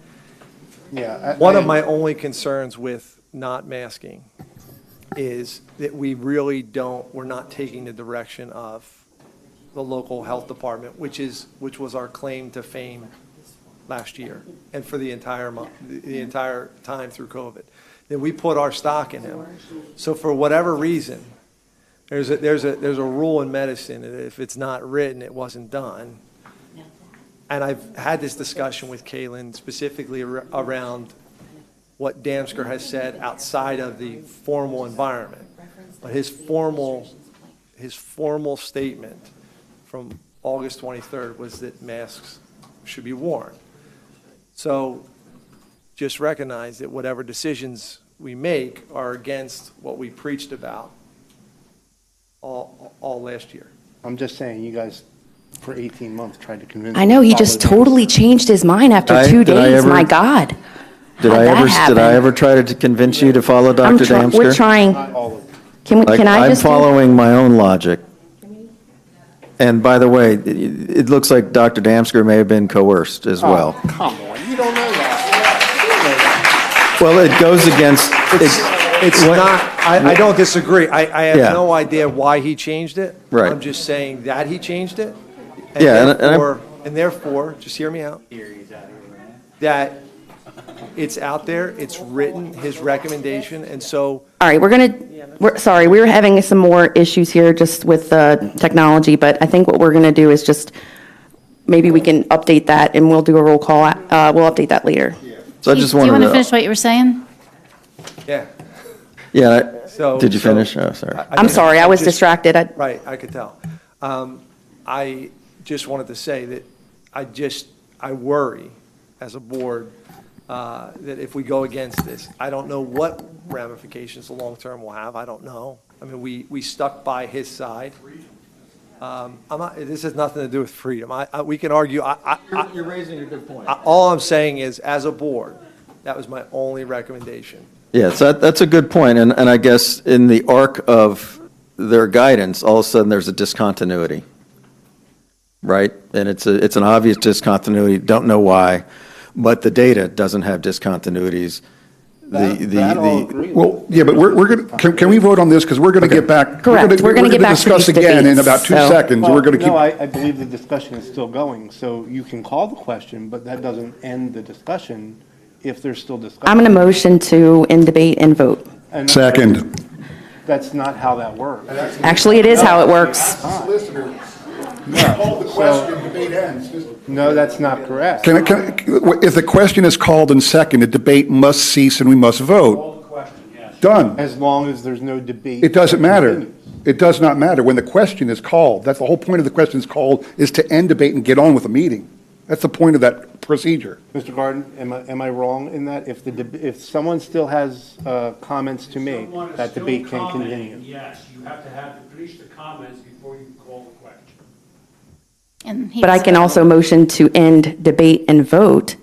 Yeah. One of my only concerns with not masking is that we're not taking the direction of the local health department, which was our claim to fame last year and for the entire time through COVID. That we put our stock in him. So for whatever reason, there's a rule in medicine that if it's not written, it wasn't done. And I've had this discussion with Kaylin specifically around what Damsker has said outside of the formal environment. But his formal statement from August 23rd was that masks should be worn. So just recognize that whatever decisions we make are against what we preached about all last year. I'm just saying, you guys, for 18 months, tried to convince. I know, me he to just follow totally changed his mind after 2 days, my God. Did How'd that I happen? ever try to convince you to follow Dr. Damsker? We're trying. Can I I'm just? following my own logic. And by the way, it looks like Dr. Damsker may have been coerced as well. Come on, you don't know that. Well, it goes against. It's not, I don't disagree. I have Yeah. no idea why he changed it. Right. I'm just saying that he changed it. And therefore, just hear me out, that it's out there, it's written, his recommendation, and so. All right, sorry, we were having some more issues here just with the technology, but I think what we're going to do is just, maybe we can update that and we'll do a roll call. We'll update that later. So I just Do you wanted want to to. finish what you were saying? Yeah. Yeah, did you So- finish? Oh, sorry. I'm sorry, I was distracted. Right, I could tell. I just wanted to say that I worry as a board that if we go against this, I don't know what ramifications the long-term will have. I don't know. I mean, we stuck by his side. This has nothing to do with freedom. We can argue. You're raising a good point. All I'm saying is, as a board, that was my only recommendation. Yeah, so that's a good point, and I guess in the arc of their guidance, all of a sudden there's a discontinuity, right? And it's an obvious discontinuity, don't know why, but the data doesn't have discontinuities. Well, yeah, but we're going to, can we vote on this? Because we're going to get back. Correct. We're gonna get back to discuss these again in debates, about 2 so- seconds. We're going to keep. No, I believe the discussion is still going, so you can call the question, but that doesn't end the discussion if there's still discussion. I'm going to motion to end debate and vote. And Second. That's not how that works. Actually, it is how it works. Call the question, debate ends. No, that's not correct. If the question is called and seconded, debate must cease and we must vote. Done. As long as there's no debate. It doesn't matter. It does not matter. When the question is called, that's the whole point of the question is called, is to end debate and get on with the meeting. That's the point of that procedure. Mr. Garden, am I wrong in that? If someone still has comments to make, that debate can continue? Yes, you have to finish the comments before you call the question. But I can also motion to end debate and vote.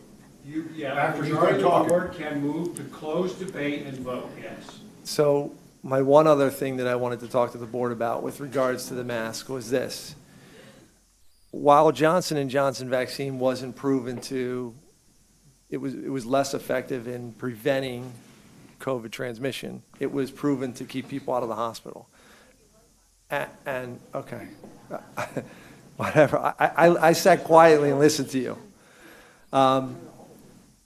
After the board can move to close debate and vote, yes. So my one other thing that I wanted to talk to the board about with regards to the mask was this. While Johnson & Johnson vaccine wasn't proven to, it was less effective in preventing COVID transmission, it was proven to keep people out of the hospital. And okay, whatever. I sat quietly and listened to you.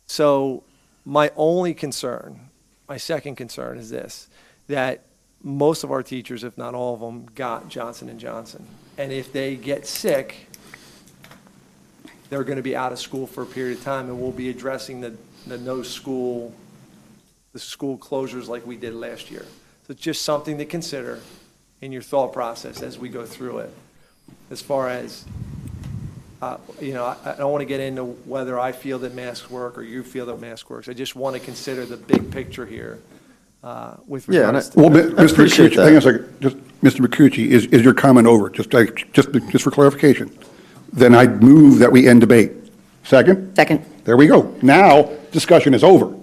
So my only concern, my second concern is this, that most of our teachers, if not all of them, got Johnson & Johnson. And if they get sick, they're going to be out of school for a period of time, and we'll be addressing the school closures like we did last year. So it's just something to consider in your thought process as we go through it. As far as, I don't want to get into whether I feel that masks work or you feel that masks works. I just want to consider the big picture here with regards to. Well, Mr. McCucci, hang on a second. Just, Mr. McCucci, is your comment over? Just for clarification. Then I'd move that we end debate. Second? Second. There we go. Now, discussion is over.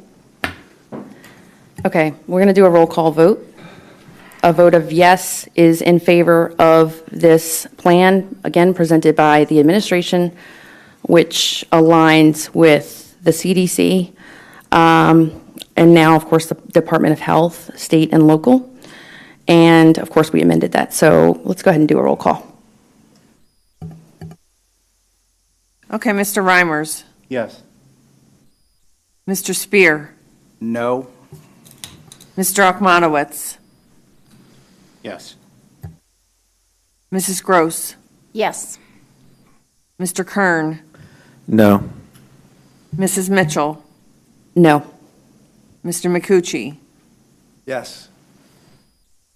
Okay, we're going to do a roll call vote. A vote of yes is in favor of this plan, again, presented by the administration, which aligns with the CDC, and now, of course, the Department of Health, state and local. And, of course, we amended that. So let's go ahead and do a roll call. Okay, Mr. Reimers. Yes. Mr. Spear. No. Mr. Akmanowitz. Yes. Mrs. Gross. Yes. Mr. Kern. No. Mrs. Mitchell. No. Mr. McCucci. Yes.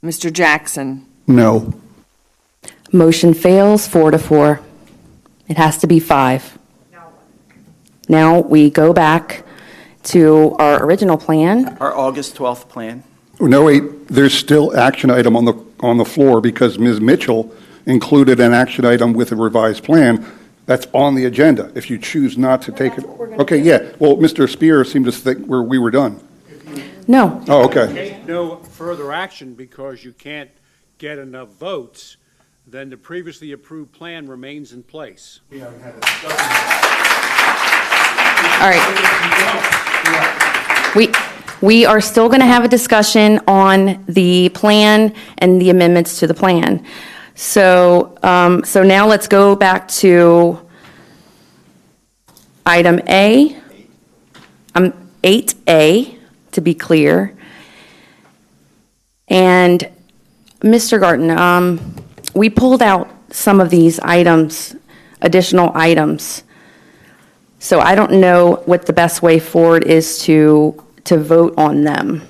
Mr. Jackson. No. Motion fails 4-4. It has to be 5. Now we go back to our original plan. Our August 12th plan. No, wait, there's still action item on the floor because Ms. Mitchell included an action item with a revised plan that's on the agenda. If you choose not to take it. Okay, yeah. Well, Mr. Spear seemed to think we were done. No. Oh, okay. Take no further action because you can't get enough votes, then the previously approved plan remains in place. All right. We are still going to have a discussion on the plan and the amendments to the plan. So now let's go back to item A, 8A, to be clear. And Mr. Garten, we pulled out some of these items, additional items. So I don't know what the best way forward is to vote on them.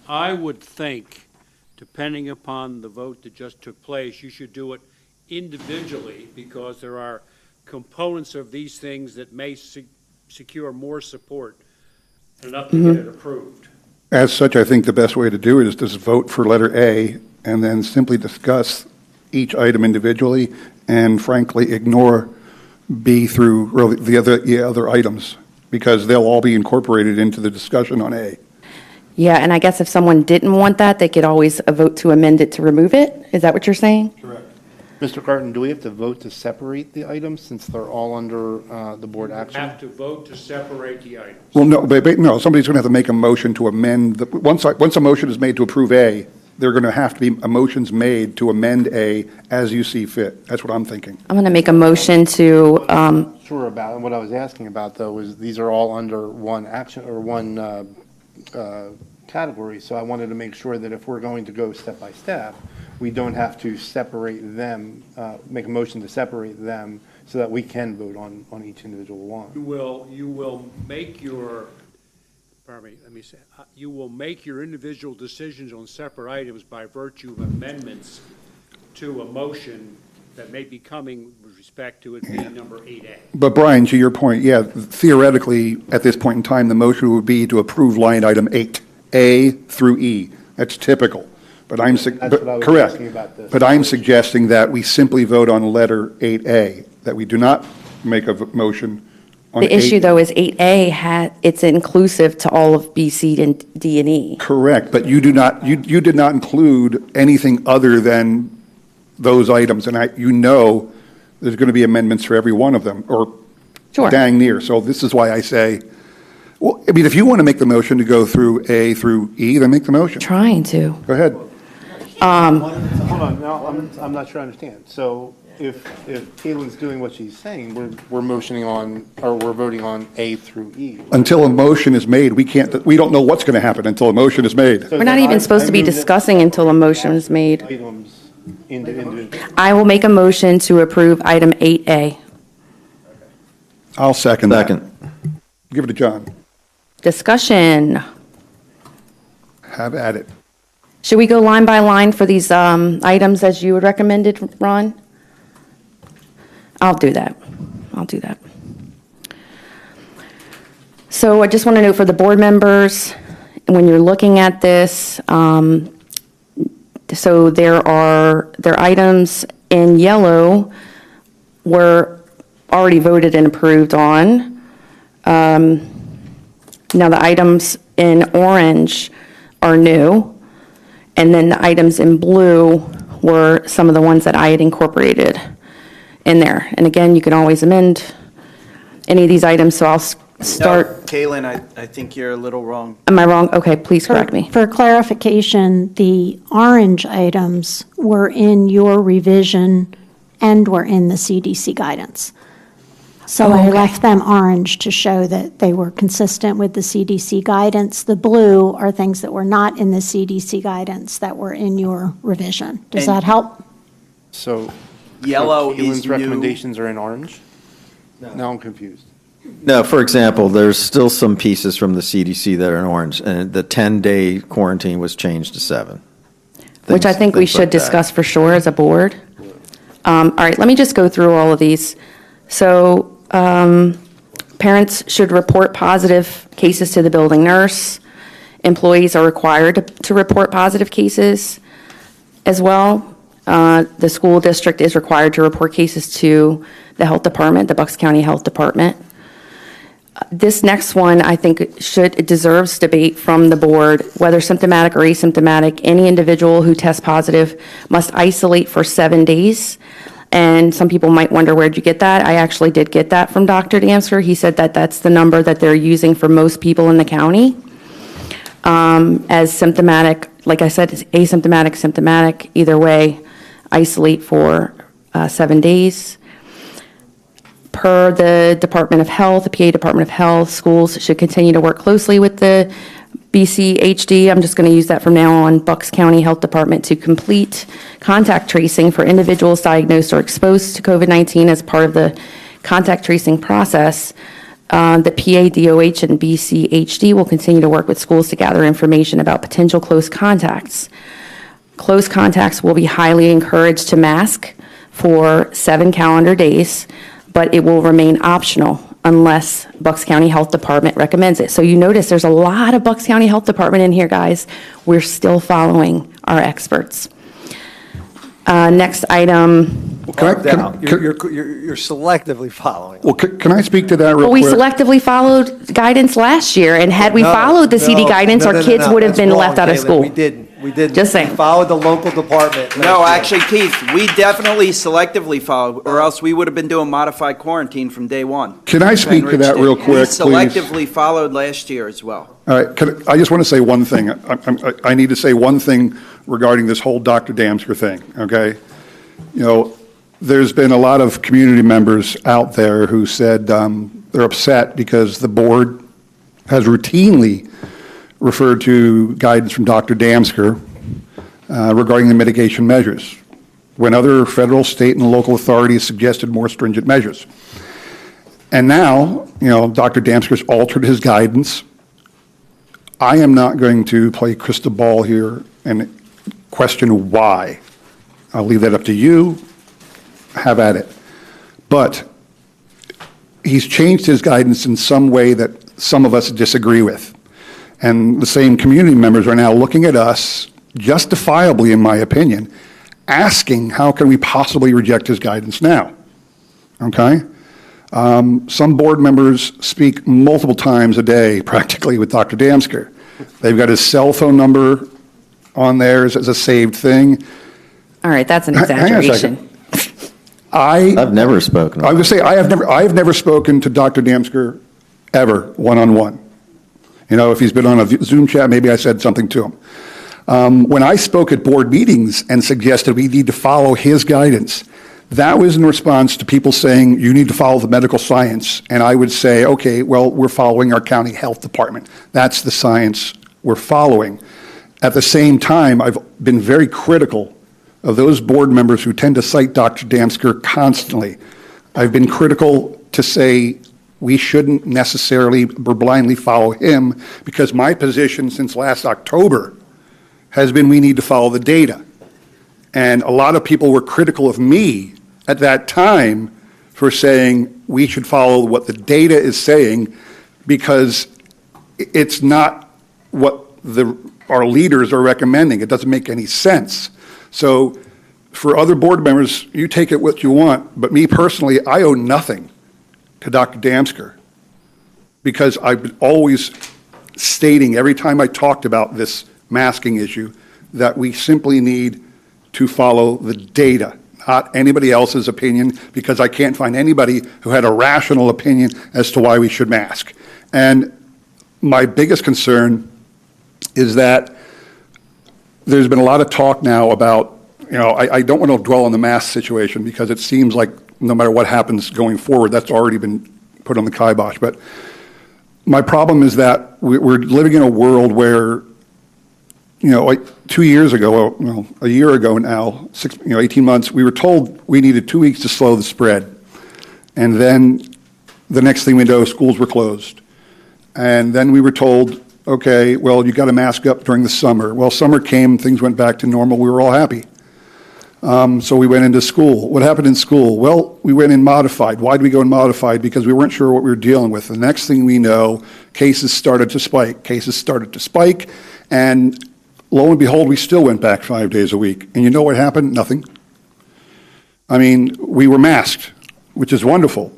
I would think, depending upon the vote that just took place, you should do it individually, because there are components of these things that may secure more support enough to get it approved. As such, I think the best way to do it is just vote for letter A and then simply discuss each item individually and frankly ignore B through really the other items, because they'll all be incorporated into the discussion on A. Yeah, and I guess if someone didn't want that, they could always vote to amend it to remove it? Is that what you're saying? Correct. Mr. Carton, do we have to vote to separate the items since they're all under the board action? Have to vote to separate the items. Well, no, no, somebody's going to have to make a motion to amend, once a motion is made to approve A, there are going to have to be motions made to amend A as you see fit. That's what I'm thinking. I'm going to make a motion to, Sure about, and what I was asking about, though, is these are all under one action, or one category, so I wanted to make sure that if we're going to go step by step, we don't have to separate them, make a motion to separate them, so that we can vote on each individual one. You will make your, pardon me, let me say, you will make your individual decisions on separate items by virtue of amendments to a motion that may be coming with respect to it being number 8A. But Brian, to your point, yeah, theoretically, at this point in time, the motion would be to approve line item 8, A through E. That's typical. But I'm, That's what I was correct. asking about this. But I'm suggesting that we simply vote on letter 8A, that we do not make a motion on the issue 8. though is 8A it's inclusive to all of B, C, and D, and E. Correct, but you do not, you did not include anything other than those items, and you know there's going to be amendments for every one of them, or Sure. dang near. So this is why I say, well, I mean, if you want to make the motion to go through A through E, then make the motion. Trying to. Go ahead. Hold on, no, I'm not sure I understand. So if Caitlin's doing what she's saying, we're motioning on, or we're voting on A through E. Until a motion is made, we don't know what's going to happen until a motion is made. We're not even supposed to be discussing until a motion is made. Items individually. I will make a motion to approve item 8A. I'll second that. Second. Give it to John. Discussion. Have at it. Should we go line by line for these items as you would recommended, Ron? I'll do that. So I just want to know for the board members, when you're looking at this, so there are items in yellow were already voted and approved on. Now the items in orange are new. And then the items in blue were some of the ones that I had incorporated in there. And again, you can always amend any of these items, so I'll start. No, Caitlin, I think you're a little wrong. Am I wrong? Okay, please correct me. For clarification, the orange items were in your revision and were in the CDC guidance. So I left them orange to show that they were consistent with the CDC guidance. The blue are things that were not in the CDC guidance that were in your revision. Does that help? So Yellow is Caitlin's new. recommendations are in orange? Now I'm confused. No, for example, there's still some pieces from the CDC that are in orange, and the 10-day quarantine was changed to 7. Which I think we things should like that. discuss for sure as a board. All right, let me just go through all of these. So parents should report positive cases to the building nurse. Employees are required to report positive cases as well. The school district is required to report cases to the health department, the Bucks County Health Department. This next one, I think, it deserves debate from the board. Whether symptomatic or asymptomatic, any individual who tests positive must isolate for 7 days. And some people might wonder, where'd you get that? I actually did get that from Dr. Dancer. He said that that's the number that they're using for most people in the county. As symptomatic, like I said, it's asymptomatic, symptomatic, either way, isolate for 7 days. Per the Department of Health, the PA Department of Health, schools should continue to work closely with the BCHD. I'm just going to use that from now on, Bucks County Health Department, to complete contact tracing for individuals diagnosed or exposed to COVID-19 as part of the contact tracing process. The PA, DOH, and BCHD will continue to work with schools to gather information about potential close contacts. Close contacts will be highly encouraged to mask for 7 calendar days, but it will remain optional unless Bucks County Health Department recommends it. So you notice there's a lot of Bucks County Health Department in here, guys. We're still following our experts. Next item. You're selectively following. Well, can I speak to that real Well, we quick? selectively followed guidance last year, and had we followed the CD guidance, our kids would have been left out of school. We didn't. We didn't. Just saying. We followed the local department. No, last year. actually, Keith, we definitely selectively followed, or else we would have been doing modified quarantine from day one. Can I speak to that real quick, We please? selectively followed last year as well. All right, I just want to say one thing. I need to say one thing regarding this whole Dr. Damsker thing, okay? You know, there's been a lot of community members out there who said they're upset because the board has routinely referred to guidance from Dr. Damsker regarding the mitigation measures, when other federal, state, and local authorities suggested more stringent measures. And now, you know, Dr. Damsker's altered his guidance. I am not going to play crystal ball here and question why. I'll leave that up to you. Have at it. But he's changed his guidance in some way that some of us disagree with. And the same community members are now looking at us, justifiably in my opinion, asking how can we possibly reject his guidance now? Okay? Some board members speak multiple times a day, practically, with Dr. Damsker. They've got his cell phone number on there as a saved thing. All right, that's an Hang on a exaggeration. second. I've never spoken. I would say I have never spoken to Dr. Damsker ever one-on-one. You know, if he's been on a Zoom chat, maybe I said something to him. When I spoke at board meetings and suggested we need to follow his guidance, that was in response to people saying, you need to follow the medical science. And I would say, okay, well, we're following our county health department. That's the science we're following. At the same time, I've been very critical of those board members who tend to cite Dr. Damsker constantly. I've been critical to say we shouldn't necessarily blindly follow him, because my position since last October has been we need to follow the data. And a lot of people were critical of me at that time for saying we should follow what the data is saying, because it's not what our leaders are recommending. It doesn't make any sense. So for other board members, you take it what you want, but me personally, I owe nothing to Dr. Damsker, because I've been always stating every time I talked about this masking issue that we simply need to follow the data, not anybody else's opinion, because I can't find anybody who had a rational opinion as to why we should mask. And my biggest concern is that there's been a lot of talk now about, you know, I don't want to dwell on the mask situation, because it seems like no matter what happens going forward, that's already been put on the kibosh. But my problem is that we're living in a world where, you know, like 2 years ago, well, a year ago now, 18 months, we were told we needed 2 weeks to slow the spread. And then the next thing we know, schools were closed. And then we were told, okay, well, you got to mask up during the summer. Well, summer came, things went back to normal, we were all happy. So we went into school. What happened in school? Well, we went in modified. Why did we go in modified? Because we weren't sure what we were dealing with. The next thing we know, cases started to spike. And lo and behold, we still went back 5 days a week. And you know what happened? Nothing. I mean, we were masked, which is wonderful.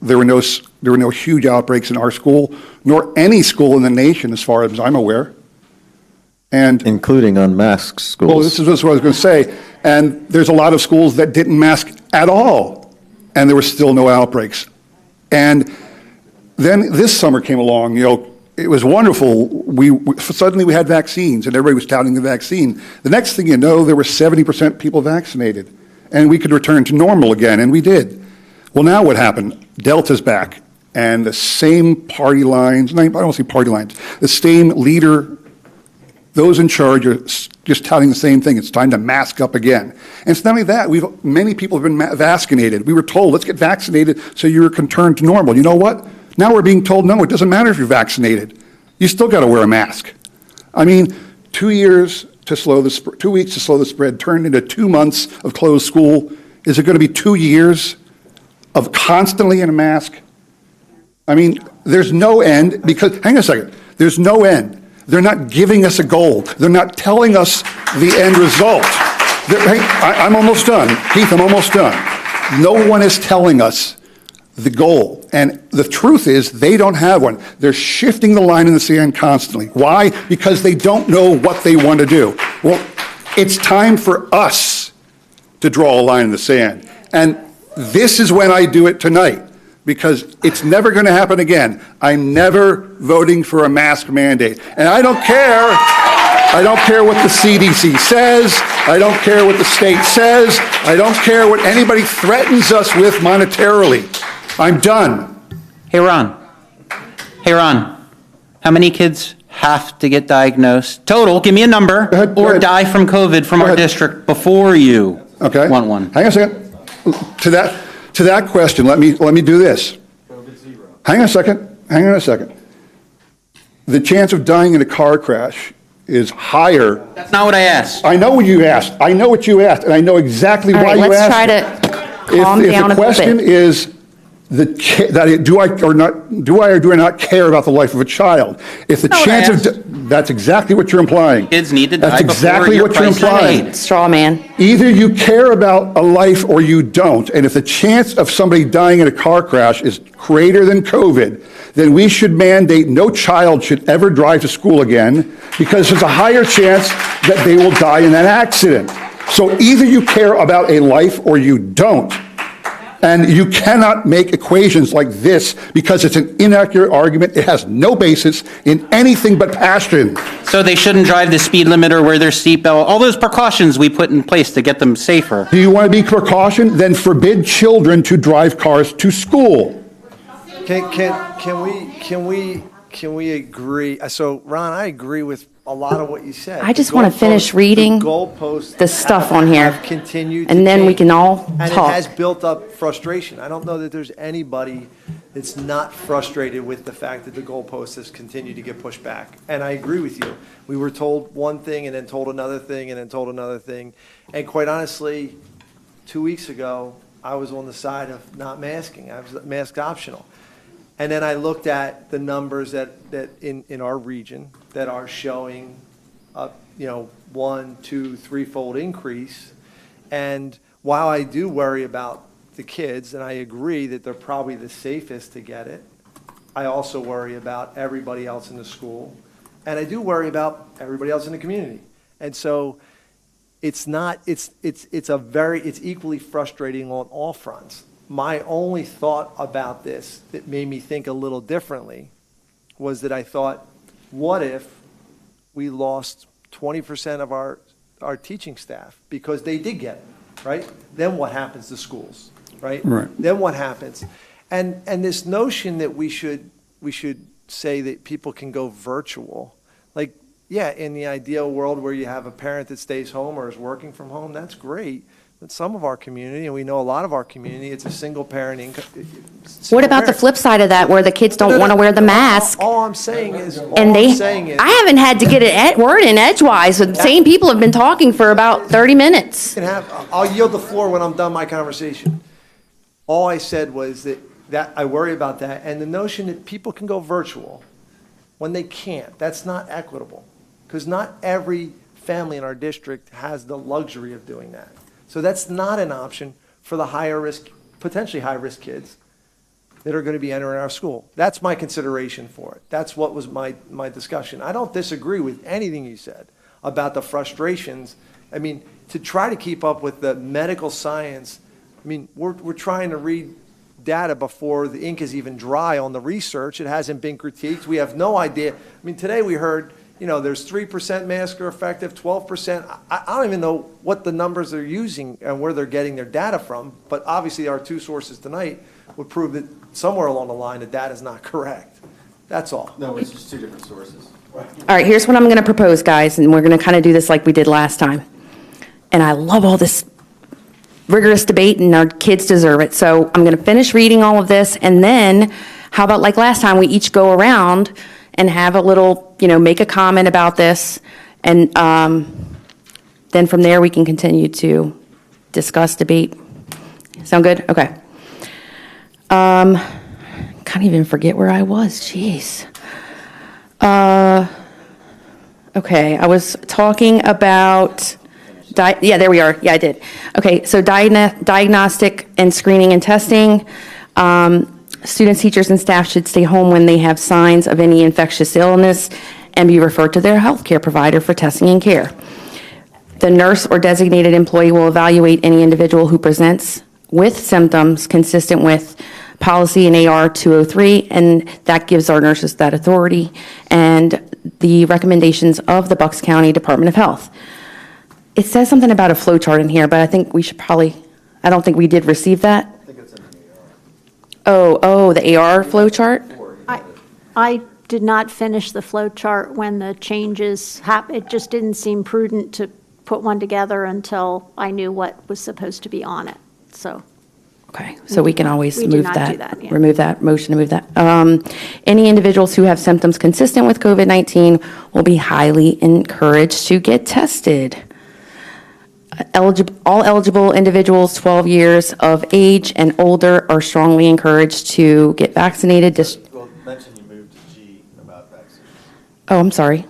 There were no huge outbreaks in our school, nor any school in the nation, as far as I'm aware. And including unmasked schools. Well, this is what I was going to say. And there's a lot of schools that didn't mask at all, and there were still no outbreaks. And then this summer came along, you know, it was wonderful. Suddenly we had vaccines, and everybody was touting the vaccine. The next thing you know, there were 70% people vaccinated, and we could return to normal again, and we did. Well, now what happened? Delta's back, and the same party lines, I don't see party lines, the same leader, those in charge are just touting the same thing. It's time to mask up again. And it's not only that, many people have been vaccinated. We were told, let's get vaccinated so you can return to normal. You know what? Now we're being told, no, it doesn't matter if you're vaccinated. You still got to wear a mask. I mean, 2 weeks to slow the spread turned into 2 months of closed school. Is it going to be 2 years of constantly in a mask? I mean, there's no end because, hang on a second, there's no end. They're not giving us a goal. They're not telling us the end result. Hey, I'm almost done. Keith, I'm almost done. No one is telling us the goal. And the truth is they don't have one. They're shifting the line in the sand constantly. Why? Because they don't know what they want to do. Well, it's time for us to draw a line in the sand. And this is when I do it tonight, because it's never going to happen again. I'm never voting for a mask mandate. And I don't care. I don't care what the CDC says. I don't care what the state says. I don't care what anybody threatens us with monetarily. I'm done. Hey, Ron. How many kids have to get diagnosed? Total, give me a number. Or die from COVID from our district before you want one. Hang on a second. To that question, let me do this. Hang on a second. The chance of dying in a car crash is higher. That's not what I asked. I know what you asked. And I know exactly why you asked. Let's try to calm down a little bit. If the question is do I or do I not care about the life of a child? If the chance of that's exactly what you're implying. Kids need to die That's exactly before what you're implying. Straw man. Either you care about a life or you don't. And if the chance of somebody dying in a car crash is greater than COVID, then we should mandate no child should ever drive to school again, because there's a higher chance that they will die in that accident. So either you care about a life or you don't. And you cannot make equations like this because it's an inaccurate argument. It has no basis in anything but passion. So they shouldn't drive the speed limit or wear their seatbelt, all those precautions we put in place to get them safer. Do you want to be precaution? Then forbid children to drive cars to school. Can we agree? So, Ron, I agree with a lot of what you said. I just want to finish reading the stuff on here, and then we can all and talk. It has built up frustration. I don't know that there's anybody that's not frustrated with the fact that the goalpost has continued to get pushed back. And I agree with you. We were told one thing and then told another thing and then told another thing. And quite honestly, 2 weeks ago, I was on the side of not masking. I was mask optional. And then I looked at the numbers that in our region that are showing a 1, 2, 3-fold increase. And while I do worry about the kids, and I agree that they're probably the safest to get it, I also worry about everybody else in the school. And I do worry about everybody else in the community. And so it's equally frustrating on all fronts. My only thought about this that made me think a little differently was that I thought, what if we lost 20% of our teaching staff because they did get it, right? Then what happens to schools, right? Right. Then what happens? And this notion that we should say that people can go virtual, like, yeah, in the ideal world where you have a parent that stays home or is working from home, that's great. But some of our community, and we know a lot of our community, it's a single parent income. What about the flip side of that, where the kids don't want to wear the mask? All I'm saying is, I haven't had to get a word in edgewise. The same people have been talking for about 30 minutes. I'll yield the floor when I'm done my conversation. All I said was that I worry about that, and the notion that people can go virtual when they can't. That's not equitable, because not every family in our district has the luxury of doing that. So that's not an option for the higher risk, potentially high risk kids that are going to be entering our school. That's my consideration for it. That's what was my discussion. I don't disagree with anything you said about the frustrations. I mean, to try to keep up with the medical science, I mean, we're trying to read data before the ink is even dry on the research. It hasn't been critiqued. We have no idea. I mean, today we heard, there's 3% masks are effective, 12%. I don't even know what the numbers they're using and where they're getting their data from, but obviously our two sources tonight would prove that somewhere along the line the data is not correct. That's all. No, it's just two different sources. All right, here's what I'm going to propose, guys, and we're going to kind of do this like we did last time. And I love all this rigorous debate, and our kids deserve it. So I'm going to finish reading all of this, and then how about like last time, we each go around and have a little, make a comment about this, and then from there we can continue to discuss, debate. Sound good? Okay. Can't even forget where I was. Jeez. Okay, I was talking about. Yeah, there we are. Yeah, I did. Okay, so diagnostic and screening and testing. Students, teachers, and staff should stay home when they have signs of any infectious illness and be referred to their healthcare provider for testing and care. The nurse or designated employee will evaluate any individual who presents with symptoms consistent with policy in AR 203, and that gives our nurses that authority, and the recommendations of the Bucks County Department of Health. It says something about a flow chart in here, but I think we should probably, I don't think we did receive that. I think it's in the AR. Oh, the AR flow chart? I did not finish the flow chart when the changes happened. It just didn't seem prudent to put one together until I knew what was supposed to be on it, so. Okay, so we can always We did move not that, do that, yeah. remove that, motion to move that. Any individuals who have symptoms consistent with COVID-19 will be highly encouraged to get tested. All eligible individuals 12 years of age and older are strongly encouraged to get vaccinated. Well, mention you moved to G about vaccines. Oh, I'm sorry.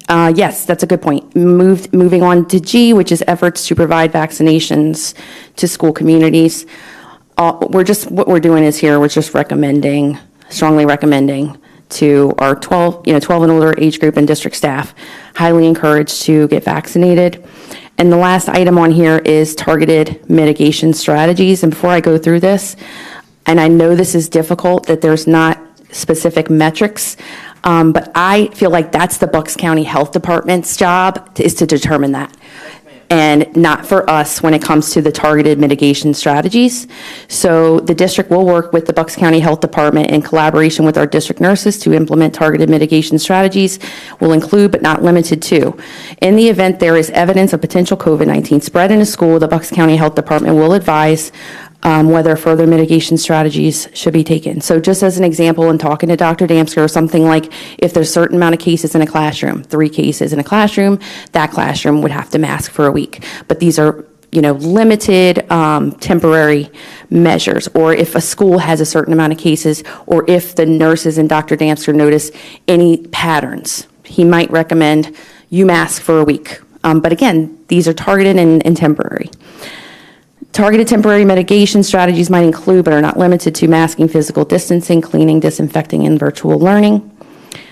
Yes, that's a good point. Moving on to G, which is efforts to provide vaccinations to school communities. What we're doing is here, we're just recommending, strongly recommending to our 12 and older age group and district staff, highly encouraged to get vaccinated. And the last item on here is targeted mitigation strategies. And before I go through this, and I know this is difficult, that there's not specific metrics, but I feel like that's the Bucks County Health Department's job, is to determine that, and not for us when it comes to the targeted mitigation strategies. So the district will work with the Bucks County Health Department in collaboration with our district nurses to implement targeted mitigation strategies. Will include, but not limited to, in the event there is evidence of potential COVID-19 spread in a school, the Bucks County Health Department will advise whether further mitigation strategies should be taken. So just as an example, in talking to Dr. Damsker, or something like, if there's a certain amount of cases in a classroom, 3 cases in a classroom, that classroom would have to mask for a week. But these are, limited temporary measures. Or if a school has a certain amount of cases, or if the nurses and Dr. Damsker notice any patterns, he might recommend you mask for a week. But again, these are targeted and temporary. Targeted temporary mitigation strategies might include, but are not limited to, masking, physical distancing, cleaning, disinfecting, and virtual learning.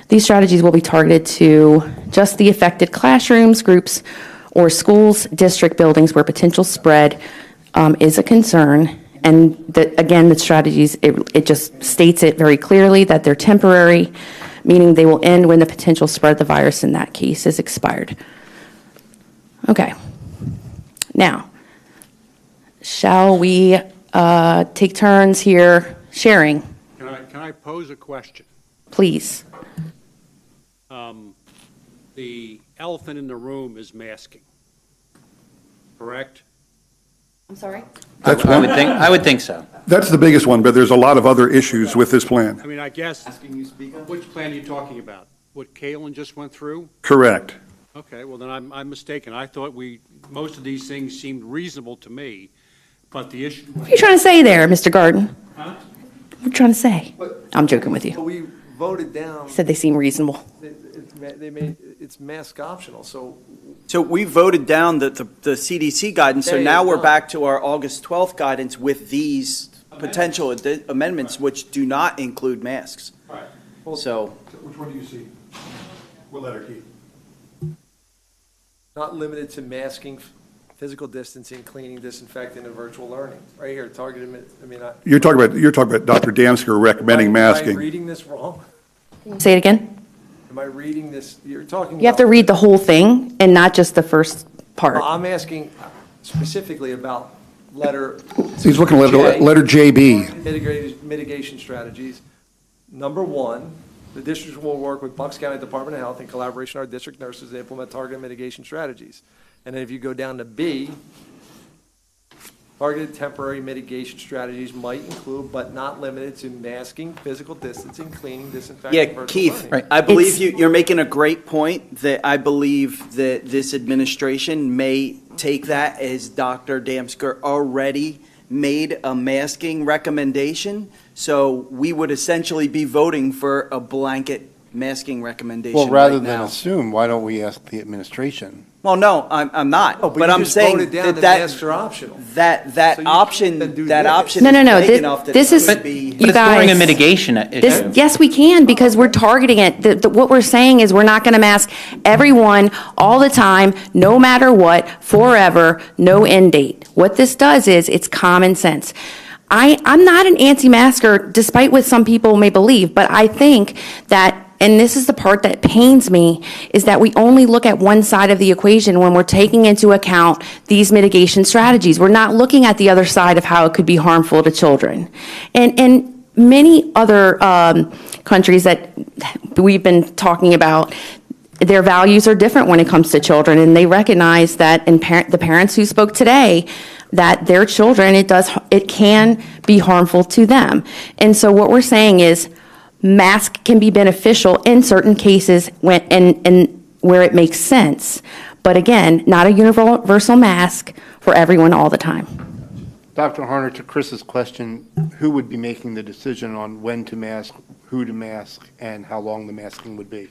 These strategies will be targeted to just the affected classrooms, groups, or schools, district buildings where potential spread is a concern. And again, the strategies, it just states it very clearly that they're temporary, meaning they will end when the potential spread of the virus in that case is expired. Okay. Now, shall we take turns here sharing? Can I pose a question? Please. The elephant in the room is masking, correct? I'm sorry? That's I one. would think so. That's the biggest one, but there's a lot of other issues with this plan. I mean, I guess, which plan are you talking about? What Kalen just went through? Correct. Okay, well, then I'm mistaken. I thought most of these things seemed reasonable to me, but the issue. What are you trying to say there, Mr. Garden? Huh? What are you trying to say? I'm joking with you. We voted down. Said they seem reasonable. They made it's mask optional. So we voted down the CDC guidance, so Yeah, now yeah, we're no. back to our August 12th guidance with these potential amendments, which do not include masks. All right. So. Which one do you see? What letter, Keith? not limited to masking physical distancing, cleaning, disinfecting, and virtual learning. Right here, targeted, You're talking about Dr. Damsker recommending Am I masking. reading this wrong? Say it again. Am I reading this, you're talking You have to about- read the whole thing and not just the first part. Well, I'm asking specifically about letter. He's looking at letter JB. Mitigation strategies. Number one, the district will work with Bucks County Department of Health in collaboration with our district nurses to implement targeted mitigation strategies. And then if you go down to B, targeted temporary mitigation strategies might include, but not limited to, masking, physical distancing, cleaning, disinfecting, Yeah, virtual Keith, learning. I believe you're making a great point that I believe that this administration may take that as Dr. Damsker already made a masking recommendation. So we would essentially be voting for a blanket masking recommendation Well, rather right than now. assume, why don't we ask the administration? Well, no, I'm not. Oh, but you I'm just saying voted down that that that masks are optional. that So you option can't do that this. option No, is no, big this- enough that this it is- would be. But it's during a guys, mitigation issue. Yes, we can, because we're targeting it. What we're saying is we're not going to mask everyone all the time, no matter what, forever, no end date. What this does is it's common sense. I'm not an anti-masker, despite what some people may believe, but I think that, and this is the part that pains me, is that we only look at one side of the equation when we're taking into account these mitigation strategies. We're not looking at the other side of how it could be harmful to children. And many other countries that we've been talking about, their values are different when it comes to children, and they recognize that, and the parents who spoke today, that their children, it can be harmful to them. And so what we're saying is mask can be beneficial in certain cases when, and where it makes sense. But again, not a universal mask for everyone all the time. Dr. Harner, to Chris's question, who would be making the decision on when to mask, who to mask, and how long the masking would be?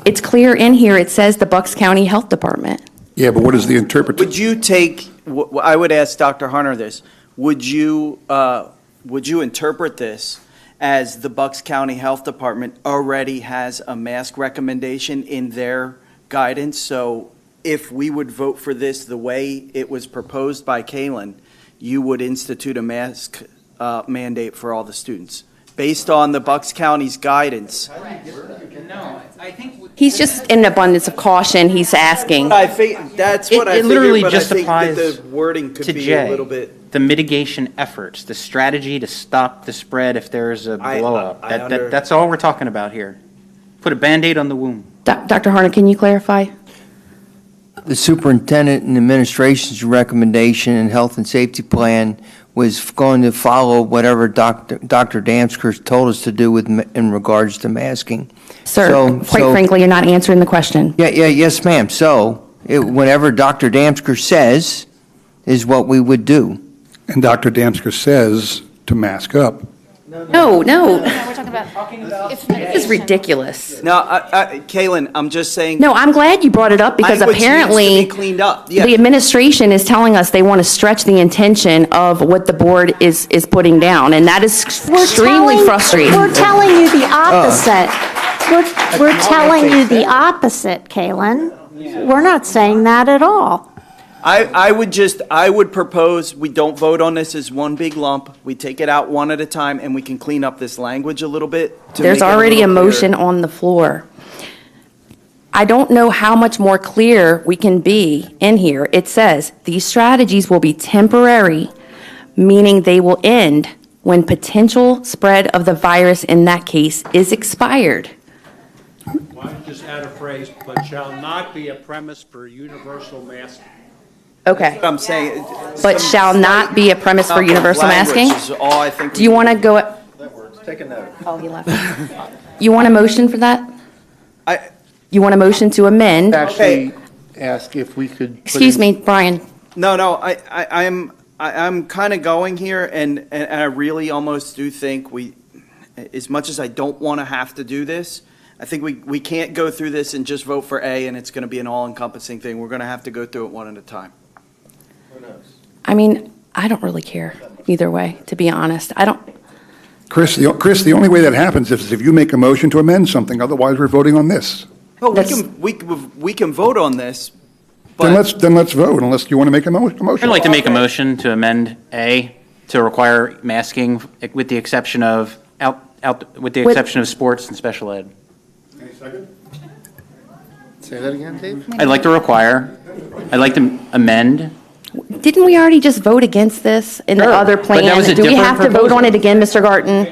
It's clear in here, it says the Bucks County Health Department. Yeah, but what is the interpretation? Would you take, I would ask Dr. Hunter this, would you interpret this as the Bucks County Health Department already has a mask recommendation in their guidance? So if we would vote for this the way it was proposed by Kalen, you would institute a mask mandate for all the students, based on the Bucks County's guidance? No, I think He's just in an abundance of caution, he's asking. I think that's what I it literally figured, but just I think that applies the wording could to be Jay. a little bit. The mitigation efforts, the strategy to stop the spread if there's a blow up. That's all we're talking about here. Put a Band-Aid on the wound. Dr. Harner, can you clarify? The superintendent and administration's recommendation and health and safety plan was going to follow whatever Dr. Damsker told us to do in regards to masking. Sir, quite frankly, you're not answering the question. Yes, ma'am. So whatever Dr. Damsker says is what we would do. And Dr. Damsker says to mask up. No. We're talking about. This is ridiculous. No, Kaylin, I'm just saying. No, I'm glad you brought it up because language needs apparently to be cleaned up. Yeah. the administration is telling us they want to stretch the intention of what the board is putting down, and that is extremely frustrating. We're telling you the opposite. We're telling you the opposite, Kaylin. We're not saying that at all. I would propose we don't vote on this as one big lump. We take it out one at a time, and we can clean up this language a little bit. There's already a motion on the floor. I don't know how much more clear we can be in here. It says these strategies will be temporary, meaning they will end when potential spread of the virus in that case is expired. Why don't you just add a phrase, but shall not be a premise for universal masking? Okay. I'm saying. But shall not be a premise for universal masking? Is all I think. Do you want to go? That works. Take a note. Oh, he left. You want a motion for that? You want a motion to amend? Actually, ask if we could. Excuse me, Brian. No, I'm kind of going here, and I really almost do think as much as I don't want to have to do this, I think we can't go through this and just vote for A, and it's going to be an all-encompassing thing. We're going to have to go through it one at a time. Who knows? I mean, I don't really care either way, to be honest. I don't. Chris, the only way that happens is if you make a motion to amend something. Otherwise, we're voting on this. Oh, we can vote on this, Then let's vote, unless you want to make a motion. I'd like to make a motion to amend A to require masking with the exception of exception of sports and special ed. Any second? Say that again, Dave? I'd like to amend. Didn't we already just vote against this in the Sure, other but that plan? was a Do we different have to vote on proposal. it again, Mr. Garten?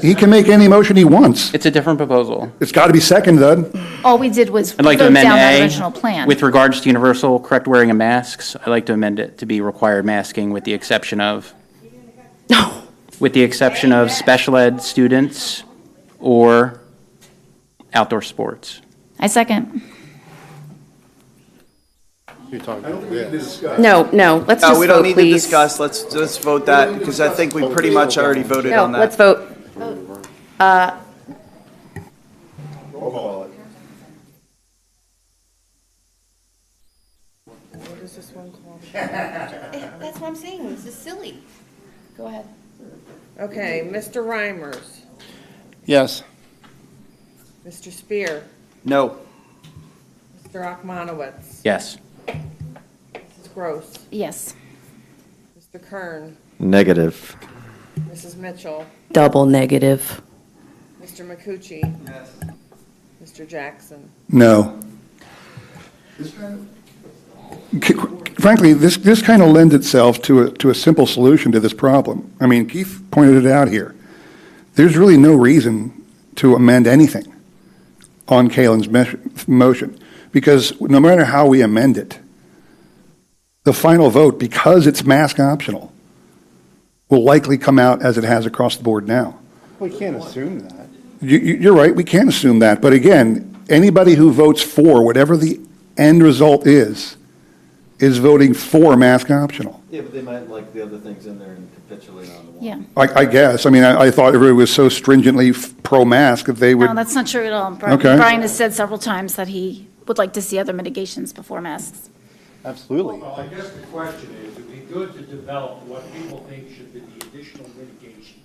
He can make any motion he wants. It's a different proposal. It's got to be seconded. All we did was I'd like to vote amend down that A original plan. with regards to universal correct wearing of masks. I'd like to amend it to be required masking with the exception of special ed students or outdoor sports. I second. You're talking about this. No, let's just we don't vote, need please. to discuss. Let's vote that because I think we pretty much already voted No, on that. let's vote. That's what I'm saying, this is silly. Go ahead. Okay, Mr. Reimers, Yes. Mr. Spear, No. Mr. Akmanowitz, Yes. Mrs. Gross, Yes. Mr. Kern, Negative. Mrs. Mitchell, Double negative. Mr. McCucci, Mr. Jackson. No. Frankly, this kind of lends itself to a simple solution to this problem. I mean, Keith pointed it out here. There's really no reason to amend anything on Kalen's motion, because no matter how we amend it, the final vote, because it's mask optional, will likely come out as it has across the board now. We can't assume that. You're right, we can't assume that. But again, anybody who votes for whatever the end result is voting for mask optional. Yeah, but they might like the other things in there and capitulate on the one. Yeah. I guess. I mean, I thought everybody was so stringently pro-mask that they would. No, that's not true at all. Okay. Brian has said several times that he would like to see other mitigations before masks. Absolutely. Well, I guess the question is, it'd be good to develop what people think should be the additional mitigations.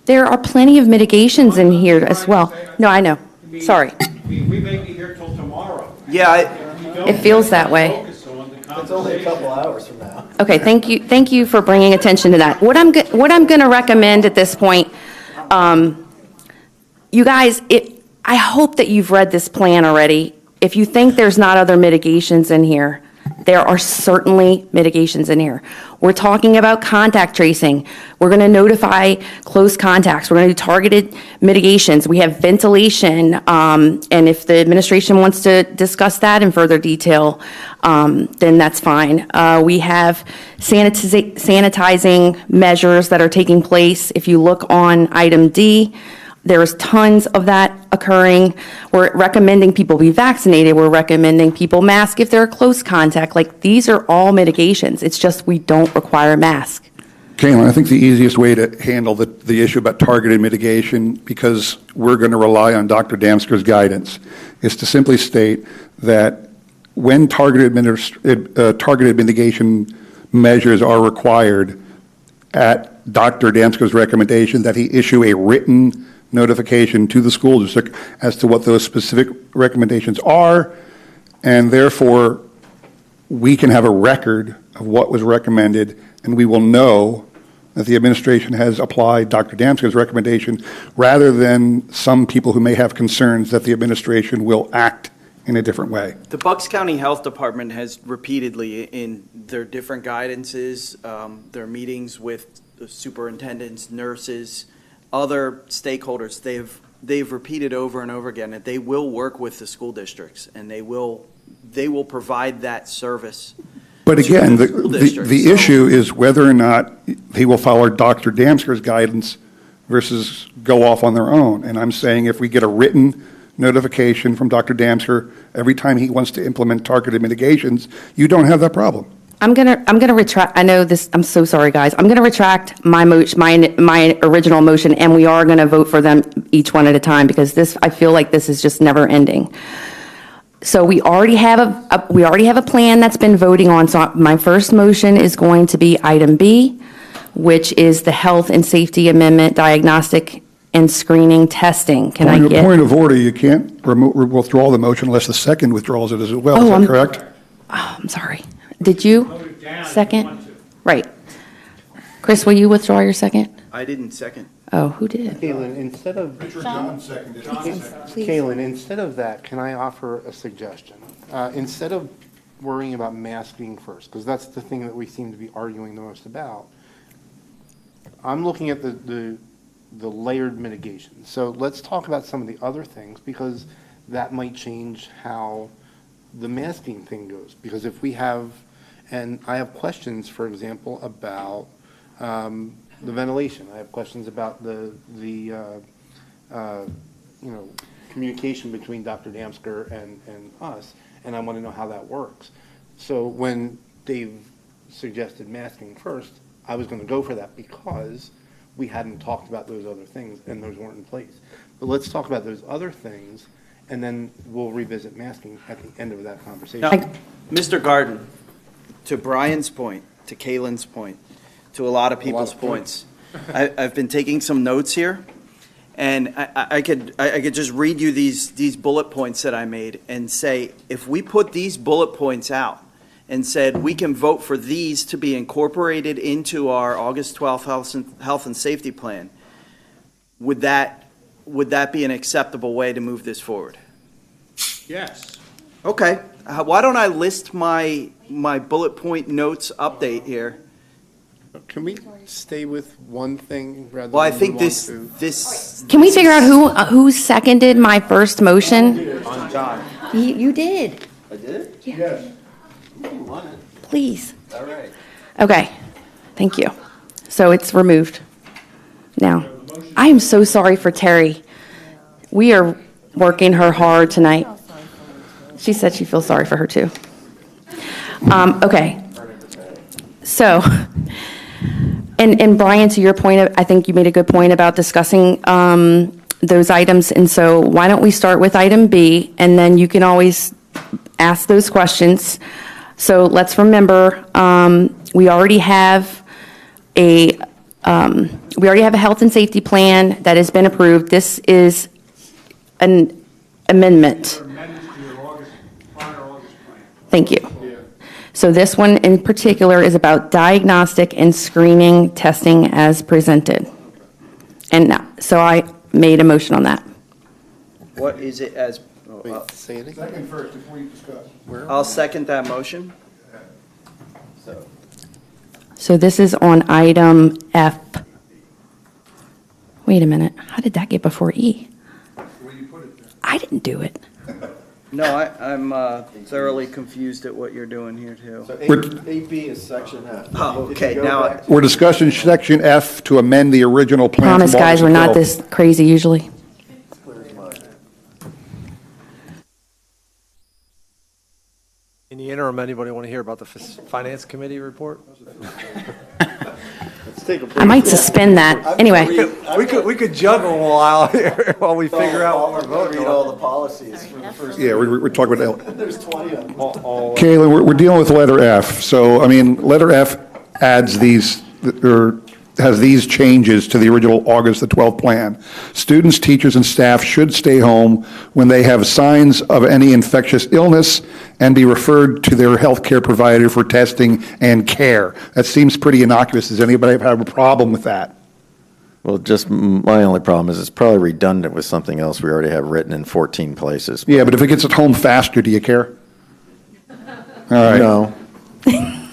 There are plenty of mitigations in here as well. No, I know. Sorry. We may be here till tomorrow. Yeah, It feels that way. It's only a couple hours from now. Okay, thank you for bringing attention to that. What I'm going to recommend at this point, you guys, I hope that you've read this plan already. If you think there's not other mitigations in here, there are certainly mitigations in here. We're talking about contact tracing. We're going to notify close contacts. We're going to do targeted mitigations. We have ventilation, and if the administration wants to discuss that in further detail, then that's fine. We have sanitizing measures that are taking place. If you look on item D, there's tons of that occurring. We're recommending people be vaccinated. We're recommending people mask if they're a close contact. Like, these are all mitigations. It's just we don't require a mask. Kalen, I think the easiest way to handle the issue about targeted mitigation, because we're going to rely on Dr. Damsker's guidance, is to simply state that when targeted mitigation measures are required, at Dr. Damsker's recommendation, that he issue a written notification to the school district as to what those specific recommendations are, and therefore we can have a record of what was recommended, and we will know that the administration has applied Dr. Damsker's recommendation, rather than some people who may have concerns that the administration will act in a different way. The Bucks County Health Department has repeatedly, in their different guidances, their meetings with the superintendents, nurses, other stakeholders, they've repeated over and over again that they will work with the school districts and they will provide that service. But again, the issue is whether or not he will follow Dr. Damsker's guidance versus go off on their own. And I'm saying if we get a written notification from Dr. Damsker every time he wants to implement targeted mitigations, you don't have that problem. I'm gonna retract. I know this. I'm so sorry, guys. I'm gonna retract my my original motion, and we are gonna vote for them each one at a time, because this, I feel like this is just never ending. So we already have a plan that's been voting on. So my first motion is going to be item B, which is the health and safety amendment, diagnostic and screening testing. Can I get? Point of order, you can't withdraw the motion unless the second withdraws it as well. Is that correct? I'm sorry. Did you second? Right. Chris, will you withdraw your second? I didn't second. Oh, who did? Kaylin, instead of. John seconded. Kaylin, instead of that, can I offer a suggestion? Instead of worrying about masking first, because that's the thing that we seem to be arguing the most about, I'm looking at the layered mitigation. So let's talk about some of the other things, because that might change how the masking thing goes. Because if we have, and I have questions, for example, about the ventilation. I have questions about the communication between Dr. Damsker and us, and I want to know how that works. So when Dave suggested masking first, I was going to go for that because we hadn't talked about those other things and those weren't in place. But let's talk about those other things, and then we'll revisit masking at the end of that conversation. Now, Mr. Garden, to Brian's point, to Kaylin's point, to a lot of people's points, I've been taking some notes here, and I could just read you these bullet points that I made and say, if we put these bullet points out and said we can vote for these to be incorporated into our August 12th health and safety plan, would that be an acceptable way to move this forward? Yes. Okay. Why don't I list my bullet point notes update here? Can we stay with one thing rather Well, I than think move on this. Can we figure out who seconded my first motion? On John. You did. I did? Yes. Please. All right. Okay, thank you. So it's removed. Now, I am so sorry for Terry. We are working her hard tonight. She said she feels sorry for her too. Okay. So, and Brian, to your point, I think you made a good point about discussing those items. And so why don't we start with item B, and then you can always ask those questions. So let's remember, we already have a health and safety plan that has been approved. This is an amendment. Thank you. So this one in particular is about diagnostic and screening testing as presented. And so I made a motion on that. What is it as? Say it again. Second first before you discuss. I'll second that motion. So this is on item F. Wait a minute. How did that get before E? I didn't do it. No, I'm thoroughly confused at what you're doing here too. So 8B is section F. Oh, okay, now, We're discussing section F to amend the original plan. Promise, from guys, August we're not 12th. this crazy usually. In the interim, anybody want to hear about the Finance Committee report? Let's take a break. I might suspend that. Anyway. We could juggle a while here while we figure out what we're voting on. Read all the policies for the first. Yeah, we're talking about, There's 20 of them. Kaylin, we're dealing with letter F. So, I mean, letter F adds these, or has these changes to the original August the 12th plan. Students, teachers, and staff should stay home when they have signs of any infectious illness and be referred to their healthcare provider for testing and care. That seems pretty innocuous. Does anybody have a problem with that? Well, just my only problem is it's probably redundant with something else we already have written in 14 places. Yeah, but if it gets it home faster, do you care? All right. No.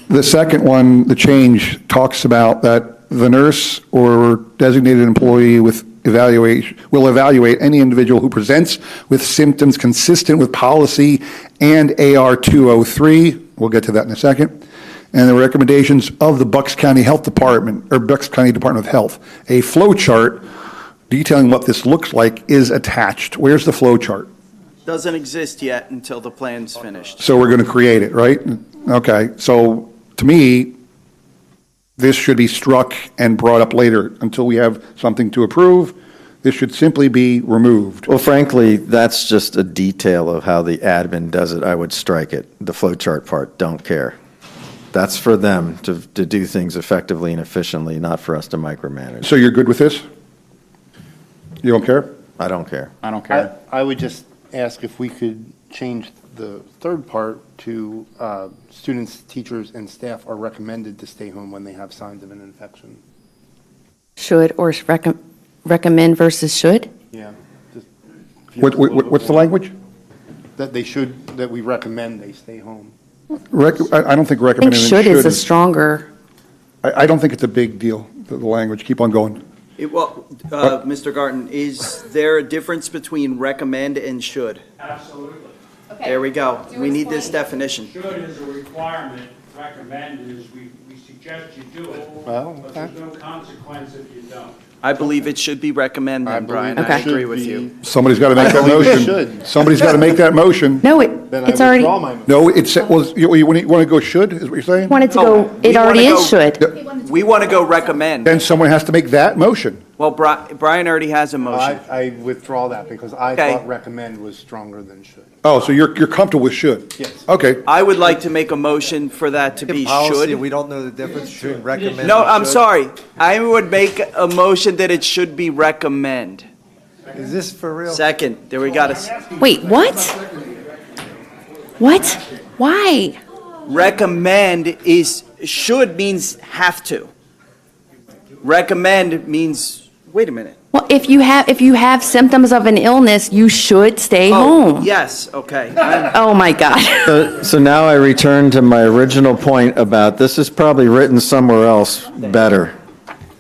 The second one, the change, talks about that the nurse or designated employee will evaluate any individual who presents with symptoms consistent with policy and AR 203. We'll get to that in a second. And the recommendations of the Bucks County Health Department, or Bucks County Department of Health. A flow chart detailing what this looks like is attached. Where's the flow chart? doesn't exist yet until the plan's finished. So we're going to create it, right? Okay, so to me, this should be struck and brought up later until we have something to approve. This should simply be removed. Well, frankly, that's just a detail of how the admin does it. I would strike it. The flow chart part, don't care. That's for them to do things effectively and efficiently, not for us to micromanage. So you're good with this? You don't care? I don't care. I don't care. I would just ask if we could change the third part to students, teachers, and staff are recommended to stay home when they have signs of an infection. Should or recommend versus should? Yeah. What's the language? That we recommend they stay home. I don't think I think recommending should is a stronger. I don't think it's a big deal, the language. Keep on going. Mr. Garten, is there a difference between recommend and should? Absolutely. There we go. We need this definition. Should is a requirement, recommend is we suggest you do it, Well, but there's no consequence if you don't. I believe it should be recommend then, Brian. I agree with you. Somebody's got to make that motion. Somebody's got to make that motion. No, Then it's I already. withdraw my motion. No, you want to go should, is what you're saying? Wanted to go. It already is should. We want to go recommend. Then someone has to make that motion. Well, Brian already has a motion. I withdraw that because I Okay. thought recommend was stronger than should. Oh, so you're comfortable with should? Yes. Okay. I would like to make a motion for that to be Policy, should. we don't know the difference between recommend No, and I'm should. sorry. I would make a motion that it should be recommend. Is this for real? Second, there we got Wait, what? What? Why? Recommend is, should means have to. Recommend means, wait a minute. Well, if you have symptoms of an illness, you should stay home. Yes, okay. Oh my God. So now I return to my original point about this is probably written somewhere else better.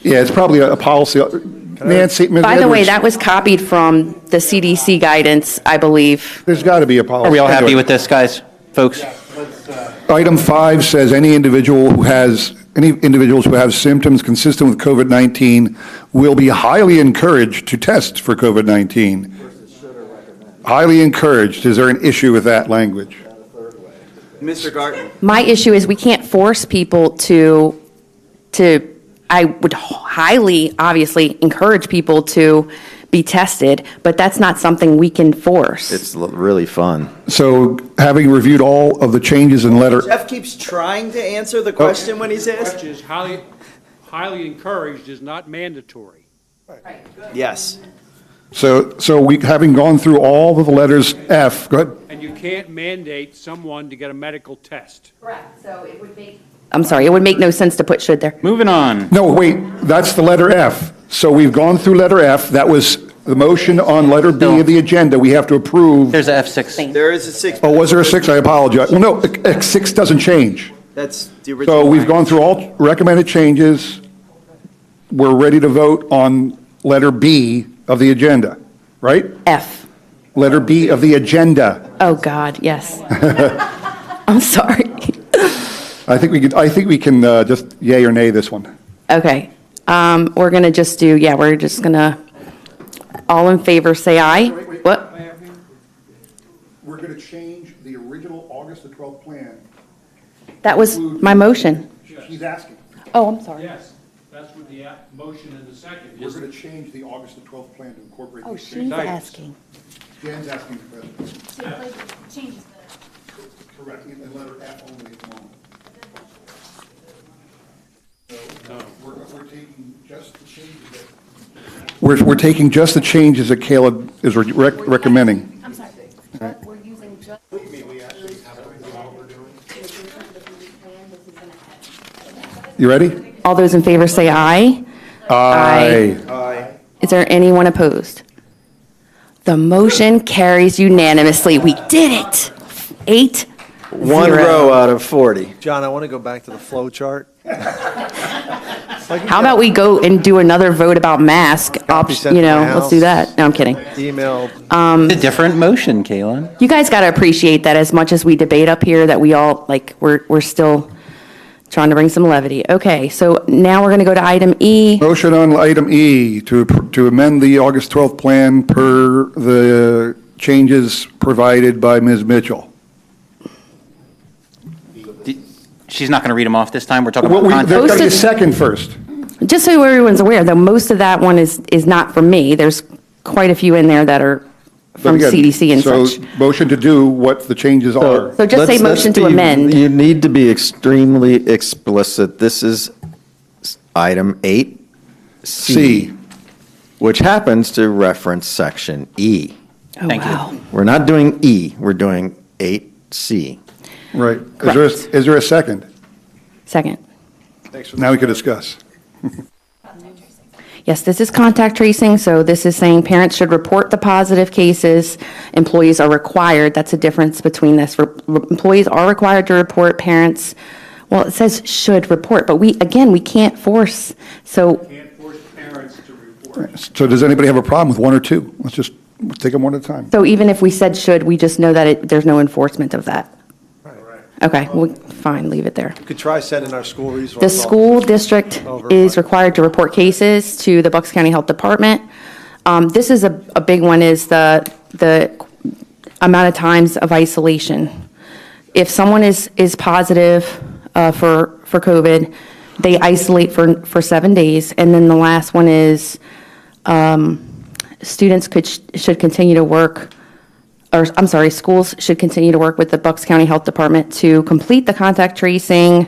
Yeah, it's probably a policy. Nancy, Ms. By the way, Edwards, that was copied from the CDC guidance, I believe. There's got to be a policy. Are we all happy Anyway. with this, guys, folks? Item 5 says any individuals who have symptoms consistent with COVID-19 will be highly encouraged to test for COVID-19. Highly encouraged. Is there an issue with that language? Mr. Garten. My issue is we can't force people to, I would highly, obviously, encourage people to be tested, but that's not something we can force. It's really fun. So having reviewed all of the changes in letter, Jeff keeps trying to answer the question when he's asked. Which is highly encouraged is not mandatory. Yes. so we, having gone through all of the letters F, go ahead. And you can't mandate someone to get a medical test. Correct, so it would make. I'm sorry, it would make no sense to put should there. Moving on. No, wait, that's the letter F. So we've gone through letter F. That was the motion on letter B of the agenda. We have to approve. There's a F6. There is a 6. Oh, was there a 6? I apologize. Well, no, 6 doesn't change. That's the original. So we've gone through all recommended changes. We're ready to vote on letter B of the agenda, right? F. Letter B of the agenda. Oh, God, yes. I'm sorry. I think we can just yay or nay this one. Okay, we're gonna just do, we're just gonna, all in favor, say aye. What? We're going to change the original August the 12th plan. That was my motion. She's asking. Oh, I'm sorry. Yes, that's what the motion in the second We're is. going to change the August the 12th plan to incorporate. Oh, these she's changes. asking. Jan's asking the question. Correct, in letter F only at the moment. So we're taking just the changes that. We're taking just the changes that Caleb is recommending. I'm sorry. We're using just. You ready? All those in favor say aye. Aye. Is there anyone opposed? The motion carries unanimously. We did it. 8-0. One row out of 40. John, I want to go back to the flow chart. How about we go and do another vote about mask? Copy sent to my Let's do house. that. No, I'm kidding. Email. It's a different motion, Kaylin. You guys got to appreciate that as much as we debate up here, that we all, we're still trying to bring some levity. Okay, so now we're going to go to item E. Motion on item E to amend the August 12th plan per the changes provided by Ms. Mitchell. She's not going to read them off this time. We're talking Well, about there's got to be a Posted- second first. Just so everyone's aware, though, most of that one is not from me. There's quite a few in there that are from But again, CDC and such. So motion to do what the changes are. So just say motion to amend. You need to be extremely explicit. This is item 8C, C. which happens to reference section E. Thank you. We're not doing E, we're doing 8C. Right. Correct. Is there a second? Second. Now we can discuss. Yes, this is contact tracing, so this is saying parents should report the positive cases. Employees are required, that's a difference between this. Employees are required to report, parents, well, it says should report, but we can't force, so. Can't force parents to report. So does anybody have a problem with one or two? Let's take them one at a time. So even if we said should, we just know that there's no enforcement of that? Okay, well, fine, leave it there. You could try sending our school resource The school district is required to report cases to the Bucks County Health Department. This is a big one, is the amount of times of isolation. If someone is positive for COVID, they isolate for 7 days, and then the last one is students should continue to work. Or, I'm sorry, schools should continue to work with the Bucks County Health Department to complete the contact tracing.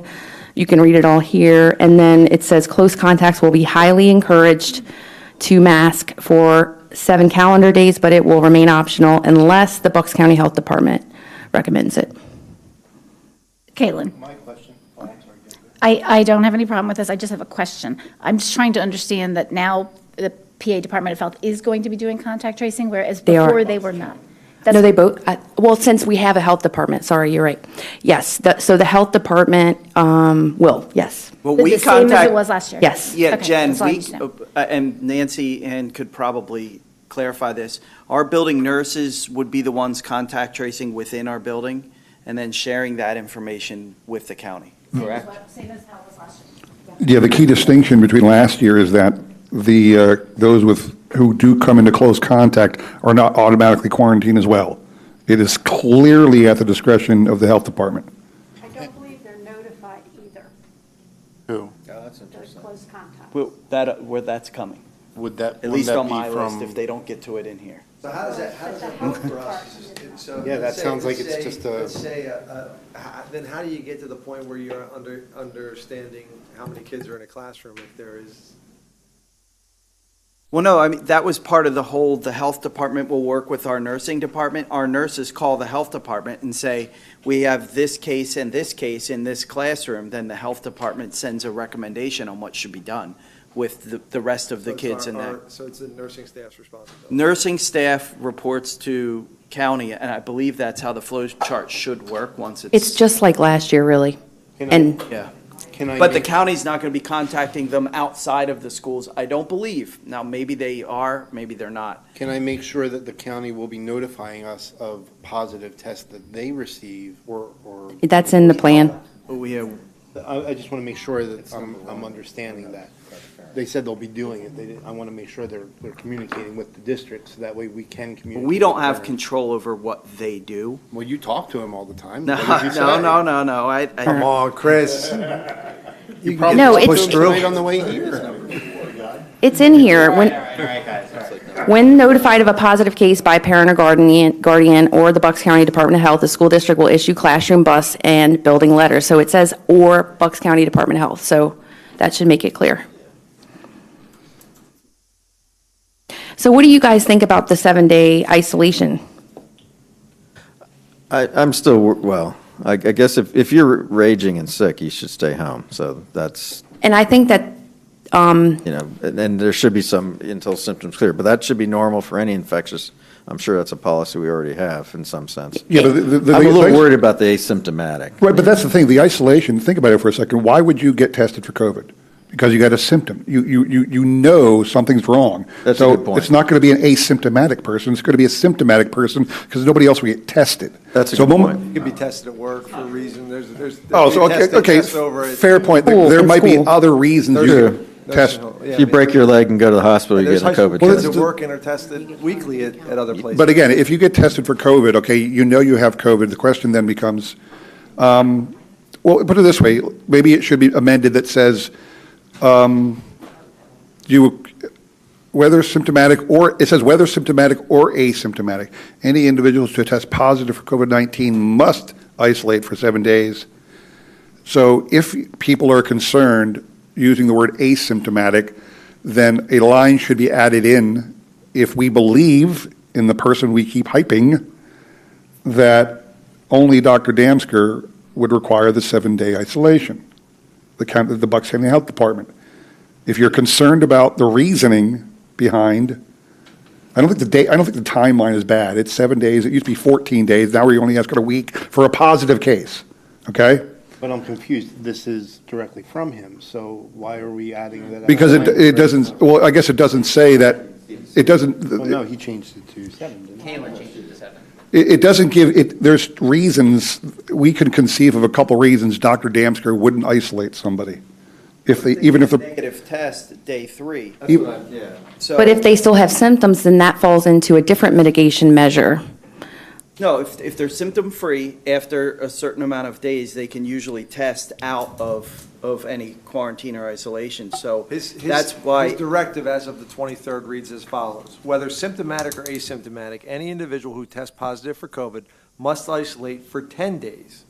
You can read it all here. And then it says close contacts will be highly encouraged to mask for 7 calendar days, but it will remain optional unless the Bucks County Health Department recommends it. Caitlin. My question. I don't have any problem with this. I just have a question. I'm just trying to understand that now the PA Department of Health is going to be doing contact tracing, whereas They are. before they were not. No, they both, well, since we have a health department, sorry, you're right. Yes, so the health department will, yes. Well, The we same as contact. it was last year? Yes. Yeah, Okay, Jen, that's all I we, need to know. and Nancy and could probably clarify this. Our building nurses would be the ones contact tracing within our building and then sharing that information with the county, correct? Same as how it was last year. Yeah, the key distinction between last year is that those who do come into close contact are not automatically quarantined as well. It is clearly at the discretion of the health department. I don't believe they're notified either. Who? Yeah, that's Those close contacts. Well, where that's coming, Would that, at least on my list, if they don't get to it in here. So how does that work for us? So Yeah, that let's say- sounds like let's it's say- just a- Let's say, then how do you get to the point where you're understanding how many kids are in a classroom if there is? Well, no, I mean, that was part of the health department will work with our nursing department. Our nurses call the health department and say, we have this case and this case in this classroom. Then the health department sends a recommendation on what should be done with the rest of the kids in that. So it's the nursing staff's responsibility. Nursing staff reports to county, and I believe that's how the flow chart should work once It's just like last year, really. And Yeah. Can I But the make- county's not going to be contacting them outside of the schools, I don't believe. Now, maybe they are, maybe they're not. Can I make sure that the county will be notifying us of positive tests that they receive or? that's in the plan. We have, I just want to make sure that I'm understanding that. They said they'll be doing it. I want to make sure they're communicating with the district so that way we can communicate. we don't with have parents. control over what they do. Well, you talk to them all the time. No, What did you say? no. Come on, Chris. You probably No, talked to it's- them tonight on the way here. It's in here. When notified of a positive case by parent or guardian or the Bucks County Department of Health, the school district will issue classroom, bus, and building letters. So it says, or Bucks County Department of Health, so that should make it clear. So what do you guys think about the 7-day isolation? I'm still, well, I guess if you're raging and sick, you should stay home. So that's, And I think that, and there should be some until symptoms clear, but that should be normal for any infectious. I'm sure that's a policy we already have in some sense. Yeah, but I'm a little worried about the asymptomatic. Right, but that's the thing, the isolation, think about it for a second. Why would you get tested for COVID? Because you got a symptom. You know something's wrong. That's so a good point. it's not going to be an asymptomatic person. It's going to be a symptomatic person because nobody else will get tested. That's a so good point. You could be tested at work for a reason. There's. Oh, so they okay, test over at- fair point. There might be other reasons you Sure. could test. If you break your leg and go to the hospital, you There's get a high school COVID kids test. that work and are tested weekly at other places. But again, if you get tested for COVID, okay, you know you have COVID. The question then becomes, well, put it this way, maybe it should be amended that says, whether symptomatic or, it says whether symptomatic or asymptomatic, any individuals to test positive for COVID-19 must isolate for 7 days. So if people are concerned using the word asymptomatic, then a line should be added in if we believe in the person we keep hyping that only Dr. Damsker would require the 7-day isolation, the Bucks County Health Department. If you're concerned about the reasoning behind, I don't think the timeline is bad. It's 7 days. It used to be 14 days. Now we're only asking a week for a positive case. Okay? But I'm confused. This is directly from him, so why are we adding that? Because it doesn't, well, I guess it doesn't say that, it doesn't. Well, no, he changed it to 7, didn't he? Kayla changed it to 7. It doesn't give, there's reasons, we can conceive of a couple reasons Dr. Damsker wouldn't isolate somebody. Even if the. Negative test, day 3. So, But if they still have symptoms, then that falls into a different mitigation measure. no, if they're symptom-free, after a certain amount of days, they can usually test out of any quarantine or isolation. So that's why. His directive as of the 23rd reads as follows. Whether symptomatic or asymptomatic, any individual who tests positive for COVID must isolate for 10 days,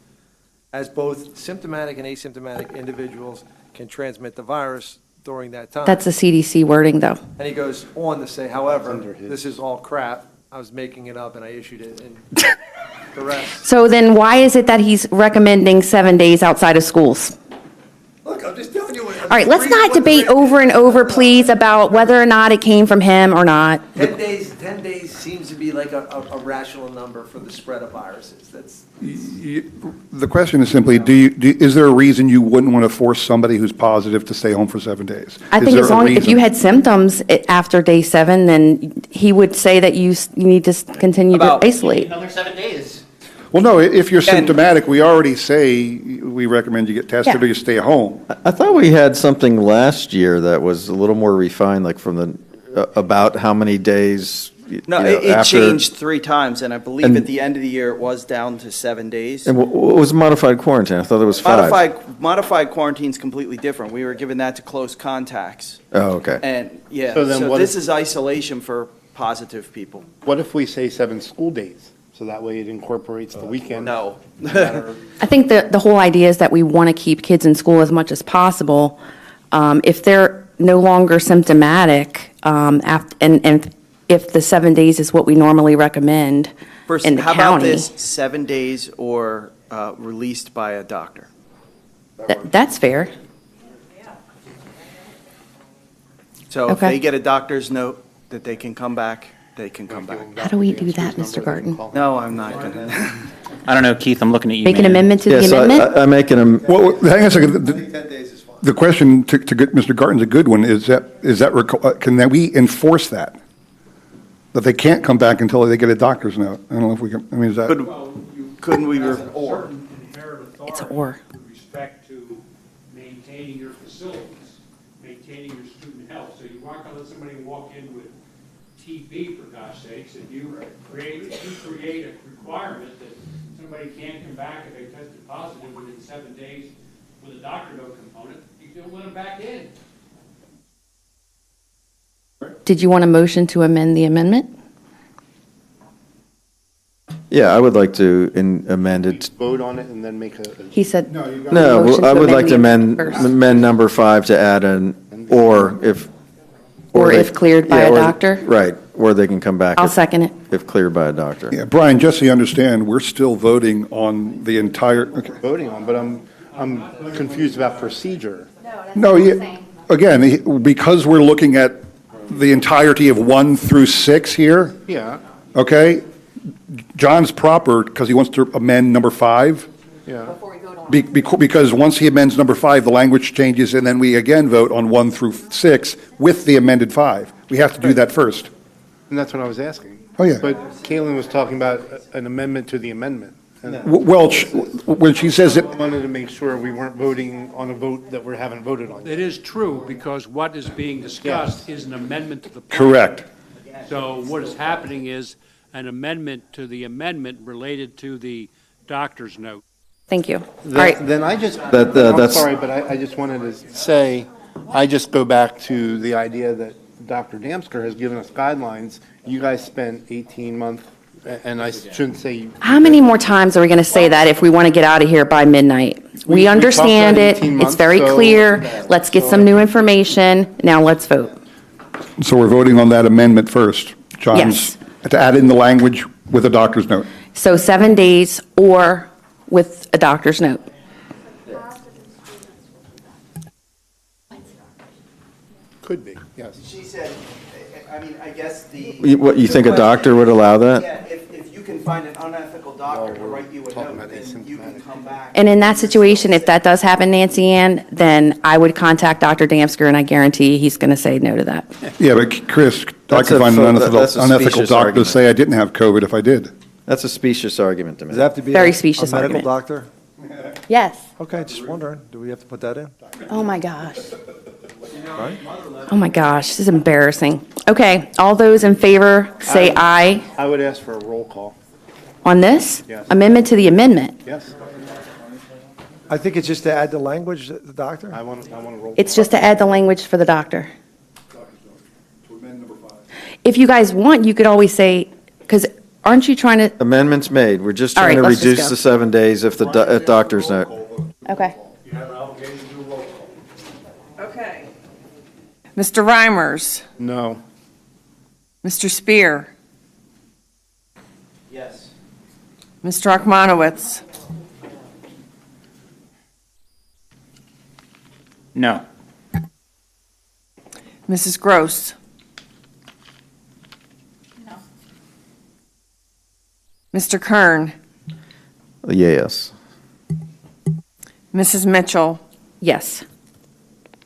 as both symptomatic and asymptomatic individuals can transmit the virus during that time. That's the CDC wording, though. And he goes on to say, however, this is all crap. I was making it up and I issued it, and the rest. So then why is it that he's recommending 7 days outside of schools? Look, I'm just telling you. All right, let's not debate over and over, please, about whether or not it came from him or not. 10 days seems to be like a rational number for the spread of viruses. That's. The question is simply, is there a reason you wouldn't want to force somebody who's positive to stay home for 7 days? I think as long, if you had symptoms after day 7, then he would say that you need to continue to isolate. Another 7 days. Well, no, if you're symptomatic, we already say we recommend you get tested or you stay home. I thought we had something last year that was a little more refined, like from the, about how many days. No, it changed 3 times, and I believe at the end of the year, it was down to 7 days. And what was modified quarantine? I thought it was 5. Modified quarantine's completely different. We were given that to close contacts. Oh, okay. And, yeah, So then so what this if- is isolation for positive people. What if we say 7 school days? So that way it incorporates the weekend. No. I think the whole idea is that we want to keep kids in school as much as possible. If they're no longer symptomatic, and if the 7 days is what we normally recommend First, in the how county. about this, 7 days or released by a doctor? That's fair. So if Okay. they get a doctor's note that they can come back, they can come back. How do we do that, Mr. Garten? No, I'm not going to. I don't know, Keith, I'm looking at you, Make an man. amendment to the amendment? I'm making a. Well, hang on a second. The question to get Mr. Garten's a good one. Can we enforce that? That they can't come back until they get a doctor's note? I don't know if we can, I mean, is that? Couldn't we? Certain inherent authority It's or. with respect to maintaining your facilities, maintaining your student health. So you aren't going to let somebody walk in with TB, for gosh sakes, and you create a requirement that somebody can't come back if they tested positive within 7 days with a doctor note component. You don't let them back in. Did you want a motion to amend the amendment? Yeah, I would like to amend it. Vote on it and then make a. He said. No, I would like to amend number 5 to add an or if. Or if cleared by a doctor? Right, or they can come back. I'll second it. If cleared by a doctor. Yeah, Brian, just so you understand, we're still voting on the entire, okay. Voting on, but I'm confused about procedure. No, again, because we're looking at the entirety of 1 through 6 here, Yeah, okay? John's proper because he wants to amend number 5. yeah. Because once he amends number 5, the language changes, and then we again vote on 1 through 6 with the amended 5. We have to do that first. And that's what I was asking. Oh, yeah. But Caitlin was talking about an amendment to the amendment. And Well, when she says it, I wanted to make sure we weren't voting on a vote that we haven't voted on yet. It is true, because what is being discussed is an amendment to the plan. correct. So what is happening is an amendment to the amendment related to the doctor's note. Thank you. All Then- right. Then I just, That- I'm that's- sorry, but I just wanted to say, I just go back to the idea that Dr. Damsker has given us guidelines. You guys spent 18 months, and I shouldn't say. How many more times are we going to say that if we want to get out of here by midnight? We We talked understand about it. 18 It's months, very so- clear. Let's get some new information. Now let's vote. So we're voting on that amendment first. John's. Yes. To add in the language with a doctor's note. So 7 days or with a doctor's note. Could be, yes. She said, I mean, I guess the. What, you think a doctor would allow that? Yeah, if you can find an unethical doctor to write you a note, then you can come back. And in that situation, if that does happen, Nancy Ann, then I would contact Dr. Damsker, and I guarantee he's going to say no to that. Yeah, but Chris, I That's could a find an that's a unethical specious doctor to argument. say I didn't have COVID if I did. That's a specious argument to me. Does it have to be Very a specious medical argument. doctor? Yes. Okay, just wondering, do we have to put that in? Oh, my gosh. Right? Oh, my gosh, this is embarrassing. Okay, all those in favor, say aye I would ask for a roll call. on this? Yes. Amendment to the amendment. Yes. I think it's just to add the language, the doctor? I want a roll call. It's just to add the language for the doctor. If you guys want, you could always say, because aren't you trying to, Amendments made. We're just All trying right, to let's just reduce go. the 7 days if the doctor's note. okay. Okay. Mr. Reimers, No. Mr. Spear, Yes. Mr. Akmanowitz, No. Mrs. Gross. Mr. Kern, Yes. Mrs. Mitchell, Yes.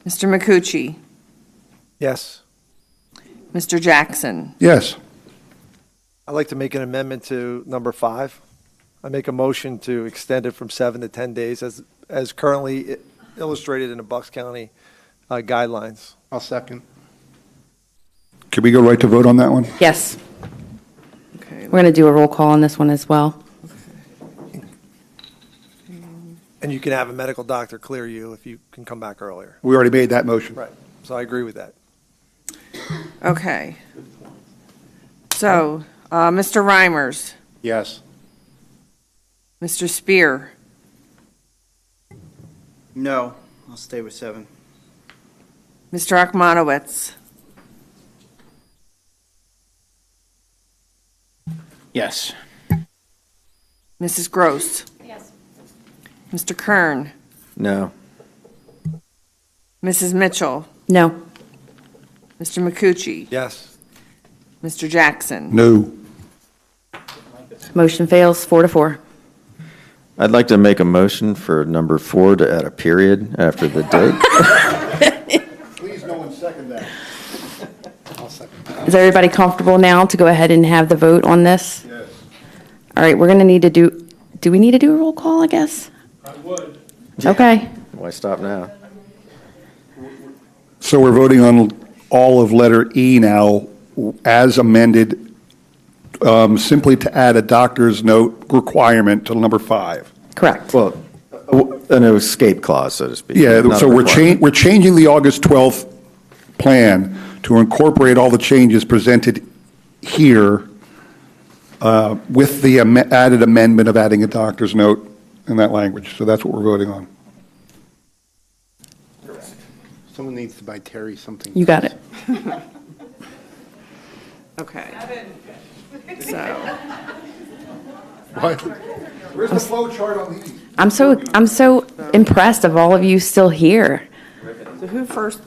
Mr. McCucci, Yes. Mr. Jackson. Yes. I'd like to make an amendment to number 5. I make a motion to extend it from 7 to 10 days as currently illustrated in the Bucks County guidelines. I'll second. Could we go right to vote on that one? Yes. Okay. We're going to do a roll call on this one as well. And you can have a medical doctor clear you if you can come back earlier. We already made that motion. Right. So I agree with that. Okay. So, Mr. Reimers, Yes. Mr. Spear, No, I'll stay with 7. Mr. Akmanowitz, Yes. Mrs. Gross. Yes. Mr. Kern, No. Mrs. Mitchell, No. Mr. McCucci, Yes. Mr. Jackson. No. Motion fails 4-4. I'd like to make a motion for number 4 to add a period after the date. Please, no one second that. I'll second. Is everybody comfortable now to go ahead and have the vote on this? Yes. All right, we're going to need to do we need to do a roll call, I guess? I would. Okay. Why stop now? So we're voting on all of letter E now as amended, simply to add a doctor's note requirement to number 5. Correct. Well, an escape clause, so to speak. Yeah, not a so requirement. we're changing the August 12th plan to incorporate all the changes presented here with the added amendment of adding a doctor's note in that language. So that's what we're voting on. Someone needs to buy Terry something. You got it. Okay. So, What? Where's the flow chart on these? I'm so impressed of all of you still here. so who first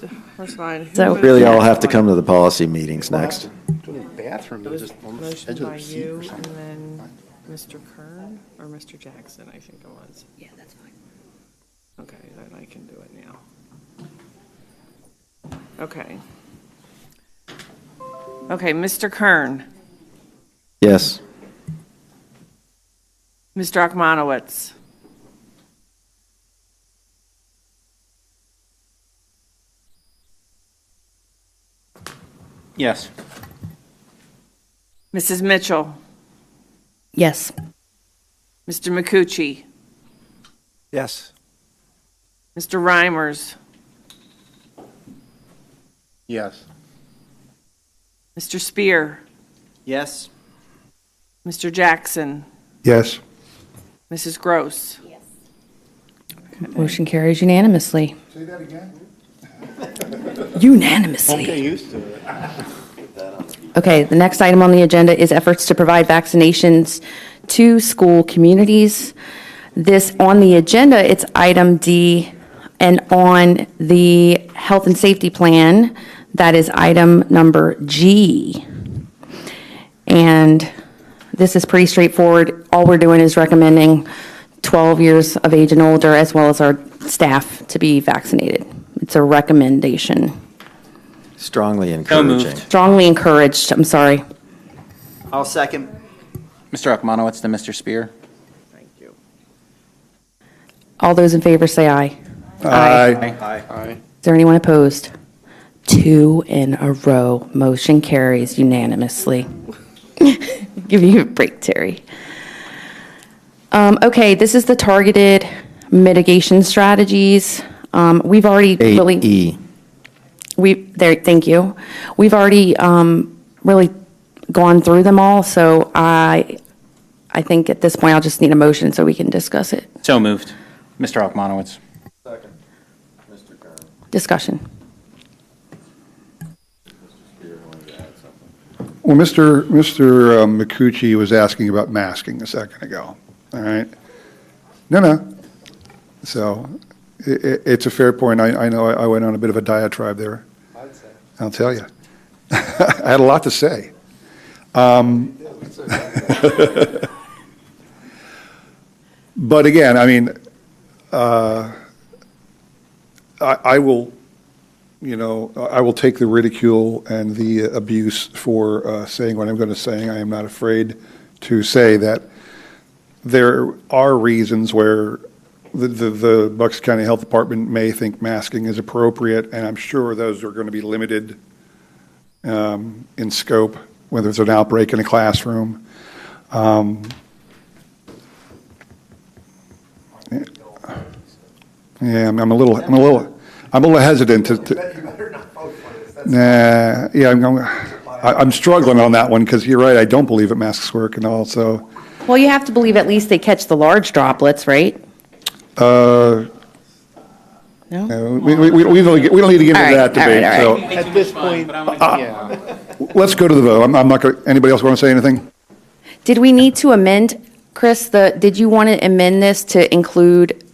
line? Who So- moved Really, I'll next have to one? come to the policy meetings next. Go to the bathroom, they're just on the edge Motion of by the seat you or and something. then Mr. Kern or Mr. Jackson, I think it was. Yeah, that's fine. Okay, then I can do it now. Okay. Okay, Mr. Kern, Yes. Mr. Akmanowitz, Yes. Mrs. Mitchell, Yes. Mr. McCucci, Yes. Mr. Reimers, Yes. Mr. Spear, Yes. Mr. Jackson, Yes. Mrs. Gross. Motion carries unanimously. Say that again? Unanimously. Don't get used to it. Okay, the next item on the agenda is efforts to provide vaccinations to school communities. This, on the agenda, it's item D, and on the health and safety plan, that is item number G. And this is pretty straightforward. All we're doing is recommending 12 years of age and older, as well as our staff, to be vaccinated. It's a recommendation. Strongly encouraging. Strongly encouraged, I'm sorry. I'll second. Mr. Akmanowitz to Mr. Spear. Thank you. All those in favor say aye. Aye. Is there anyone opposed? 2 in a row. Motion carries unanimously. Give you a break, Terry. Okay, this is the targeted mitigation strategies. We've already really... 8E. Thank you. We've already really gone through them all, so I think at this point I'll just need a motion so we can discuss it. So moved. Mr. Akmanowitz. Second. Mr. Kern. Discussion. Well, Mr. McCucci was asking about masking a second ago, all right? No. So it's a fair point. I know I went on a bit of a diatribe there. I'll tell you. I had a lot to say. But again, I mean, I will, I will take the ridicule and the abuse for saying what I'm going to say. I am not afraid to say that there are reasons where the Bucks County Health Department may think masking is appropriate, and I'm sure those are going to be limited in scope, whether it's an outbreak in a classroom. Yeah, I'm a little hesitant to. Nah, yeah, I'm struggling on that one because you're right. I don't believe that masks work, and also. Well, you have to believe at least they catch the large droplets, right? No? We don't need to get into that debate. All right. So at this point, yeah. Let's go to the vote. I'm not going. Anybody else want to say anything? Did we need to amend, Chris? Did you want to amend this to include?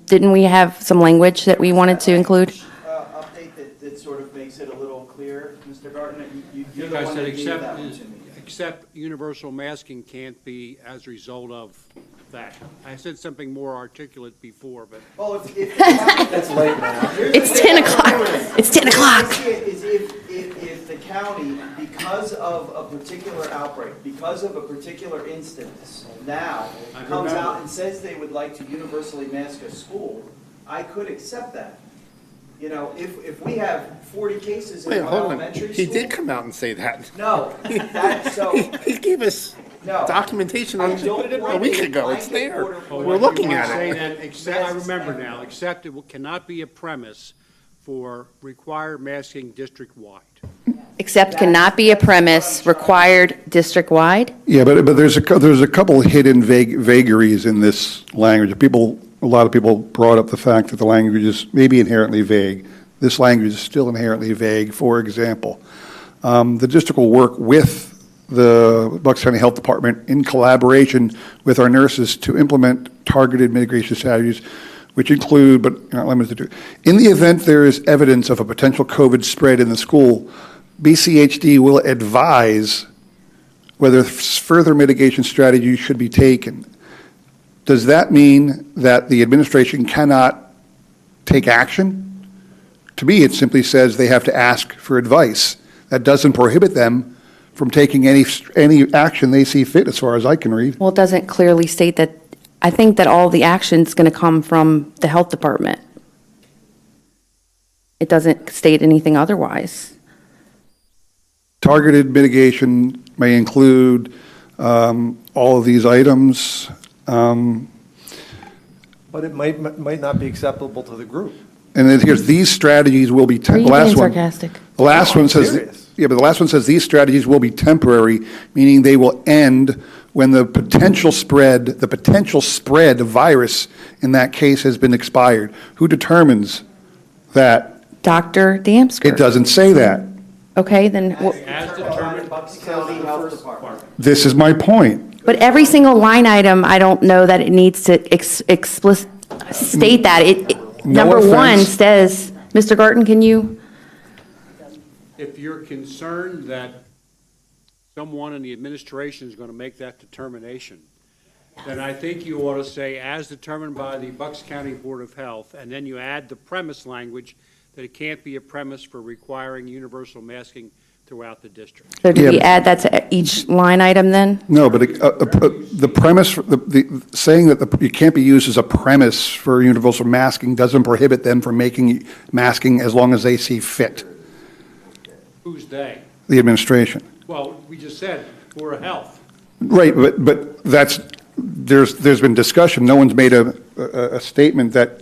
Didn't we have some language that we wanted to include? Update that sort of makes it a little clearer, Mr. Gardner. You guys said except universal masking can't be as a result of that. I said something more articulate before, but. Well, if that's late now. It's 10 o'clock. It's 10 o'clock. Is if the county, because of a particular outbreak, because of a particular instance, now comes out and says they would like to universally mask a school, I could accept that. If we have 40 cases in one elementary school. He did come out and say that. No, he gave us documentation on a week ago. It's there. We're looking at it. Except, I remember now, except it cannot be a premise for required masking district-wide. Except cannot be a premise required district-wide? Yeah, but there's a couple hidden vagaries in this language. A lot of people brought up the fact that the language is maybe inherently vague. This language is still inherently vague. For example, the district will work with the Bucks County Health Department in collaboration with our nurses to implement targeted mitigation strategies, which include, but not limited to, in the event there is evidence of a potential COVID spread in the school, BCHD will advise whether further mitigation strategies should be taken. Does that mean that the administration cannot take action? To me, it simply says they have to ask for advice. That doesn't prohibit them from taking any action they see fit, as far as I can read. Well, it doesn't clearly state that. I think that all the action is going to come from the health department. It doesn't state anything otherwise. Targeted mitigation may include all of these items. But it might not be acceptable to the group. And then here's, these strategies will be, Are you being sarcastic? The last one says, yeah, but the last one says these strategies will be temporary, meaning they will end when the potential spread of virus in that case has been expired. Who determines that? Dr. Damsker. It doesn't say that. Okay, then. As determined by Bucks County Health Department. This is my point. But every single line item, I don't know that it needs to state that. No Number one offense. says, Mr. Garten, can you? If you're concerned that someone in the administration is going to make that determination, then I think you ought to say, as determined by the Bucks County Board of Health, and then you add the premise language that it can't be a premise for requiring universal masking throughout the district. So do we add that to each line item then? No, but the premise, saying that it can't be used as a premise for universal masking doesn't prohibit them from making masking as long as they see fit, Who's they? the administration. Well, we just said Board of Health. Right, but there's been discussion. No one's made a statement that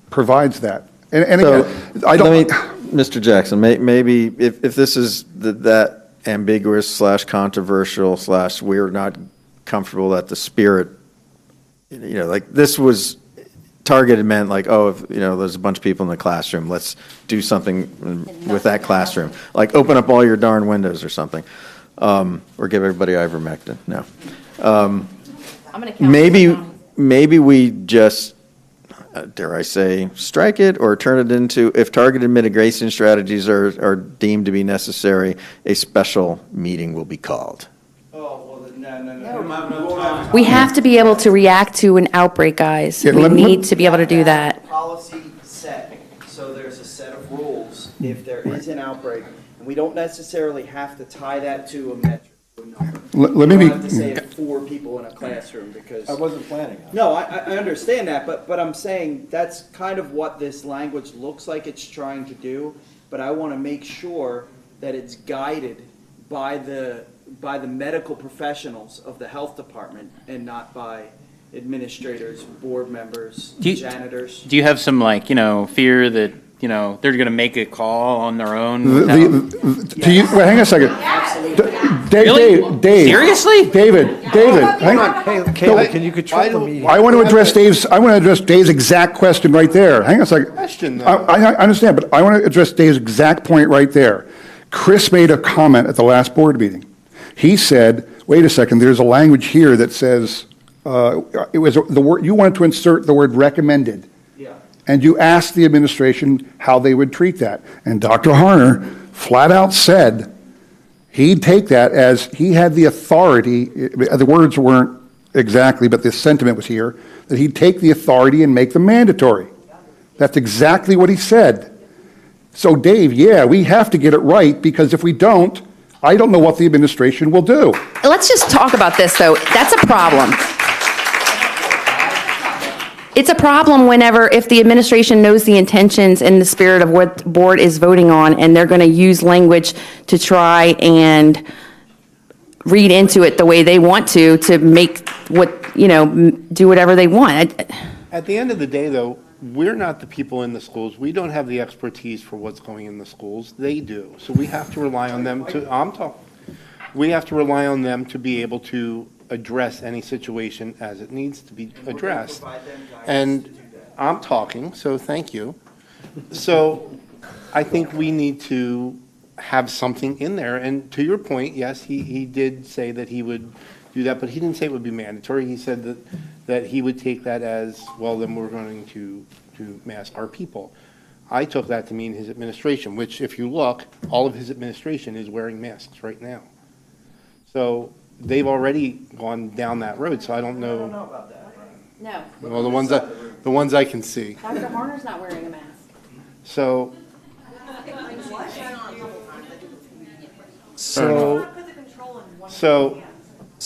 provides that. And again, I don't. Mr. Jackson, maybe if this is that ambiguous / controversial / we're not comfortable that the spirit, like this was targeted meant like, oh, if, there's a bunch of people in the classroom, let's do something with that classroom. Like open up all your darn windows or something. Or give everybody ivermectin. No. I'm going to count. Maybe we just, dare I say, strike it or turn it into, if targeted mitigation strategies are deemed to be necessary, a special meeting will be called. We have to be able to react to an outbreak, guys. Yeah, We need to be able to do that. Policy set, so there's a set of rules if there is an outbreak, and we don't necessarily have to tie that to a metric. Let me You be. don't have to say 4 people in a classroom because. I wasn't planning on it. No, I understand that, but I'm saying that's kind of what this language looks like it's trying to do, but I want to make sure that it's guided by the medical professionals of the health department and not by administrators, board members, janitors. Do you have some fear that they're going to make a call on their own? Well, hang on a second. Really? Dave. Seriously? David, hang on. Kayla, can you control the meeting? I want to address Dave's exact question right there. Hang on a second. Question, though. I understand, but I want to address Dave's exact point right there. Chris made a comment at the last board meeting. He said, wait a second, there's a language here that says, it was the word, you wanted to insert the word recommended. Yeah. And you asked the administration how they would treat that. And Dr. Harner flat out said he'd take that as he had the authority, the words weren't exactly, but the sentiment was here, that he'd take the authority and make them mandatory. That's exactly what he said. So Dave, yeah, we have to get it right, because if we don't, I don't know what the administration will do. Let's just talk about this, though. That's a problem. It's a problem if the administration knows the intentions and the spirit of what the board is voting on, and they're going to use language to try and read into it the way they want to make do whatever they want. At the end of the day, though, we're not the people in the schools. We don't have the expertise for what's going in the schools. They do. So we have to rely on them we have to rely on them to be able to address any situation as it needs to be addressed. And I'm talking, so thank you. So I think we need to have something in there. And to your point, yes, he did say that he would do that, but he didn't say it would be mandatory. He said that he would take that as, well, then we're going to mask our people. I took that to mean his administration, which if you look, all of his administration is wearing masks right now. So they've already gone down that road, so I don't know. I don't know about that. No. Well, the ones I can see. Dr. Harner's not wearing a mask. So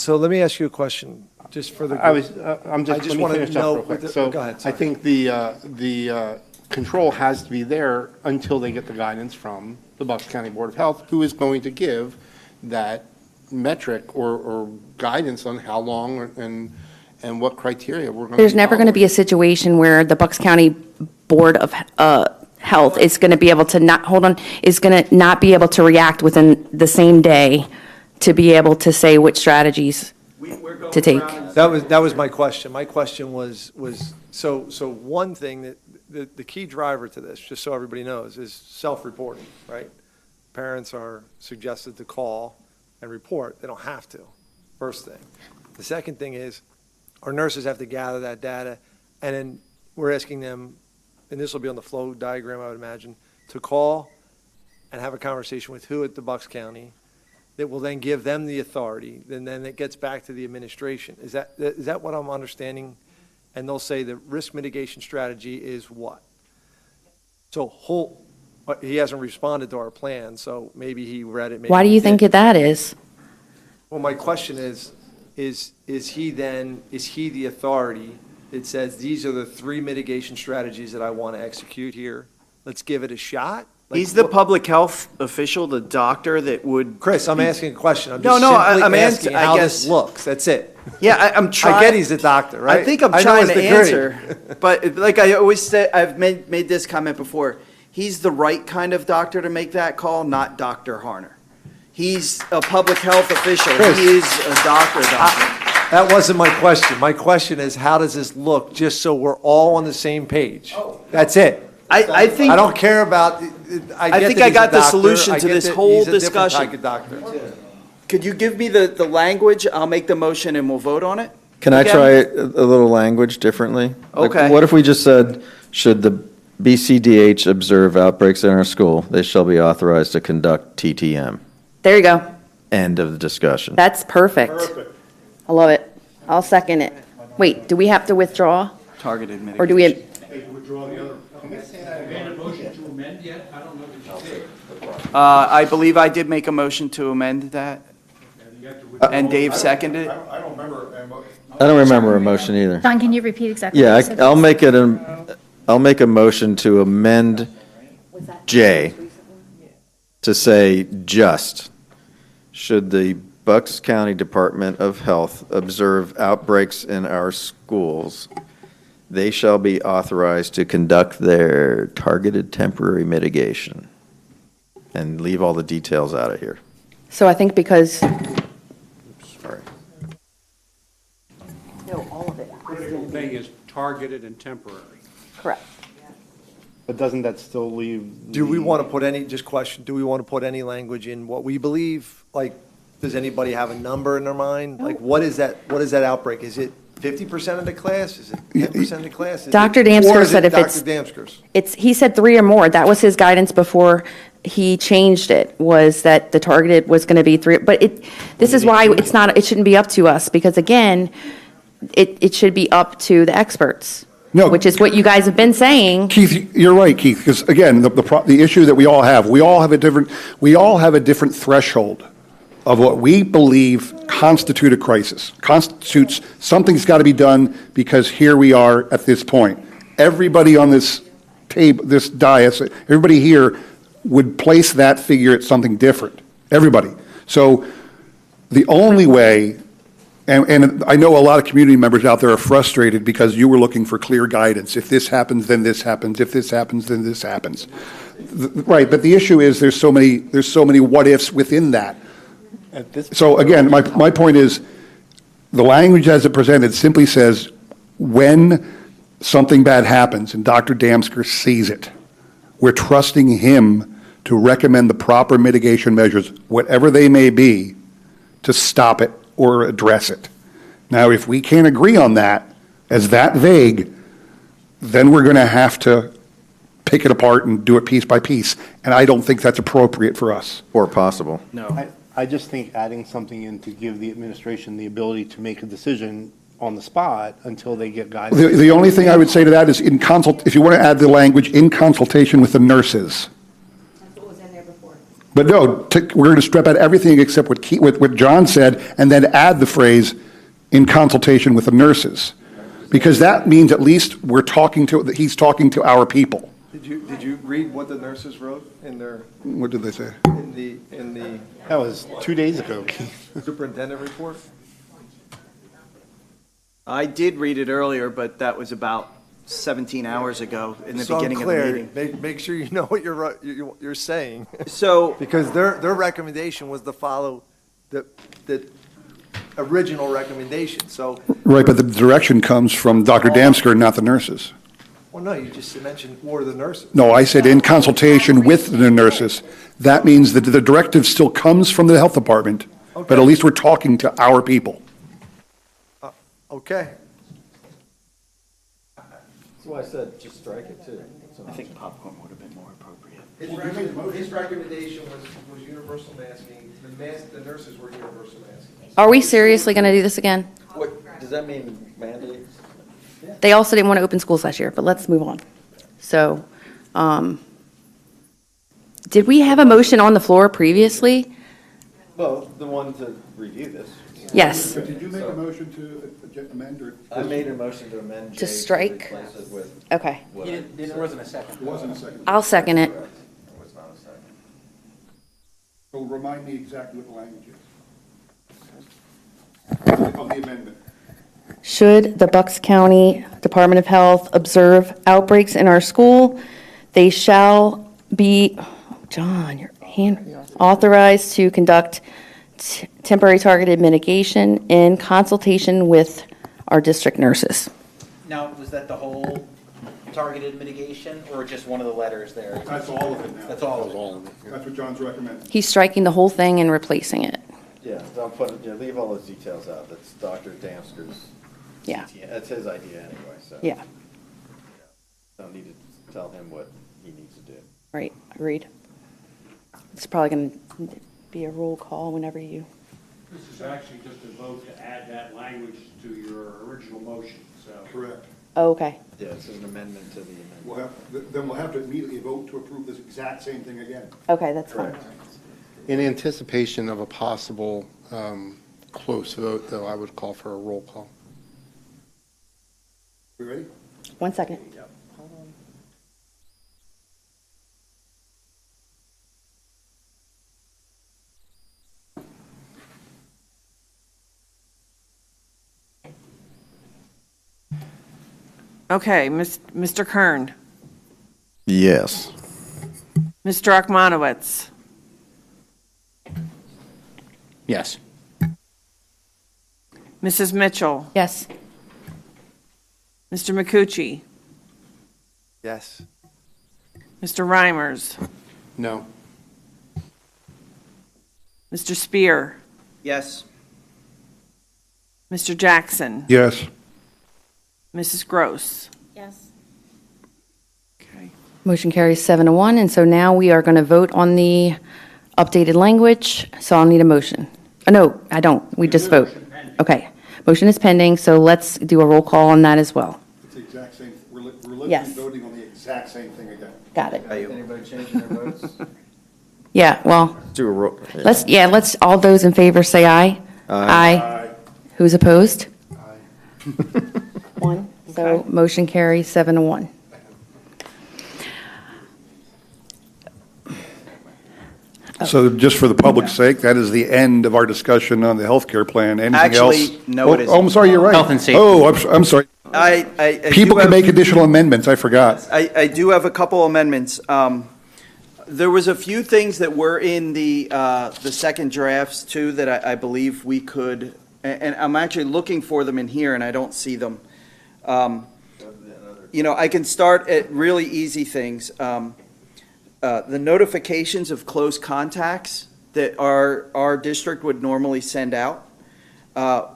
let me ask you a question, just for the group. I'm just let me want to finish up know. real quick. So Go ahead. I Sorry. think the control has to be there until they get the guidance from the Bucks County Board of Health, who is going to give that metric or guidance on how long and what criteria we're going to. There's never going to be a situation where the Bucks County Board of Health is going to be able to not be able to react within the same day to be able to say which strategies to take. That was my question. My question was so one thing that the key driver to this, just so everybody knows, is self-reporting, right? Parents are suggested to call and report. They don't have to, first thing. The second thing is, our nurses have to gather that data, and then we're asking them, and this will be on the flow diagram, I would imagine, to call and have a conversation with who at the Bucks County that will then give them the authority, and then it gets back to the administration. Is that what I'm understanding? And they'll say the risk mitigation strategy is what? So he hasn't responded to our plan, so maybe he read it. Maybe Why do he you think didn't. that is? Well, my question is he the authority that says these are the 3 mitigation strategies that I want to execute here? Let's give it a shot? He's the public health official, the doctor that would. Chris, I'm asking a question. I'm No, just no, simply I'm asking I how guess- this looks. That's it. Yeah, I'm trying. I get he's a doctor, right? I think I'm I know trying his to degree. answer, but like I always say, I've made this comment before. He's the right kind of doctor to make that call, not Dr. Harner. He's a public health official. Chris. He is a doctor. That wasn't my question. My question is, how does this look, just so we're all on the same page? That's it. I think I don't care about. I think I got the solution to this whole discussion. Doctor. Could you give me the language? I'll make the motion and we'll vote on it. Can I Again? try a little language differently? Like, Okay. what if we just said, should the BCDH observe outbreaks in our school, they shall be authorized to conduct TTM? There you go. End of the discussion. That's perfect. I love it. I'll second it. Wait, do we have to withdraw? Targeted mitigation. Or do we? I believe I did make a motion to amend that. And Dave seconded it. I don't remember a motion either. Don, can you repeat exactly Yeah, what you said? I'll make a motion to amend J to say just, should the Bucks County Department of Health observe outbreaks in our schools, they shall be authorized to conduct their targeted temporary mitigation. And leave all the details out of here. So I think because. Sorry. No, all of it. Critical thing is targeted and temporary. Correct. But doesn't that still leave? Do we want to put any, just question, do we want to put any language in what we believe? Like, does anybody have a number in their mind? Like, what is that outbreak? Is it 50% of the class? Is it 10% of the class? Dr. Damsker said if it's. Dr. Damsker's? He said 3 or more. That was his guidance before he changed it, was that the targeted was going to be 3. But this is why it shouldn't be up to us, because again, it should be up to the experts. No. Which is what you guys have been saying. Keith, you're right, Keith, because again, the issue that we all have a different threshold of what we believe constitute a crisis, constitutes something's got to be done because here we are at this point. Everybody on this table, this dais, everybody here would place that figure at something different. Everybody. So the only way, and I know a lot of community members out there are frustrated because you were looking for clear guidance. If this happens, then this happens. If this happens, then this happens. Right, but the issue is there's so many what ifs within that. So again, my point is, the language as it presented simply says, when something bad happens and Dr. Damsker sees it, we're trusting him to recommend the proper mitigation measures, whatever they may be, to stop it or address it. Now, if we can't agree on that, as that vague, then we're going to have to pick it apart and do it piece by piece, and I don't think that's appropriate for us. Or possible. No. I just think adding something in to give the administration the ability to make a decision on the spot until they get guidance. The only thing I would say to that is if you want to add the language, in consultation with the nurses. That's what was in there before. But no, we're going to strip out everything except what John said, and then add the phrase, in consultation with the nurses. Because that means at least he's talking to our people. Did you read what the nurses wrote in their? What did they say? In the. That was 2 days ago. Superintendent report? I did read it earlier, but that was about 17 hours ago in the beginning of the meeting. Make sure you know what you're saying. So because their recommendation was to follow the original recommendation. So Right, but the direction comes from Dr. Damsker, not the nurses. well, no, you just mentioned or the nurses. No, I said in consultation with the nurses. That means that the directive still comes from the health department, but at least we're talking to our people. Okay. That's why I said just strike it too. I think popcorn would have been more appropriate. His recommendation was universal masking. The nurses were universal masking. Are we seriously going to do this again? What, does that mean mandates? They also didn't want to open schools last year, but let's move on. So, did we have a motion on the floor previously? Well, the one to review this. Yes. Did you make a motion to amend or? I made a motion to amend J To strike? replace it with Okay. what There wasn't a second. It wasn't a second. I'll second it. Correct. It was not a second. So remind me exactly what the language is of the amendment. Should the Bucks County Department of Health observe outbreaks in our school, they shall be, John, your hand, authorized to conduct temporary targeted mitigation in consultation with our district nurses. Now, was that the whole targeted mitigation, or just one of the letters there? That's all of it now. That's all of it. That's what John's recommending. He's striking the whole thing and replacing it. Yeah, don't put, leave all those details out. That's Dr. Damsker's. Yeah. That's his idea anyway, so. Yeah, Don't need to tell him what he needs to do. right, agreed. It's probably going to be a roll call whenever you. This is actually just a vote to add that language to your original motion, so. Correct. Oh, okay. Yeah, this is an amendment to the amendment. Then we'll have to immediately vote to approve this exact same thing again. Okay, that's fine. Correct. In anticipation of a possible close vote, though, I would call for a roll call. We ready? 1 second. Okay, Mr. Kern, Yes. Mr. Akmanowitz, Yes. Mrs. Mitchell, Yes. Mr. McCucci, Yes. Mr. Reimers, No. Mr. Spear, Yes. Mr. Jackson, Yes. Mrs. Gross. Yes. Okay. Motion carries 7-1, and so now we are going to vote on the updated language, so I'll need a motion. Oh, no, I don't, we just vote. Okay, motion is pending, so let's do a roll call on that as well. It's the exact same, we're literally Yes. voting on the exact same thing again. Got it. Anybody changing their votes? Yeah, well, Do a roll. let's, all those in favor say aye. Aye. Who's opposed? Aye. 1, so motion carries 7-1. So just for the public's sake, that is the end of our discussion on the healthcare plan. Anything Actually, else? no, it isn't. Oh, I'm sorry, you're right. Health and safety. Oh, I'm sorry. I People do can have- make additional amendments, I forgot. I do have a couple amendments. There was a few things that were in the second drafts too that I believe we could, and I'm actually looking for them in here and I don't see them. I can start at really easy things. The notifications of close contacts that our district would normally send out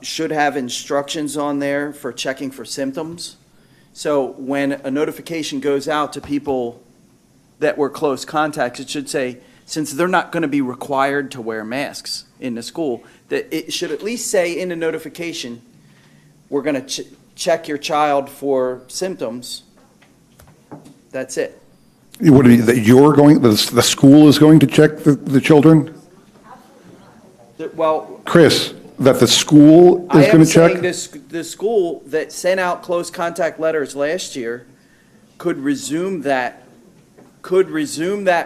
should have instructions on there for checking for symptoms. So when a notification goes out to people that were close contacts, it should say, since they're not going to be required to wear masks in the school, that it should at least say in the notification, we're going to check your child for symptoms. That's it. What, that you're going, the school is going to check the children? Well, Chris, that the school I is am going to check? saying the school that sent out close contact letters last year could resume that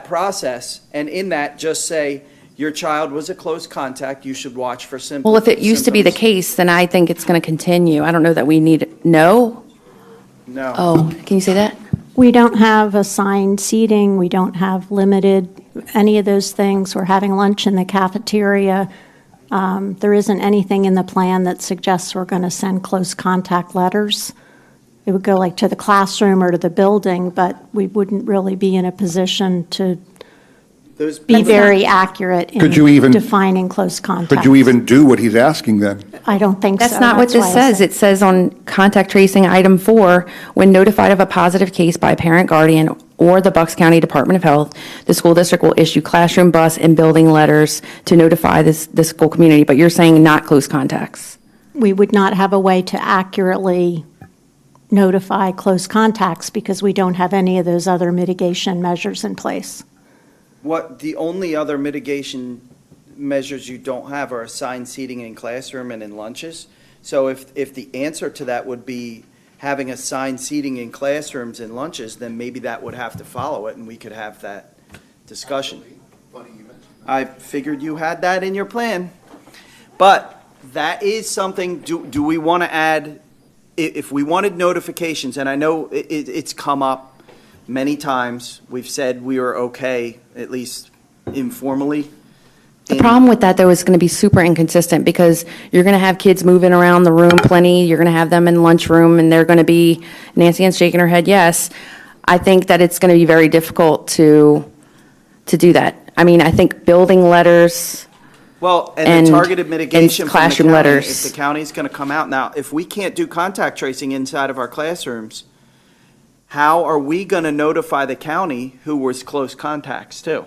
process, and in that, just say, your child was a close contact, you should watch for symptoms. Well, if it used to be the case, then I think it's going to continue. I don't know that we need, no? No. Oh, can you say that? We don't have assigned seating, we don't have limited, any of those things. We're having lunch in the cafeteria. There isn't anything in the plan that suggests we're going to send close contact letters. It would go like to the classroom or to the building, but we wouldn't really be in a position to be very accurate Could you in even- defining close contact. Could you even do what he's asking then? I don't think so. That's not what this why I says. said- It says on contact tracing, item 4, when notified of a positive case by a parent, guardian, or the Bucks County Department of Health, the school district will issue classroom, bus, and building letters to notify the school community. But you're saying not close contacts. We would not have a way to accurately notify close contacts because we don't have any of those other mitigation measures in place. What, the only other mitigation measures you don't have are assigned seating in classroom and in lunches. So if the answer to that would be having assigned seating in classrooms and lunches, then maybe that would have to follow it and we could have that discussion. I figured you had that in your plan. But that is something, do we want to add, if we wanted notifications, and I know it's come up many times, we've said we were okay, at least informally. The problem with that, though, is going to be super inconsistent because you're going to have kids moving around the room plenty. You're going to have them in lunchroom, and they're going to be, Nancy Ann's shaking her head, yes. I think that it's going to be very difficult to do that. I mean, I think building letters. Well, and the targeted mitigation and from the classroom county, letters. if the county's going to come out. Now, if we can't do contact tracing inside of our classrooms, how are we going to notify the county who was close contacts too?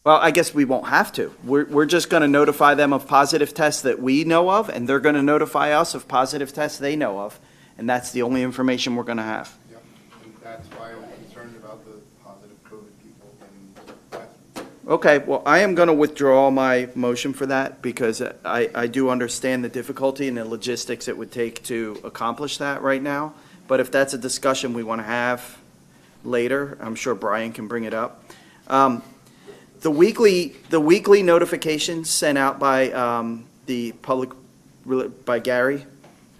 Well, I guess we won't have to. We're just going to notify them of positive tests that we know of, and they're going to notify us of positive tests they know of, and that's the only information we're going to have. Yep, and that's why I'm concerned about the positive COVID people. Okay, well, I am going to withdraw my motion for that because I do understand the difficulty and the logistics it would take to accomplish that right now. But if that's a discussion we want to have later, I'm sure Brian can bring it up. The weekly notifications sent out by the public, by Gary,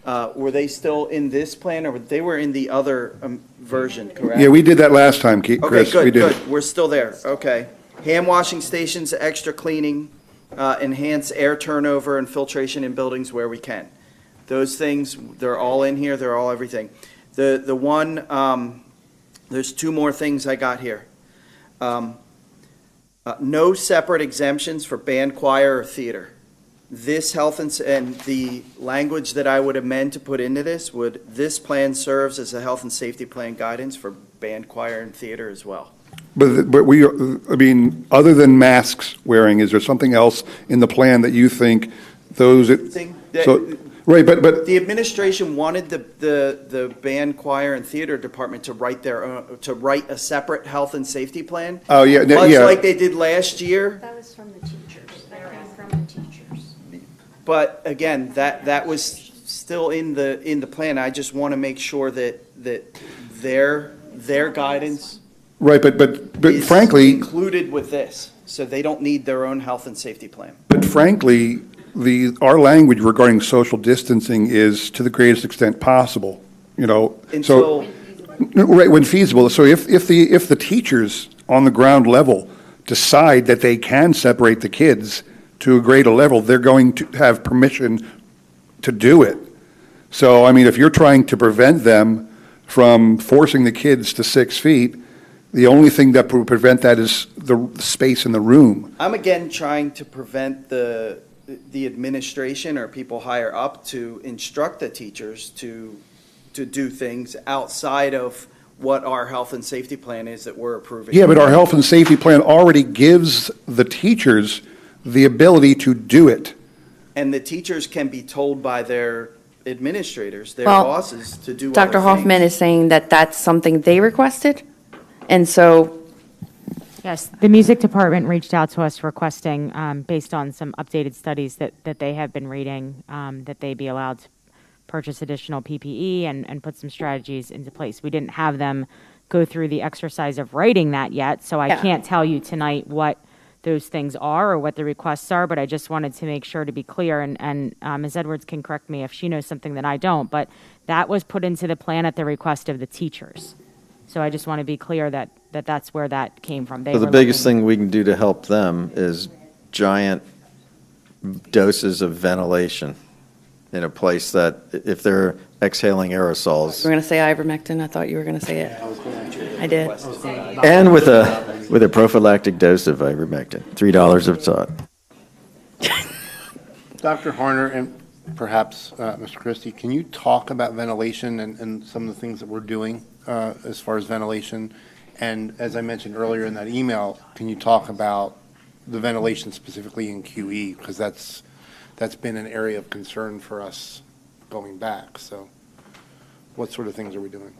were they still in this plan or they were in the other version, correct? Yeah, we did that last time, Chris. Okay, We did. good. We're still there. Okay. Hand washing stations, extra cleaning, enhance air turnover and filtration in buildings where we can. Those things, they're all in here. They're all everything. The one, there's two more things I got here. No separate exemptions for band, choir, or theater. This health and the language that I would amend to put into this plan serves as a health and safety plan guidance for band, choir, and theater as well. But I mean, other than masks wearing, is there something else in the plan that you think those? Right, but the administration wanted the band, choir, and theater department to write a separate health and safety plan. Oh, yeah, much yeah. like they did last year. That was from the teachers. That came from the teachers. But again, that was still in the plan. I just want to make sure that their guidance. Right, but is frankly, included with this, so they don't need their own health and safety plan. but frankly, our language regarding social distancing is to the greatest extent possible, you know. So, right, when feasible. So if the teachers on the ground level decide that they can separate the kids to a greater level, they're going to have permission to do it. So, I mean, if you're trying to prevent them from forcing the kids to 6 feet, the only thing that will prevent that is the space in the room. I'm again trying to prevent the administration or people higher up to instruct the teachers to do things outside of what our health and safety plan is that we're approving. Yeah, but our health and safety plan already gives the teachers the ability to do it. And the teachers can be told by their administrators, their Well, bosses, to do Dr. other Hoffman things. is saying that that's something they requested, and so Yes, the music department reached out to us requesting, based on some updated studies that they have been reading, that they be allowed to purchase additional PPE and put some strategies into place. We didn't have them go through the exercise of writing that yet, so I can't tell you tonight what those things are or what the requests are, but I just wanted to make sure to be clear, and Ms. Edwards can correct me if she knows something that I don't, but that was put into the plan at the request of the teachers. So I just want to be clear that that's where that came from. So the biggest thing we can do to help them is giant doses of ventilation in a place that if they're exhaling aerosols. we're going to say ivermectin. I thought you were going to say it. I did. And with a prophylactic dose of ivermectin, $3 a shot. Dr. Harner and perhaps Mr. Christie, can you talk about ventilation and some of the things that we're doing as far as ventilation? And as I mentioned earlier in that email, can you talk about the ventilation specifically in QE? Because that's been an area of concern for us going back. So what sort of things are we doing?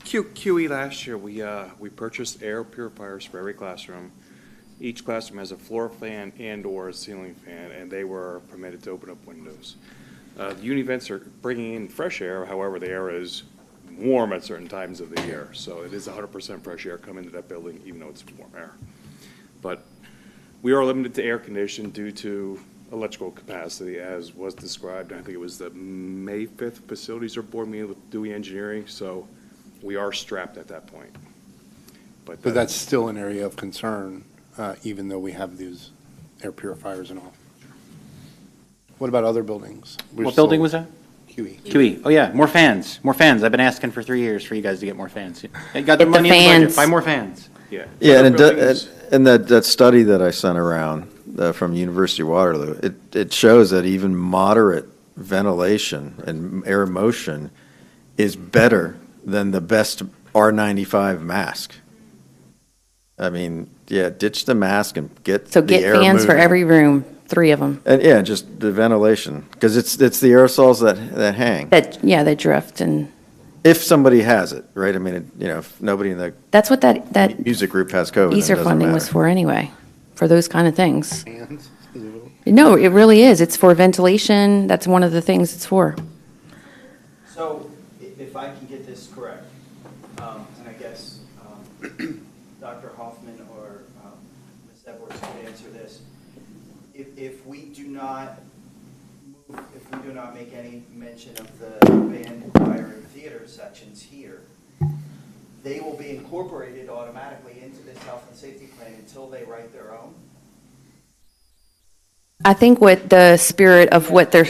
QE last year, we purchased air purifiers for every classroom. Each classroom has a floor fan and/or a ceiling fan, and they were permitted to open up windows. The uni vents are bringing in fresh air, however, the air is warm at certain times of the year, so it is 100% fresh air coming into that building, even though it's warm air. But we are limited to air conditioning due to electrical capacity, as was described. I think it was the May 5th facilities are board meeting with Dewey Engineering, so we are strapped at that point. But that's still an area of concern, even though we have these air purifiers and all. What about other buildings? What building was that? QE. QE. Oh, yeah, more fans. More fans. I've been asking for 3 years for you guys to get more fans. You got the Get the money in the budget. fans. Buy more fans. Yeah. Yeah, and that study that I sent around from University of Waterloo, it shows that even moderate ventilation and air motion is better than the best R95 mask. I mean, yeah, ditch the mask and get So the get air fans for moving. every room, 3 of them. And yeah, just the ventilation, because it's the aerosols that hang. They drift, and If somebody has it, right? I mean, if nobody in the that's what that music group has COVID, then it ESSER doesn't funding was matter. for anyway, for those kind of things. No, it really is. It's for ventilation. That's one of the things it's for. So if I can get this correct, and I guess Dr. Hoffman or Ms. Edwards could answer this. If we do not make any mention of the band, choir, and theater sections here, they will be incorporated automatically into this health and safety plan until they write their own. I think what the spirit of what they're,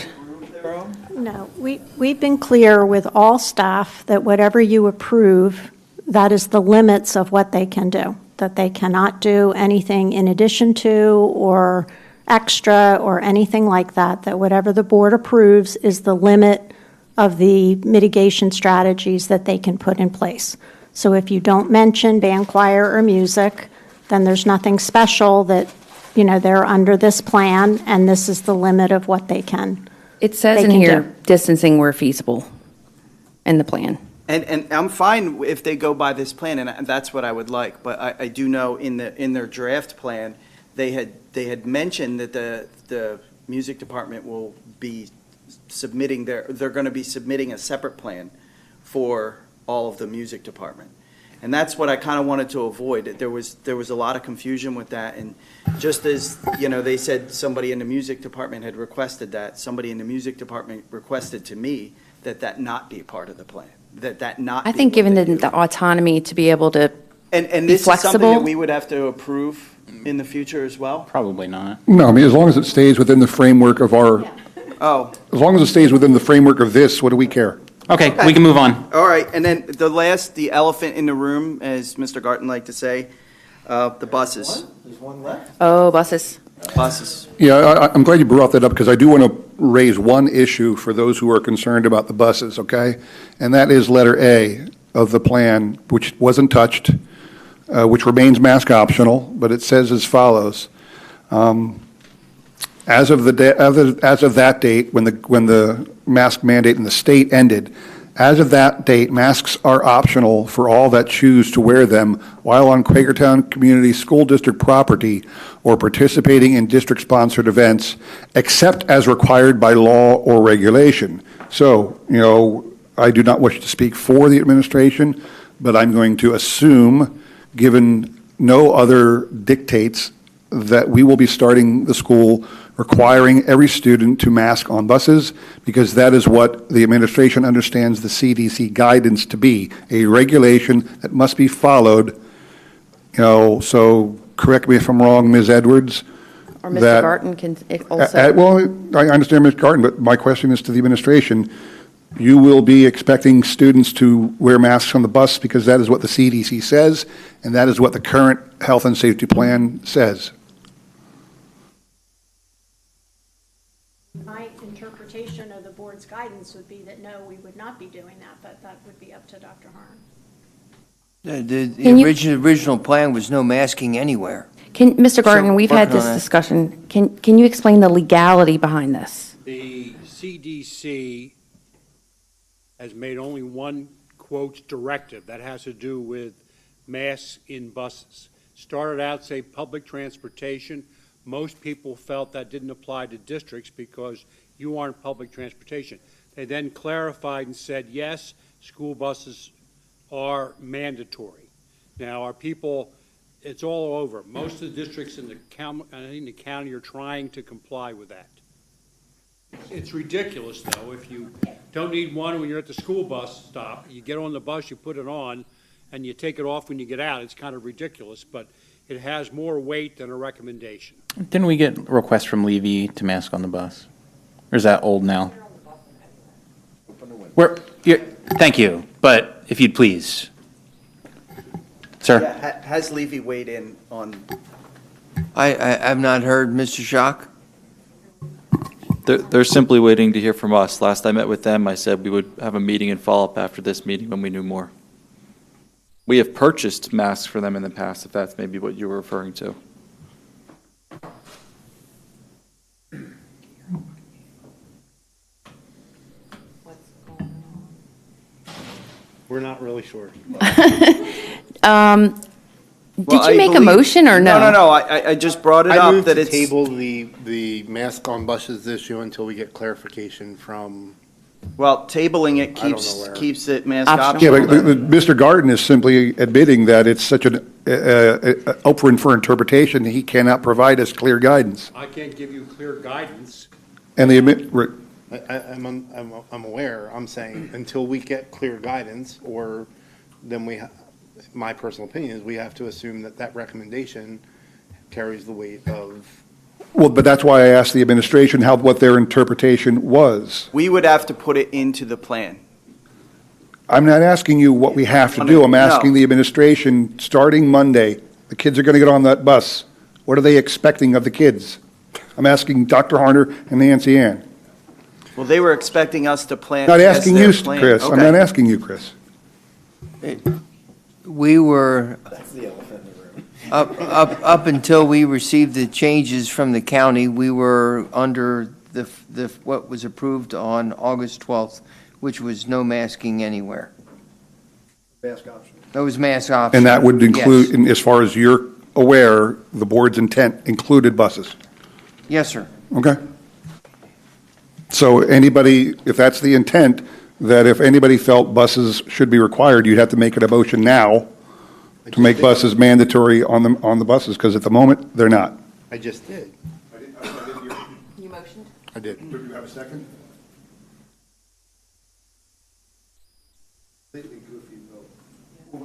No, we've been clear with all staff that whatever you approve, that is the limits of what they can do, that they cannot do anything in addition to or extra or anything like that, that whatever the board approves is the limit of the mitigation strategies that they can put in place. So if you don't mention band, choir, or music, then there's nothing special that, they're under this plan, and this is the limit of what they can. it says They in can here, do. distancing where feasible in the plan. And I'm fine if they go by this plan, and that's what I would like. But I do know in their draft plan, they had mentioned that the music department will be submitting they're going to be submitting a separate plan for all of the music department. And that's what I kind of wanted to avoid. There was a lot of confusion with that, and just as they said somebody in the music department had requested that, somebody in the music department requested to me that not be a part of the plan. That not. I be think what given they the do. autonomy to be able to And be this is something that flexible. we would have to approve in the future as well? Probably not. No, I mean, as long as it stays within the framework of our, Oh, as long as it stays within the framework of this, what do we care? Okay, we can move on. all right. And then the elephant in the room, as Mr. Garten liked to say, the buses. There's one left? Oh, buses. Buses. Yeah, I'm glad you brought that up because I do want to raise one issue for those who are concerned about the buses, okay? And that is letter A of the plan, which wasn't touched, which remains mask optional, but it says as follows. As of that date, when the mask mandate in the state ended, as of that date, masks are optional for all that choose to wear them while on Quakertown Community School District property or participating in district-sponsored events, except as required by law or regulation. So, I do not wish to speak for the administration, but I'm going to assume, given no other dictates, that we will be starting the school requiring every student to mask on buses, because that is what the administration understands the CDC guidance to be, a regulation that must be followed. So correct me if I'm wrong, Ms. Edwards. Or Mr. that- Garten can also. Well, I understand Ms. Garten, but my question is to the administration. you will be expecting students to wear masks on the bus because that is what the CDC says, and that is what the current health and safety plan says. My interpretation of the board's guidance would be that no, we would not be doing that, but that would be up to Dr. Harn. The original plan was no masking anywhere. Mr. Garten, we've had working this on that. discussion. Can you explain the legality behind this? The CDC has made only one, quote, directive that has to do with masks in buses. Started out, say, public transportation. Most people felt that didn't apply to districts because you aren't public transportation. They then clarified and said, yes, school buses are mandatory. Now, our people, it's all over. Most of the districts in the county are trying to comply with that. It's ridiculous, though. If you don't need one when you're at the school bus stop, you get on the bus, you put it on, and you take it off when you get out. It's kind of ridiculous, but it has more weight than a recommendation. Didn't we get requests from Levy to mask on the bus? Or is that old now? Thank you, but if you'd please. Sir? Yeah, has Levy weighed in on? I've not heard Mr. Schock. They're simply waiting to hear from us. Last I met with them, I said we would have a meeting and follow up after this meeting when we knew more. We have purchased masks for them in the past, if that's maybe what you were referring to. We're not really sure. Did you make a motion or no? No. I just brought it I up moved that to it's. table the mask on buses issue until we get clarification from. Well, tabling it I don't know where. keeps it mask Optional. optional. Yeah, but Mr. Garten is simply admitting that it's such an open for interpretation, he cannot provide us clear guidance. I can't give you clear guidance. And the admit, right, I'm aware, I'm saying, until we get clear guidance, or then my personal opinion is we have to assume that that recommendation carries the weight of. well, but that's why I asked the administration what their interpretation was. We would have to put it into the plan. I'm not asking you what we have to do. I'm asking the administration, starting Monday, the kids are going to get on that bus. What are they expecting of the kids? I'm asking Dr. Harner and Nancy Ann. Well, they were expecting us to plan. Not as asking their you, plan. Chris. I'm Okay. not asking you, Chris. We were, up until we received the changes from the county, we were under what was approved on August 12th, which was no masking anywhere. Mask option. That was mask option. And that would include, Yes. and as far as you're aware, the board's intent included buses. Yes, sir. Okay. So anybody, if that's the intent, that if anybody felt buses should be required, you'd have to make it a motion now to make buses mandatory on the buses, because at the moment, they're not. I just did. You motioned? I did. Do you have a second?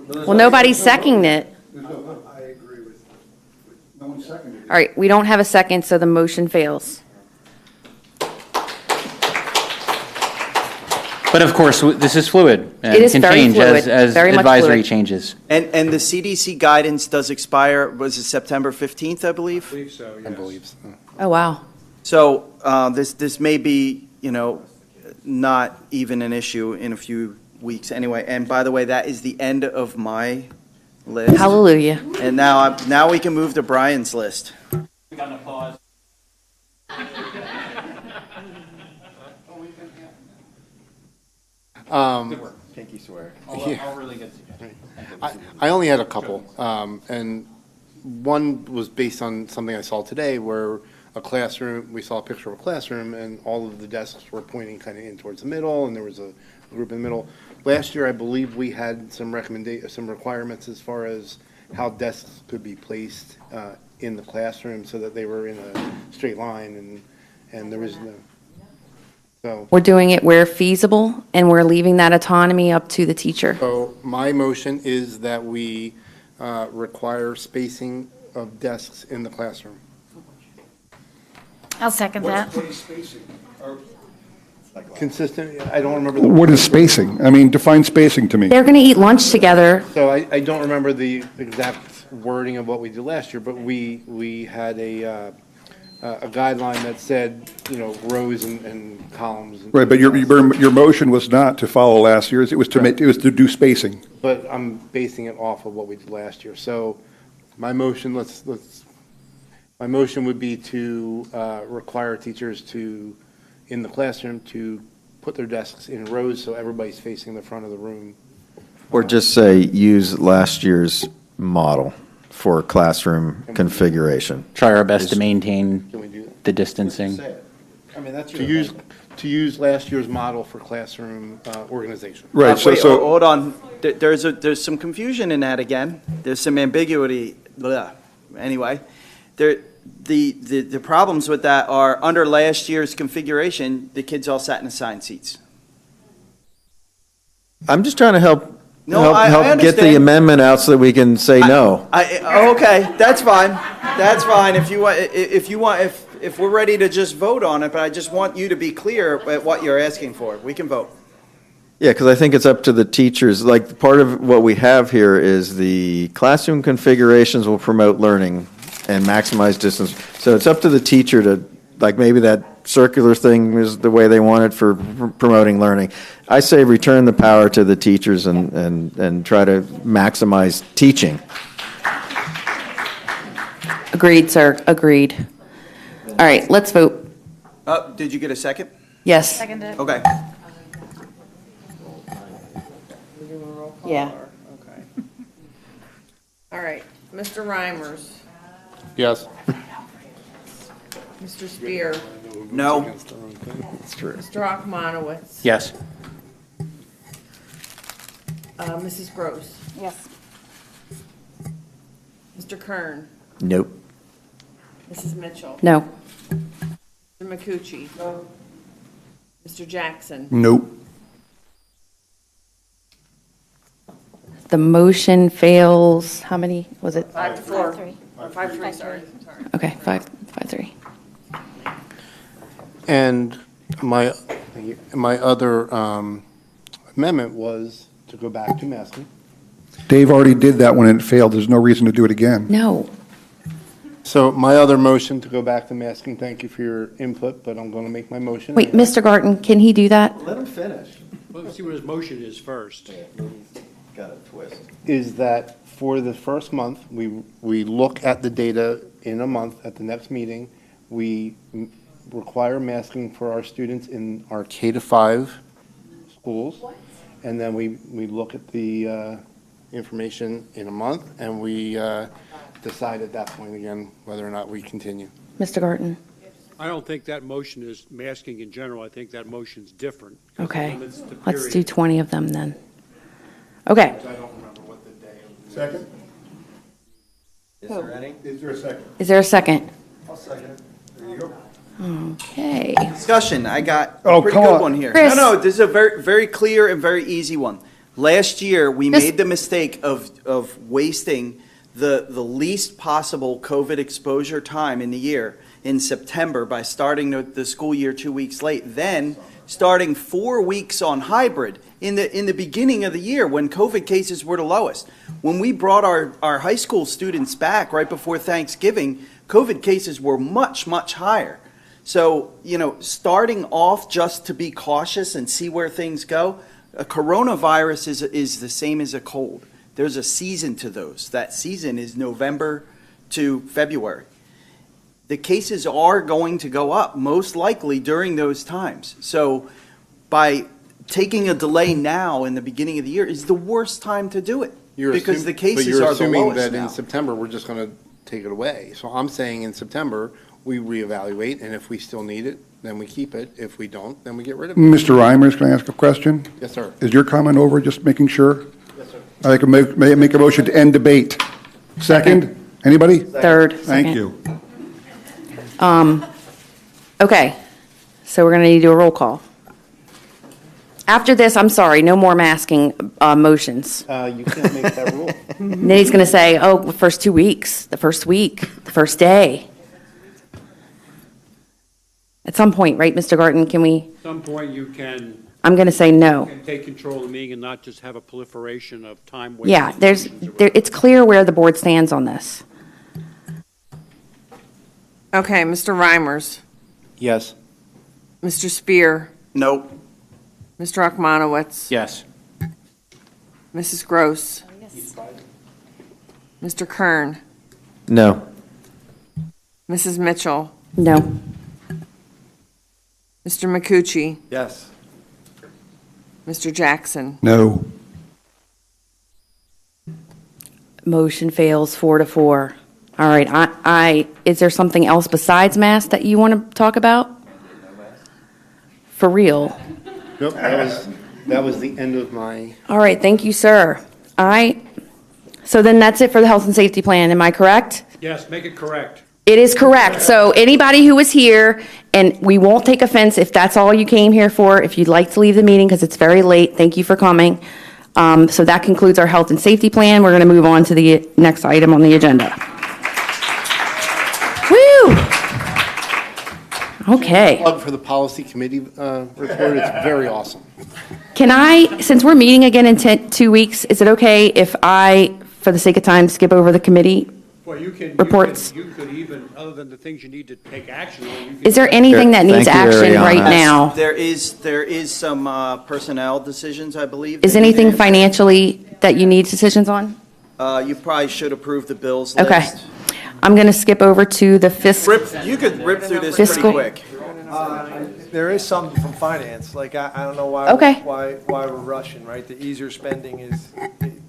Well, nobody's seconding it. I agree with, no one seconded it. All right, we don't have a second, so the motion fails. But of course, this is fluid and It is can very change fluid, as very much advisory fluid. changes. And the CDC guidance does expire, was it September 15th, I believe? I believe so, yes. I believe so. Oh, wow. So this may be, not even an issue in a few weeks anyway. And by the way, that is the end of my list. Hallelujah. And now we can move to Brian's list. We got an applause. Pinky swear. All really good suggestions. I only had a couple, and one was based on something I saw today where a classroom, we saw a picture of a classroom and all of the desks were pointing kind of in towards the middle and there was a group in the middle. Last year, I believe we had some requirements as far as how desks could be placed in the classroom so that they were in a straight line and there was no. So, We're doing it where feasible, and we're leaving that autonomy up to the teacher. so my motion is that we require spacing of desks in the classroom. I'll second that. What is spacing? Consistent, I don't remember. What is spacing? I mean, define spacing to me. They're going to eat lunch together. So I don't remember the exact wording of what we did last year, but we had a guideline that said, rows and columns. Right, but your motion was not to follow last year's, it was to do spacing. But I'm basing it off of what we did last year. So my motion, my motion would be to require teachers to, in the classroom, to put their desks in rows so everybody's facing the front of the room. Or just say, use last year's model for classroom configuration. Try our best to maintain the distancing. I mean, that's to use last year's model for classroom organization. Right, Wait, hold on. There's some confusion in that again. There's some ambiguity. Blah. Anyway, the problems with that are under last year's configuration, the kids all sat in assigned seats. I'm just trying to help I get the understand. amendment out so that we can say no. Okay, that's fine. That's fine. If we're ready to just vote on it, but I just want you to be clear at what you're asking for. We can vote. Yeah, because I think it's up to the teachers. Like, part of what we have here is the classroom configurations will promote learning and maximize distance. So it's up to the teacher to, like, maybe that circular thing is the way they want it for promoting learning. I say return the power to the teachers and try to maximize teaching. Agreed, sir, agreed. All right, let's vote. Did you get a second? Yes. Seconded. Okay. Yeah. Okay. All right, Mr. Reimers, Yes. Mr. Spear, No. That's true. Mr. Akmanowitz. Yes. Mrs. Gross, Yes. Mr. Kern, Nope. Mrs. Mitchell. No. Mr. McCucci. Mr. Jackson. Nope. The motion fails, how many, was it? 5-4. 5-3, sorry. Okay, 5-3. And my other amendment was to go back to masking. Dave already did that when it failed. There's no reason to do it again. No. So my other motion to go back to masking, thank you for your input, but I'm going to make my motion. Wait, Mr. Garten, can he do that? Let him finish. Let's see what his motion is first. Got a twist. Is that for the first month, we look at the data in a month at the next meeting. We require masking for our students in our K-5 schools. And then we look at the information in a month, and we decide at that point again whether or not we continue. Mr. Garten? I don't think that motion is masking in general. I think that motion's different. Okay, Limits the let's do period. 20 of them then. Okay. I don't remember what the day of. Second? Is there any? Is there a second? Is there a second? I'll second it. There you go. Okay. Discussion, I got Oh, a pretty come good on. one here. Chris. No, this is a very, very clear and very easy one. Last year, we Just- made the mistake of wasting the least possible COVID exposure time in the year in September by starting the school year 2 weeks late, then starting 4 weeks on hybrid in the beginning of the year when COVID cases were the lowest. When we brought our high school students back right before Thanksgiving, COVID cases were much, much higher. So, starting off just to be cautious and see where things go, a coronavirus is the same as a cold. There's a season to those. That season is November to February. The cases are going to go up, most likely during those times. So by taking a delay now in the beginning of the year is the worst time to do it. Because the cases are the But you're lowest assuming that now. in September, we're just going to take it away. So I'm saying in September, we reevaluate, and if we still need it, then we keep it. If we don't, then we get rid of it. Mr. Reimers, can I ask a question? Yes, sir. Is your comment over, just making sure? Yes, sir. I can make a motion to end debate. Second? Anybody? Third. Thank second. you. Okay, so we're going to need to do a roll call. After this, I'm sorry, no more masking motions. You can't make that rule. Then he's going to say, oh, the first 2 weeks, the first week, the first day. At some point, right, Mr. Garten, can we, At some point, you can I'm going to say no. take control of the meeting and not just have a proliferation of time wasting. Yeah, it's clear where the board stands on this. Okay, Mr. Reimers, Yes. Mr. Spear, Nope. Mr. Akmanowitz, Yes. Mrs. Gross, Mr. Kern, No. Mrs. Mitchell, No. Mr. McCucci, Yes. Mr. Jackson. No. Motion fails 4-4. All right, is there something else besides math that you want to talk about? For real? Nope, that was the end of my, All right, thank you, sir. So then that's it for the health and safety plan, am I correct? Yes, make it correct. It is correct. So anybody who is here, and we won't take offense if that's all you came here for, if you'd like to leave the meeting because it's very late, thank you for coming. So that concludes our health and safety plan. We're going to move on to the next item on the agenda. Woo! Okay. plug for the policy committee report. It's very awesome. Can I, since we're meeting again in 2 weeks, is it okay if I, for the sake of time, skip over the committee Well, you can. reports? You could even, other than the things you need to take action on. You Is there anything that needs Thank you, action Ariana. right now? There is some personnel decisions, I believe. Is that need anything to- financially that you need decisions on? You probably should approve the bills Okay. list. I'm going to skip over to the fiscal. You could rip through this Fiscal. pretty quick. There is some from finance, like, I don't know why. Okay. Why we're rushing, right? The easier spending is,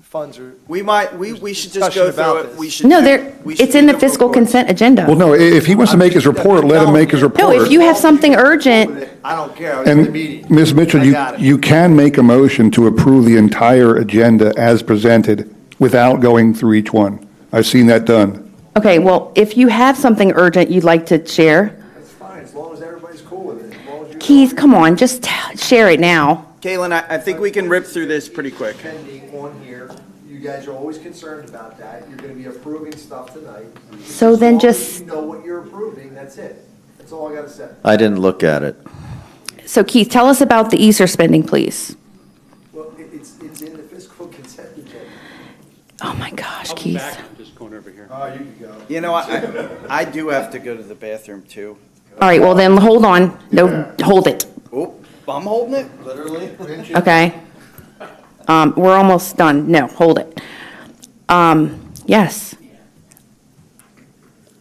funds are. We should just go Discussion about through it. this. We should. No, we should it's in do the fiscal reports. consent agenda. Well, no, if he wants to make his report, let him make his report. No, if you have something urgent, I don't care, I was in the And meeting. Ms. Mitchell, I got it. you can make a motion to approve the entire agenda as presented without going through each one. I've seen that done. okay, well, if you have something urgent you'd like to share, That's fine, as long as everybody's cool with it. As long as you Keith, come on, just share it now. Caitlin, I think we can rip through this pretty quick. pending on here, you guys are always concerned about that. You're gonna be approving stuff tonight. So then As long as just, you know what you're approving, that's it. That's all I gotta say. I didn't look at it. so Keith, tell us about the Easter spending, please. Well, it's in the fiscal consent agenda. Oh my gosh, I'll be Keith. back. I'm just going over here. Oh, you can go. You know, I do have to go to the bathroom too. All right, well then, hold on. No, hold it. Oh, I'm holding it, literally. Okay. We're almost done. No, hold it. Yes.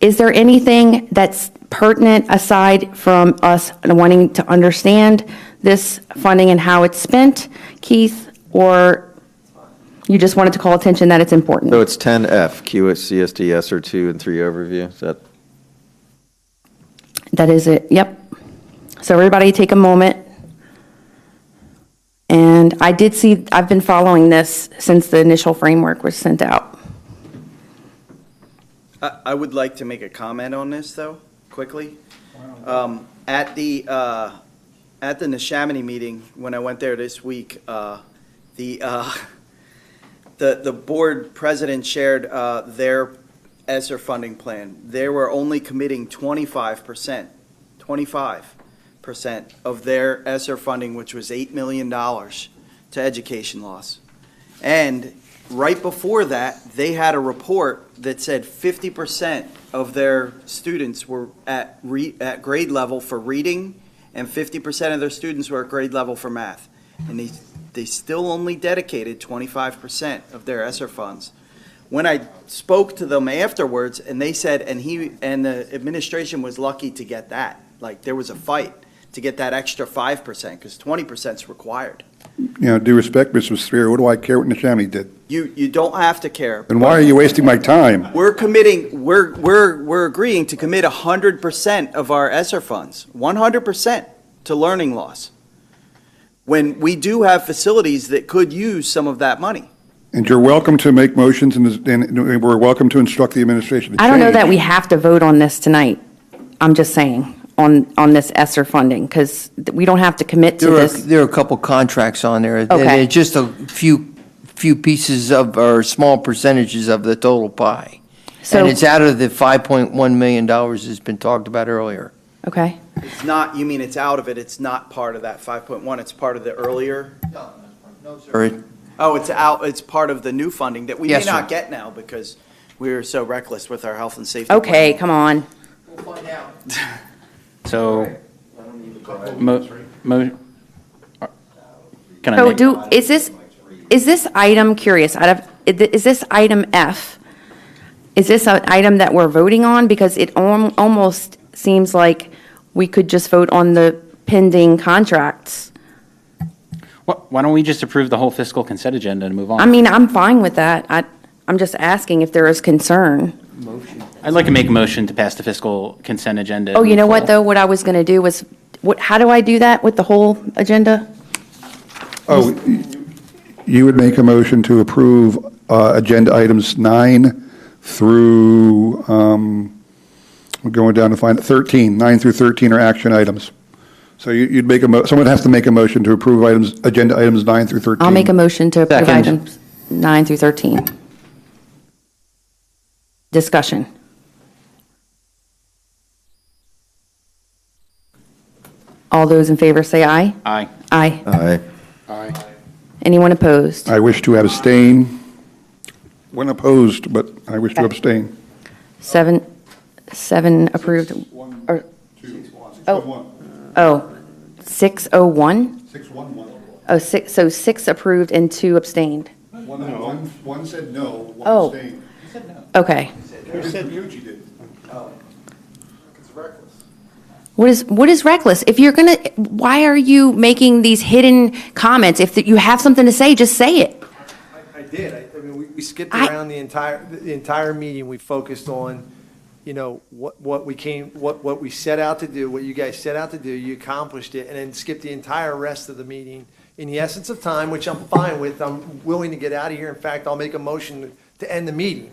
Is there anything that's pertinent aside from us wanting to understand this funding and how it's spent, Keith? Or you just wanted to call attention that it's important? So it's 10F, QCSD ESER 2 and 3 overview. Is that? That is it, yep. So everybody take a moment. And I did see, I've been following this since the initial framework was sent out. I would like to make a comment on this, though, quickly. At the Neshaminy meeting, when I went there this week, the board president shared their ESSER funding plan. They were only committing 25% of their ESSER funding, which was $8 million, to education loss. And right before that, they had a report that said 50% of their students were at grade level for reading, and 50% of their students were at grade level for math. And they still only dedicated 25% of their ESSER funds. When I spoke to them afterwards, and they said, and the administration was lucky to get that. Like, there was a fight to get that extra 5%, because 20% is required. You know, due respect, Mr. Sphere, what do I care what Neshaminy did? You don't have to care. Then why are you wasting my time? We're committing, we're agreeing to commit 100% of our ESSER funds, 100% to learning loss, when we do have facilities that could use some of that money. And you're welcome to make motions, and we're welcome to instruct the administration to change. I don't know that we have to vote on this tonight. I'm just saying, on this ESSER funding, because we don't have to commit to this. There are a couple contracts on there. Okay. They're just a few pieces of, or small percentages of the total pie. So- And it's out of the $5.1 million that's been talked about earlier. Okay. It's not, you mean it's out of it, it's not part of that 5.1, it's part of the earlier? Sir. Oh, it's out, it's part of the new funding that we may Yes, sir. not get now because we're so reckless with our health and safety. Okay, plan. come on. So, can I So make? is this item, curious, is this item F, is this an item that we're voting on? Because it almost seems like we could just vote on the pending contracts. Why don't we just approve the whole fiscal consent agenda and move on? I mean, I'm fine with that. I'm just asking if there is concern. I'd like to make a motion to pass the fiscal consent agenda. Oh, you know what, though? What I was going to do was, how do I do that with the whole agenda? Oh, you would make a motion to approve agenda items 9 through, we're going down to find 13. 9 through 13 are action items. So you'd make someone has to make a motion to approve agenda items 9 through 13. I'll make a motion to approve Second. items 9 through 13. Discussion. All those in favor say aye. Aye. Aye. Aye. Aye. Anyone opposed? I wish to abstain. When opposed, but I wish to abstain. Seven approved. Or, oh, 601? 611. Oh, so 6 approved and 2 abstained. One said no, one Oh. abstained. Okay. Who said Mucci did? What is reckless? If you're gonna, why are you making these hidden comments? If you have something to say, just say it. I did. I mean, we skipped around the entire meeting. We focused on, what we set out to do, what you guys set out to do. You accomplished it, and then skipped the entire rest of the meeting in the essence of time, which I'm fine with. I'm willing to get out of here. In fact, I'll make a motion to end the meeting.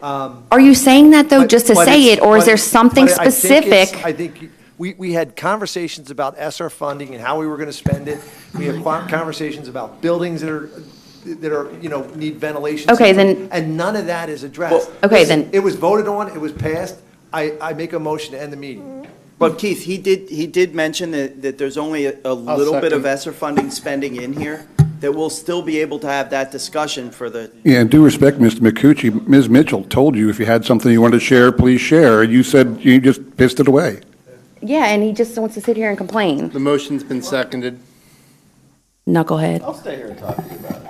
Are you saying that, though, just to say it, or is there something but specific? I think we had conversations about ESSER funding and how we were going to spend it. We had conversations about buildings that are need ventilation. Okay, then- And none of that is addressed. Okay, Listen, then- it was voted on, it was passed. I make a motion to end the meeting. But Keith, he did mention that there's only a little bit of second. ESSER funding spending in here, that we'll still be able to have that discussion for the, Yeah, and due respect, Mr. McCucci, Ms. Mitchell told you if you had something you wanted to share, please share. You said you just pissed it away. Yeah, and he just wants to sit here and complain. The motion's been seconded. Knucklehead. I'll stay here and talk to you about it.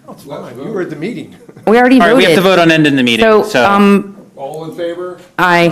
Oh, it's fine. You were at the meeting. We already All right, voted. we have to vote on ending the meeting, so. All in favor? Aye.